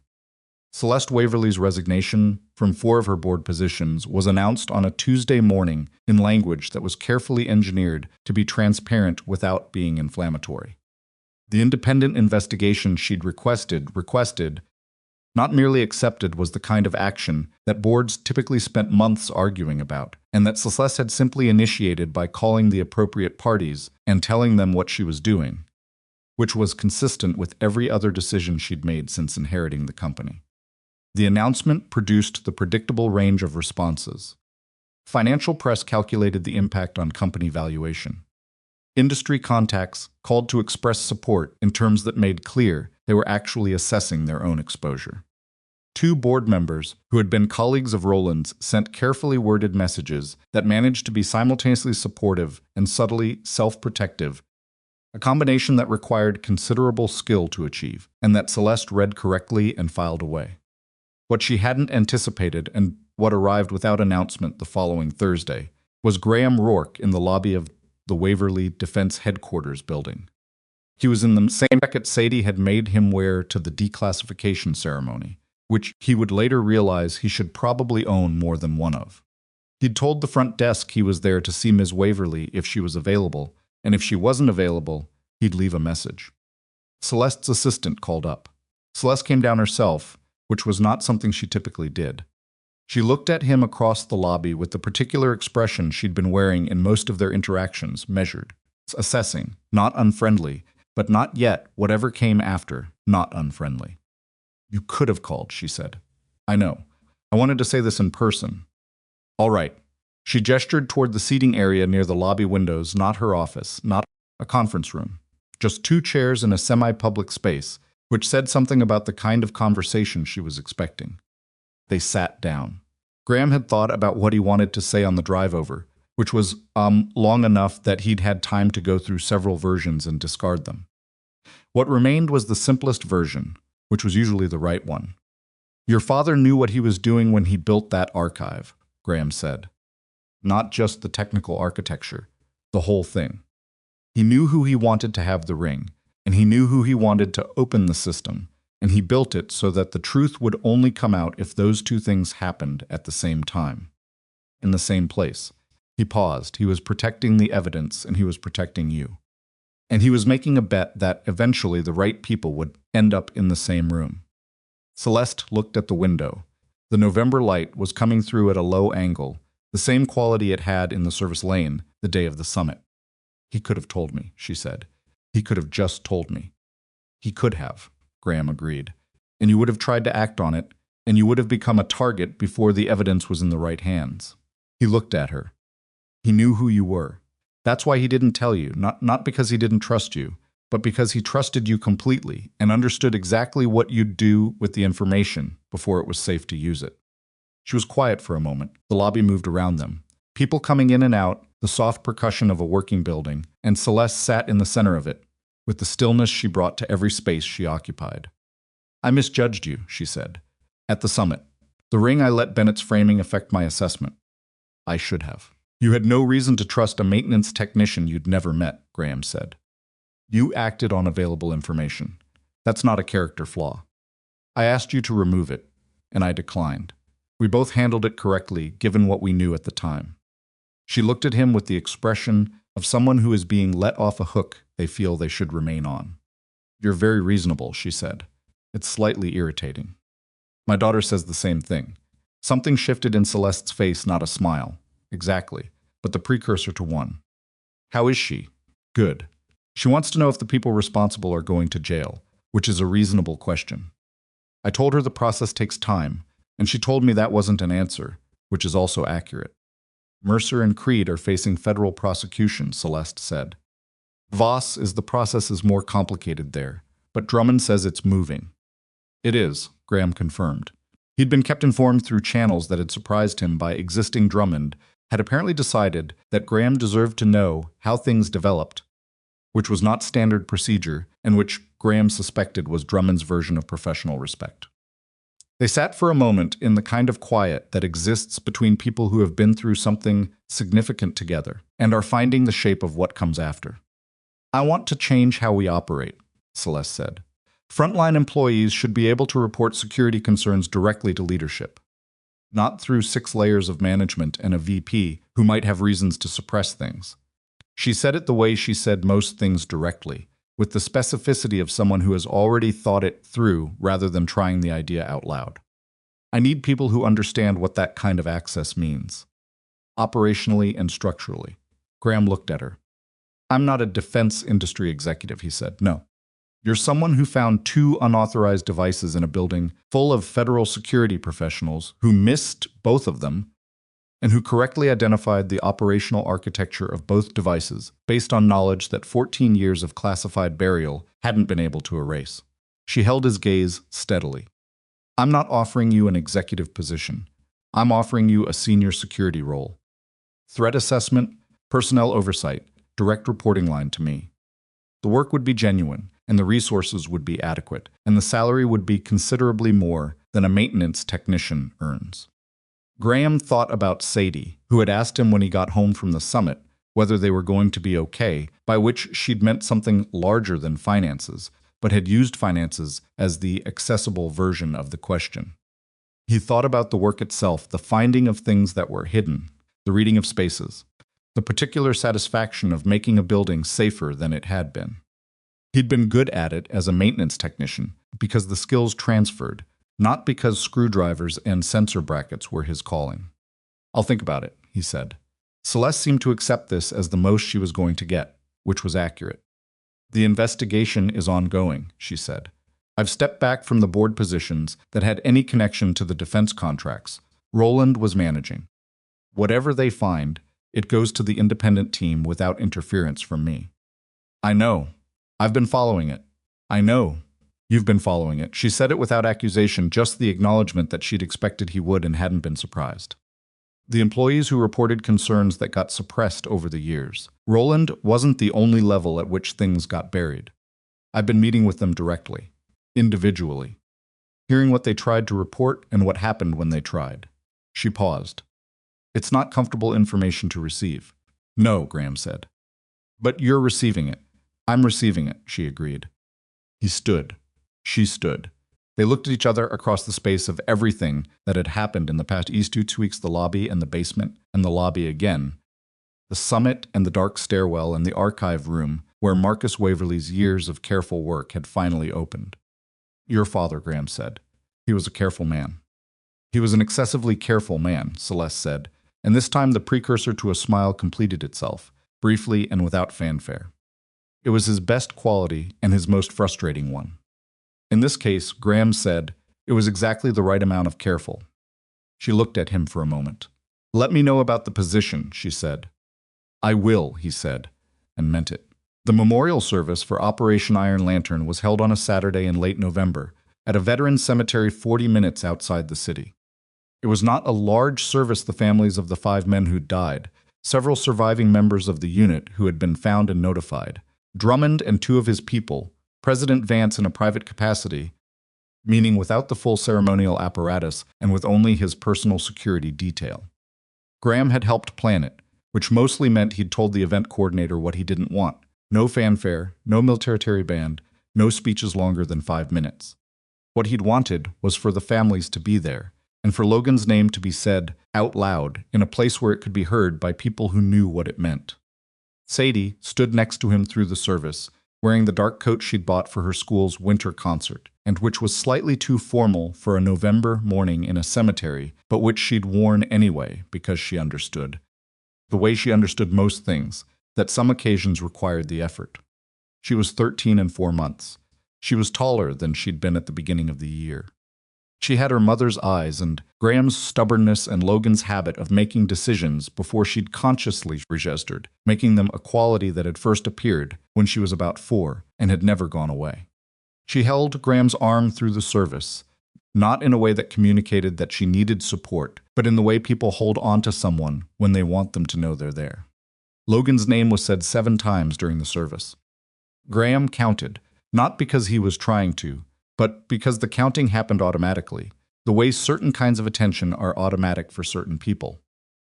Celeste Waverly's resignation from 4 of her board positions was announced on a Tuesday morning in language that was carefully engineered to be transparent without being inflammatory. The independent investigation she'd requested, not merely accepted, was the kind of action that boards typically spent months arguing about, and that Celeste had simply initiated by calling the appropriate parties and telling them what she was doing, which was consistent with every other decision she'd made since inheriting the company. The announcement produced the predictable range of responses. Financial press calculated the impact on company valuation. Industry contacts called to express support in terms that made clear they were actually assessing their own exposure. 2 board members who had been colleagues of Roland's sent carefully worded messages that managed to be simultaneously supportive and subtly self-protective, a combination that required considerable skill to achieve, and that Celeste read correctly and filed away. What she hadn't anticipated, and what arrived without announcement the following Thursday, was Graham Rourke in the lobby of the Waverly Defense Headquarters building. He was in the same jacket Sadie had made him wear to the declassification ceremony, which he would later realize he should probably own more than one of. He'd told the front desk he was there to see Ms. Waverly if she was available, and if she wasn't available, he'd leave a message. Celeste's assistant called up. Celeste came down herself, which was not something she typically did. She looked at him across the lobby with the particular expression she'd been wearing in most of their interactions, measured, assessing, not unfriendly, but not yet, whatever came after, not unfriendly. "You could have called," she said. "I know. I wanted to say this in person." "All right." She gestured toward the seating area near the lobby windows, not her office, not a conference room. Just 2 chairs in a semi-public space, which said something about the kind of conversation she was expecting. They sat down. Graham had thought about what he wanted to say on the drive over, which was long enough that he'd had time to go through several versions and discard them. What remained was the simplest version, which was usually the right one. "Your father knew what he was doing when he built that archive," Graham said. "Not just the technical architecture, the whole thing. He knew who he wanted to have the ring, and he knew who he wanted to open the system, and he built it so that the truth would only come out if those 2 things happened at the same time. In the same place." He paused. He was protecting the evidence, and he was protecting you. And he was making a bet that eventually the right people would end up in the same room. Celeste looked at the window. The November light was coming through at a low angle, the same quality it had in the service lane the day of the summit. "He could have told me," she said. "He could have just told me." "He could have," Graham agreed. "And you would have tried to act on it, and you would have become a target before the evidence was in the right hands." He looked at her. "He knew who you were. That's why he didn't tell you, not because he didn't trust you, but because he trusted you completely and understood exactly what you'd do with the information before it was safe to use it." She was quiet for a moment. The lobby moved around them. People coming in and out, the soft percussion of a working building, and Celeste sat in the center of it, with the stillness she brought to every space she occupied. "I misjudged you," she said. "At the summit. The ring I let Bennett's framing affect my assessment. I should have." "You had no reason to trust a maintenance technician you'd never met," Graham said. "You acted on available information. That's not a character flaw. I asked you to remove it, and I declined. We both handled it correctly, given what we knew at the time." She looked at him with the expression of someone who is being let off a hook they feel they should remain on. "You're very reasonable," she said. "It's slightly irritating." "My daughter says the same thing." Something shifted in Celeste's face, not a smile. "Exactly, but the precursor to one." "How is she?" "Good. She wants to know if the people responsible are going to jail, which is a reasonable question. I told her the process takes time, and she told me that wasn't an answer, which is also accurate." "Mercer and Creed are facing federal prosecution," Celeste said. "Voss is the process is more complicated there, but Drummond says it's moving." "It is," Graham confirmed. He'd been kept informed through channels that had surprised him by existing Drummond, had apparently decided that Graham deserved to know how things developed, which was not standard procedure, and which Graham suspected was Drummond's version of professional respect. They sat for a moment in the kind of quiet that exists between people who have been through something significant together and are finding the shape of what comes after. "I want to change how we operate," Celeste said. "Frontline employees should be able to report security concerns directly to leadership, not through 6 layers of management and a VP who might have reasons to suppress things." She said it the way she said most things directly, with the specificity of someone who has already thought it through rather than trying the idea out loud. "I need people who understand what that kind of access means, operationally and structurally." Graham looked at her. "I'm not a defense industry executive," he said. "No. You're someone who found 2 unauthorized devices in a building full of federal security professionals who missed both of them and who correctly identified the operational architecture of both devices based on knowledge that 14 years of classified burial hadn't been able to erase." She held his gaze steadily. "I'm not offering you an executive position. I'm offering you a senior security role. Threat assessment, personnel oversight, direct reporting line to me. The work would be genuine, and the resources would be adequate, and the salary would be considerably more than a maintenance technician earns." Graham thought about Sadie, who had asked him when he got home from the summit whether they were going to be okay, by which she'd meant something larger than finances, but had used finances as the accessible version of the question. He thought about the work itself, the finding of things that were hidden, the reading of spaces, the particular satisfaction of making a building safer than it had been. He'd been good at it as a maintenance technician because the skills transferred, not because screwdrivers and sensor brackets were his calling. "I'll think about it," he said. Celeste seemed to accept this as the most she was going to get, which was accurate. "The investigation is ongoing," she said. "I've stepped back from the board positions that had any connection to the defense contracts Roland was managing. Whatever they find, it goes to the independent team without interference from me." "I know. I've been following it." "I know. You've been following it." She said it without accusation, just the acknowledgement that she'd expected he would and hadn't been surprised. The employees who reported concerns that got suppressed over the years. Roland wasn't the only level at which things got buried. I've been meeting with them directly, individually, hearing what they tried to report and what happened when they tried. She paused. "It's not comfortable information to receive." "No," Graham said. "But you're receiving it." "I'm receiving it," she agreed. He stood. She stood. They looked at each other across the space of everything that had happened in the past 2 weeks, the lobby and the basement and the lobby again, the summit and the dark stairwell and the archive room where Marcus Waverley's years of careful work had finally opened. "Your father," Graham said. "He was a careful man." "He was an excessively careful man," Celeste said, and this time the precursor to a smile completed itself, briefly and without fanfare. It was his best quality and his most frustrating one. In this case, Graham said, it was exactly the right amount of careful. She looked at him for a moment. "Let me know about the position," she said. "I will," he said, and meant it. The memorial service for Operation Iron Lantern was held on a Saturday in late November at a veterans cemetery 40 minutes outside the city. It was not a large service. The families of the 5 men who'd died, several surviving members of the unit who had been found and notified, Drummond and 2 of his people, President Vance in a private capacity, meaning without the full ceremonial apparatus and with only his personal security detail. Graham had helped plan it, which mostly meant he'd told the event coordinator what he didn't want. No fanfare, no military band, no speeches longer than 5 minutes. What he'd wanted was for the families to be there, and for Logan's name to be said out loud in a place where it could be heard by people who knew what it meant. Sadie stood next to him through the service, wearing the dark coat she'd bought for her school's winter concert, and which was slightly too formal for a November morning in a cemetery, but which she'd worn anyway because she understood. The way she understood most things, that some occasions required the effort. She was 13 and 4 months. She was taller than she'd been at the beginning of the year. She had her mother's eyes and Graham's stubbornness and Logan's habit of making decisions before she'd consciously registered, making them a quality that had first appeared when she was about 4 and had never gone away. She held Graham's arm through the service, not in a way that communicated that she needed support, but in the way people hold on to someone when they want them to know they're there. Logan's name was said 7 times during the service. Graham counted, not because he was trying to, but because the counting happened automatically, the way certain kinds of attention are automatic for certain people.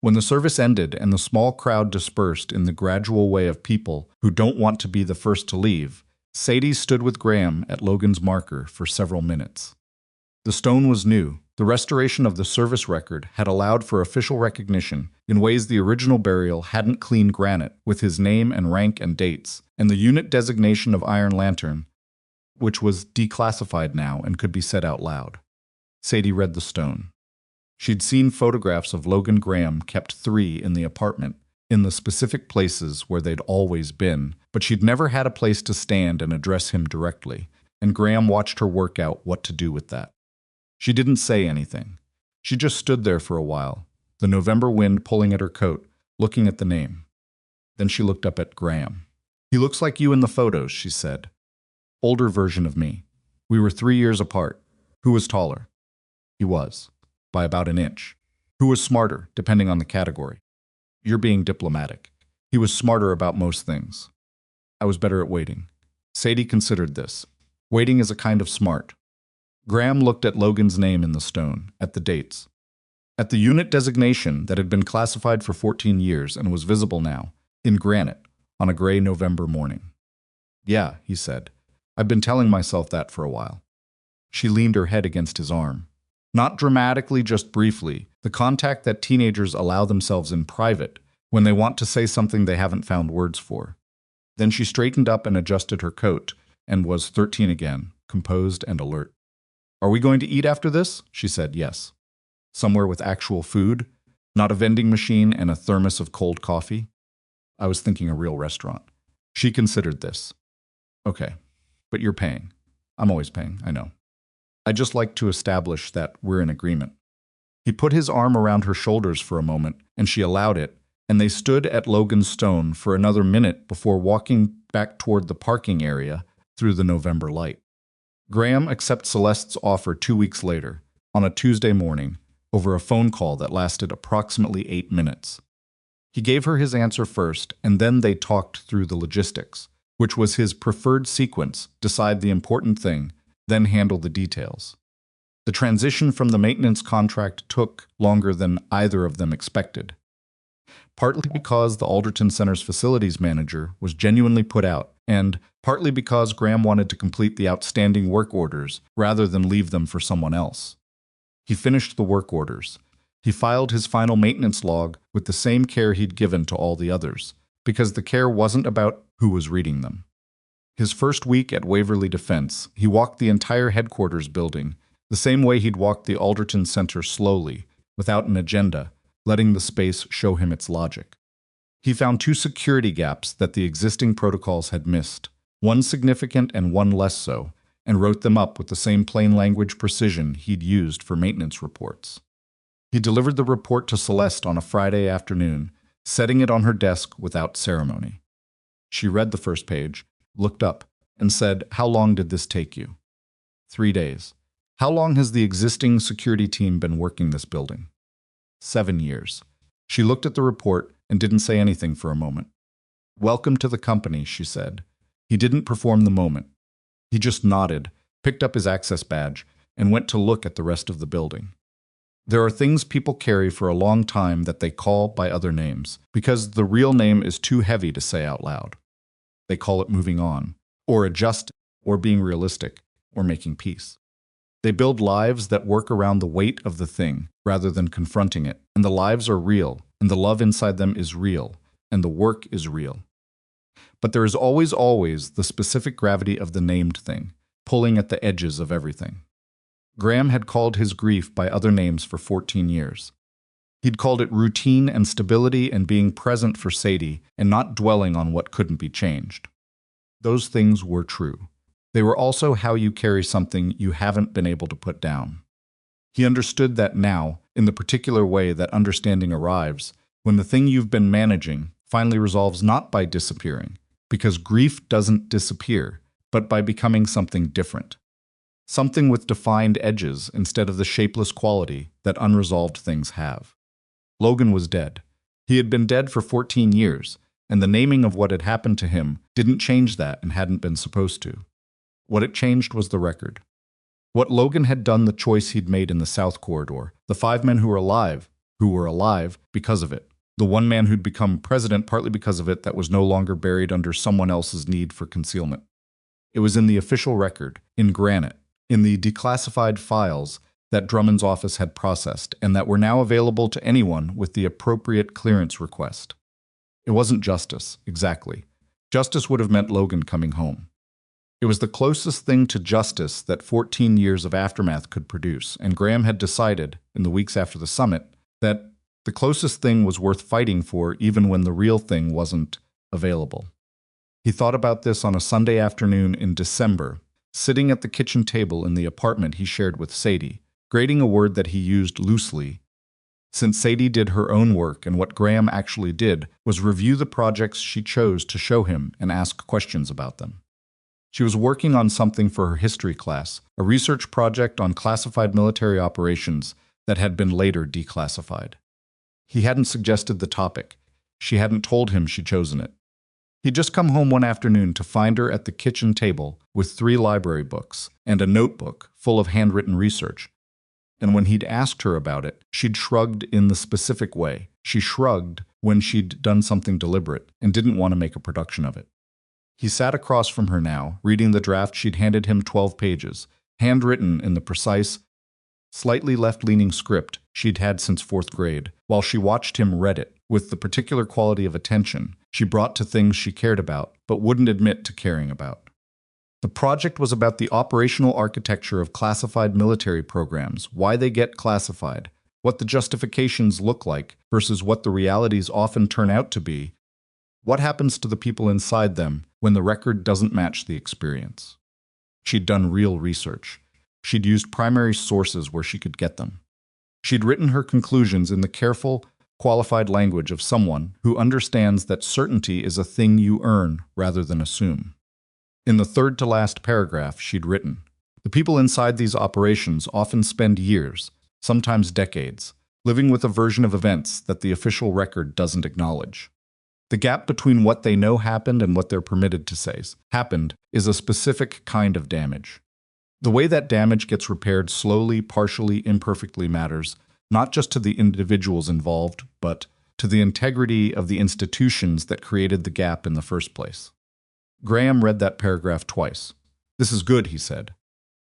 When the service ended and the small crowd dispersed in the gradual way of people who don't want to be the first to leave, Sadie stood with Graham at Logan's marker for several minutes. The stone was new. The restoration of the service record had allowed for official recognition in ways the original burial hadn't cleaned granite, with his name and rank and dates, and the unit designation of Iron Lantern, which was declassified now and could be said out loud. Sadie read the stone. She'd seen photographs of Logan Graham kept 3 in the apartment, in the specific places where they'd always been, but she'd never had a place to stand and address him directly, and Graham watched her work out what to do with that. She didn't say anything. She just stood there for a while, the November wind pulling at her coat, looking at the name. Then she looked up at Graham. "He looks like you in the photos," she said. "Older version of me. We were 3 years apart. Who was taller?" "He was. By about an inch." "Who was smarter, depending on the category?" "You're being diplomatic. He was smarter about most things." "I was better at waiting." Sadie considered this. Waiting is a kind of smart. Graham looked at Logan's name in the stone, at the dates. At the unit designation that had been classified for 14 years and was visible now, in granite, on a gray November morning. "Yeah," he said. I've been telling myself that for a while. She leaned her head against his arm. Not dramatically, just briefly, the contact that teenagers allow themselves in private when they want to say something they haven't found words for. Then she straightened up and adjusted her coat and was 13 again, composed and alert. Are we going to eat after this? She said yes. Somewhere with actual food, not a vending machine and a thermos of cold coffee. I was thinking a real restaurant. She considered this. Okay, but you're paying. I'm always paying, I know. I'd just like to establish that we're in agreement. He put his arm around her shoulders for a moment, and she allowed it, and they stood at Logan's Stone for another minute before walking back toward the parking area through the November light. Graham accepted Celeste's offer 2 weeks later, on a Tuesday morning, over a phone call that lasted approximately 8 minutes. He gave her his answer first, and then they talked through the logistics, which was his preferred sequence: decide the important thing, then handle the details. The transition from the maintenance contract took longer than either of them expected, partly because the Alderton Center's facilities manager was genuinely put out, and partly because Graham wanted to complete the outstanding work orders rather than leave them for someone else. He finished the work orders. He filed his final maintenance log with the same care he'd given to all the others, because the care wasn't about who was reading them. His first week at Waverly Defense, he walked the entire headquarters building, the same way he'd walked the Alderton Center slowly, without an agenda, letting the space show him its logic. He found 2 security gaps that the existing protocols had missed, one significant and one less so, and wrote them up with the same plain language precision he'd used for maintenance reports. He delivered the report to Celeste on a Friday afternoon, setting it on her desk without ceremony. She read the first page, looked up, and said, "How long did this take you?" 3 days. "How long has the existing security team been working this building?" 7 years. She looked at the report and didn't say anything for a moment. "Welcome to the company," she said. He didn't perform the moment. He just nodded, picked up his access badge, and went to look at the rest of the building. There are things people carry for a long time that they call by other names, because the real name is too heavy to say out loud. They call it moving on, or adjusting, or being realistic, or making peace. They build lives that work around the weight of the thing, rather than confronting it, and the lives are real, and the love inside them is real, and the work is real. But there is always the specific gravity of the named thing, pulling at the edges of everything. Graham had called his grief by other names for 14 years. He'd called it routine and stability and being present for Sadie and not dwelling on what couldn't be changed. Those things were true. They were also how you carry something you haven't been able to put down. He understood that now, in the particular way that understanding arrives, when the thing you've been managing finally resolves not by disappearing, because grief doesn't disappear, but by becoming something different. Something with defined edges instead of the shapeless quality that unresolved things have. Logan was dead. He had been dead for 14 years, and the naming of what had happened to him didn't change that and hadn't been supposed to. What it changed was the record. What Logan had done, the choice he'd made in the South Corridor, the 5 men who were alive because of it. The one man who'd become president partly because of it that was no longer buried under someone else's need for concealment. It was in the official record, in granite, in the declassified files that Drummond's office had processed and that were now available to anyone with the appropriate clearance request. It wasn't justice, exactly. Justice would have meant Logan coming home. It was the closest thing to justice that 14 years of aftermath could produce, and Graham had decided, in the weeks after the summit, that the closest thing was worth fighting for even when the real thing wasn't available. He thought about this on a Sunday afternoon in December, sitting at the kitchen table in the apartment he shared with Sadie, grading a word that he used loosely. Since Sadie did her own work, and what Graham actually did was review the projects she chose to show him and ask questions about them. She was working on something for her history class, a research project on classified military operations that had been later declassified. He hadn't suggested the topic. She hadn't told him she'd chosen it. He'd just come home one afternoon to find her at the kitchen table with 3 library books and a notebook full of handwritten research. And when he'd asked her about it, she'd shrugged in the specific way. She shrugged when she'd done something deliberate and didn't want to make a production of it. He sat across from her now, reading the draft she'd handed him 12 pages, handwritten in the precise, slightly left-leaning script she'd had since 4th grade, while she watched him read it with the particular quality of attention she brought to things she cared about but wouldn't admit to caring about. The project was about the operational architecture of classified military programs, why they get classified, what the justifications look like versus what the realities often turn out to be, what happens to the people inside them when the record doesn't match the experience. She'd done real research. She'd used primary sources where she could get them. She'd written her conclusions in the careful, qualified language of someone who understands that certainty is a thing you earn rather than assume. In the third-to-last paragraph she'd written, the people inside these operations often spend years, sometimes decades, living with a version of events that the official record doesn't acknowledge. The gap between what they know happened and what they're permitted to say happened is a specific kind of damage. The way that damage gets repaired slowly, partially, imperfectly matters, not just to the individuals involved, but to the integrity of the institutions that created the gap in the first place. Graham read that paragraph twice. "This is good," he said.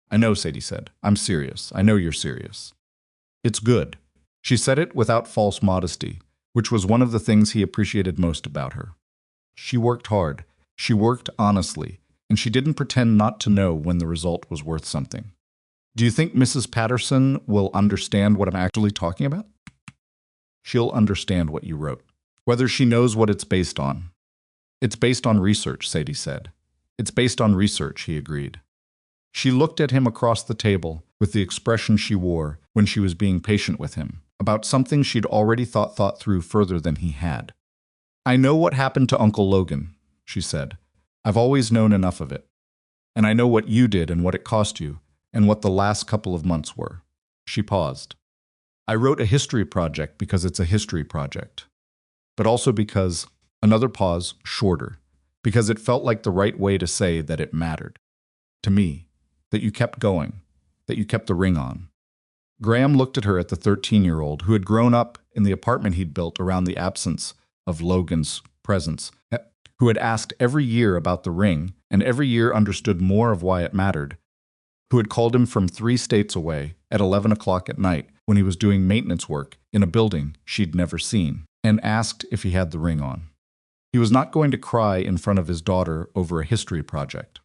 "I know," Sadie said. "I'm serious. I know you're serious." "It's good." She said it without false modesty, which was one of the things he appreciated most about her. She worked hard. She worked honestly, and she didn't pretend not to know when the result was worth something. "Do you think Mrs. Patterson will understand what I'm actually talking about?" "She'll understand what you wrote, whether she knows what it's based on." "It's based on research," Sadie said. "It's based on research," he agreed. She looked at him across the table with the expression she wore when she was being patient with him, about something she'd already thought through further than he had. "I know what happened to Uncle Logan," she said. "I've always known enough of it. And I know what you did and what it cost you, and what the last couple of months were." She paused. "I wrote a history project because it's a history project. But also because," another pause, shorter, "because it felt like the right way to say that it mattered. To me. That you kept going. That you kept the ring on." Graham looked at her at the 13-year-old who had grown up in the apartment he'd built around the absence of Logan's presence, who had asked every year about the ring and every year understood more of why it mattered, who had called him from 3 states away at 11 o'clock at night when he was doing maintenance work in a building she'd never seen, and asked if he had the ring on. He was not going to cry in front of his daughter over a history project.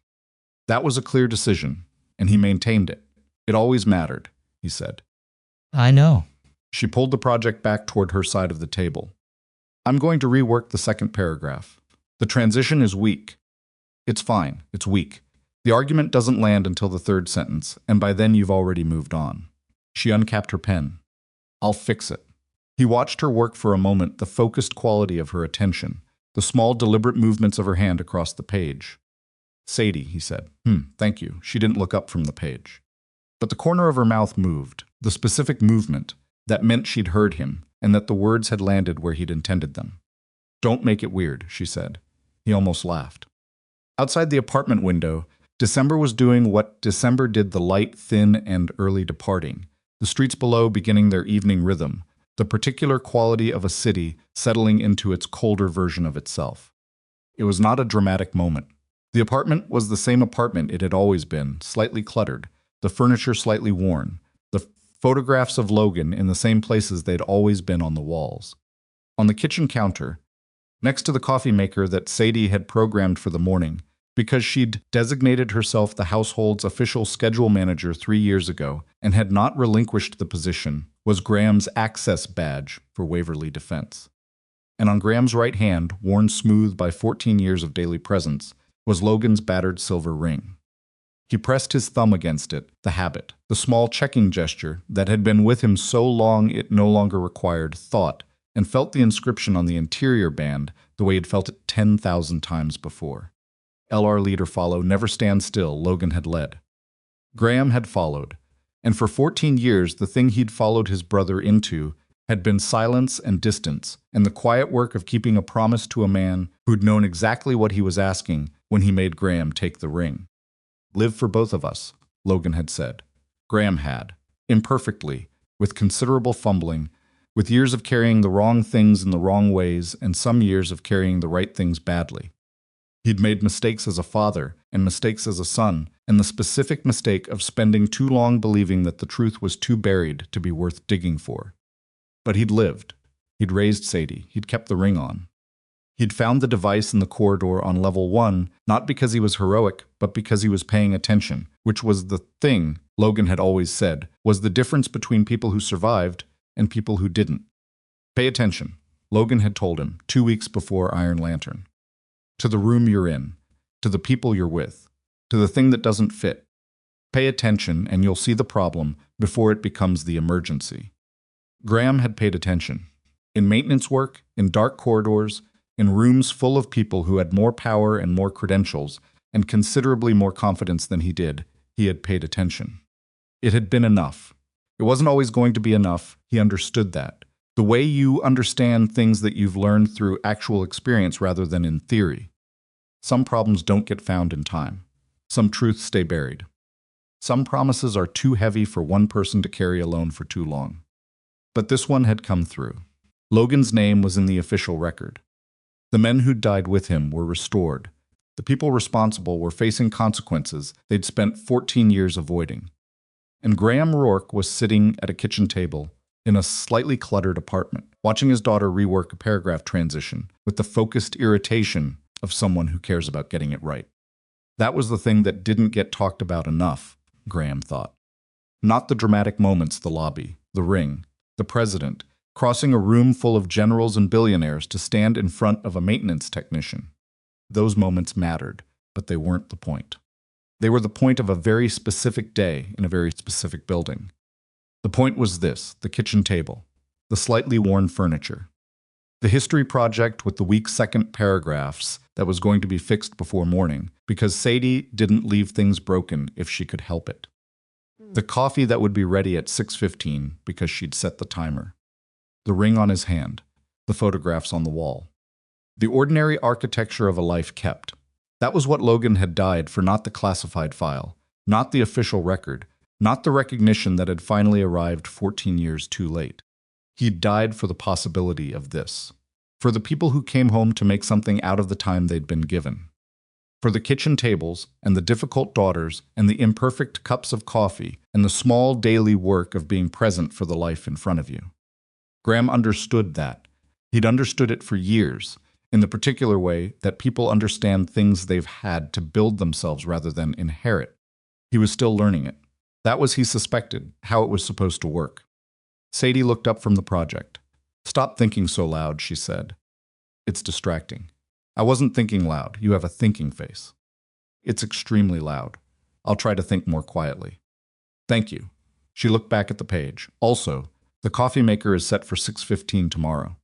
That was a clear decision, and he maintained it. "It always mattered," he said. "I know." She pulled the project back toward her side of the table. "I'm going to rework the second paragraph. The transition is weak." "It's fine. It's weak. The argument doesn't land until the 3rd sentence, and by then you've already moved on." She uncapped her pen. "I'll fix it." He watched her work for a moment, the focused quality of her attention, the small, deliberate movements of her hand across the page. "Sadie," he said. Thank you." She didn't look up from the page. But the corner of her mouth moved, the specific movement that meant she'd heard him and that the words had landed where he'd intended them. "Don't make it weird," she said. He almost laughed. Outside the apartment window, December was doing what December did, the light, thin, and early departing, the streets below beginning their evening rhythm, the particular quality of a city settling into its colder version of itself. It was not a dramatic moment. The apartment was the same apartment it had always been, slightly cluttered, the furniture slightly worn, the photographs of Logan in the same places they'd always been on the walls. On the kitchen counter, next to the coffee maker that Sadie had programmed for the morning, because she'd designated herself the household's official schedule manager 3 years ago and had not relinquished the position, was Graham's access badge for Waverly Defense. And on Graham's right hand, worn smooth by 14 years of daily presence, was Logan's battered silver ring. He pressed his thumb against it, the habit, the small checking gesture that had been with him so long it no longer required thought, and felt the inscription on the interior band the way he'd felt it 10,000 times before. LR leader follow, never stand still, Logan had led. Graham had followed, and for 14 years the thing he'd followed his brother into had been silence and distance, and the quiet work of keeping a promise to a man who'd known exactly what he was asking when he made Graham take the ring. "Live for both of us," Logan had said. Graham had, imperfectly, with considerable fumbling, with years of carrying the wrong things in the wrong ways and some years of carrying the right things badly. He'd made mistakes as a father and mistakes as a son, and the specific mistake of spending too long believing that the truth was too buried to be worth digging for. But he'd lived. He'd raised Sadie. He'd kept the ring on. He'd found the device in the corridor on level 1, not because he was heroic, but because he was paying attention, which was the thing Logan had always said was the difference between people who survived and people who didn't. Pay attention, Logan had told him 2 weeks before Iron Lantern. To the room you're in, to the people you're with, to the thing that doesn't fit. Pay attention and you'll see the problem before it becomes the emergency. Graham had paid attention. In maintenance work, in dark corridors, in rooms full of people who had more power and more credentials, and considerably more confidence than he did, he had paid attention. It had been enough. It wasn't always going to be enough, he understood that. The way you understand things that you've learned through actual experience rather than in theory. Some problems don't get found in time. Some truths stay buried. Some promises are too heavy for one person to carry alone for too long. But this one had come through. Logan's name was in the official record. The men who'd died with him were restored. The people responsible were facing consequences they'd spent 14 years avoiding. And Graham Rourke was sitting at a kitchen table in a slightly cluttered apartment, watching his daughter rework a paragraph transition with the focused irritation of someone who cares about getting it right. That was the thing that didn't get talked about enough, Graham thought. Not the dramatic moments, the lobby, the ring, the president, crossing a room full of generals and billionaires to stand in front of a maintenance technician. Those moments mattered, but they weren't the point. They were the point of a very specific day in a very specific building. The point was this, the kitchen table, the slightly worn furniture, the history project with the weak second paragraphs that was going to be fixed before morning because Sadie didn't leave things broken if she could help it. The coffee that would be ready at 6:15 because she'd set the timer. The ring on his hand, the photographs on the wall. The ordinary architecture of a life kept. That was what Logan had died for, not the classified file, not the official record, not the recognition that had finally arrived 14 years too late. He'd died for the possibility of this. For the people who came home to make something out of the time they'd been given. For the kitchen tables and the difficult daughters and the imperfect cups of coffee and the small daily work of being present for the life in front of you. Graham understood that. He'd understood it for years, in the particular way that people understand things they've had to build themselves rather than inherit. He was still learning it. That was, he suspected, how it was supposed to work. Sadie looked up from the project. "Stop thinking so loud," she said. "It's distracting." "I wasn't thinking loud. You have a thinking face." "It's extremely loud. I'll try to think more quietly." "Thank you." She looked back at the page. "Also, the coffee maker is set for 6:15 tomorrow."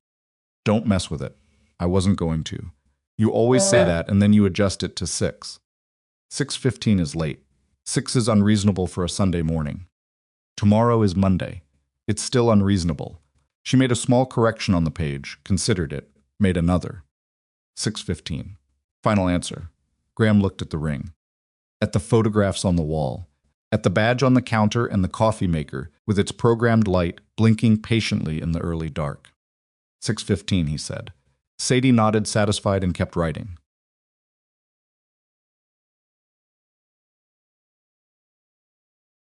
"Don't mess with it." "I wasn't going to. You always say that and then you adjust it to 6. 6:15 is late. 6 is unreasonable for a Sunday morning. Tomorrow is Monday. It's still unreasonable." She made a small correction on the page, considered it, made another. 6:15. Final answer. Graham looked at the ring. At the photographs on the wall. At the badge on the counter and the coffee maker, with its programmed light blinking patiently in the early dark. 6:15, he said. Sadie nodded, satisfied, and kept writing.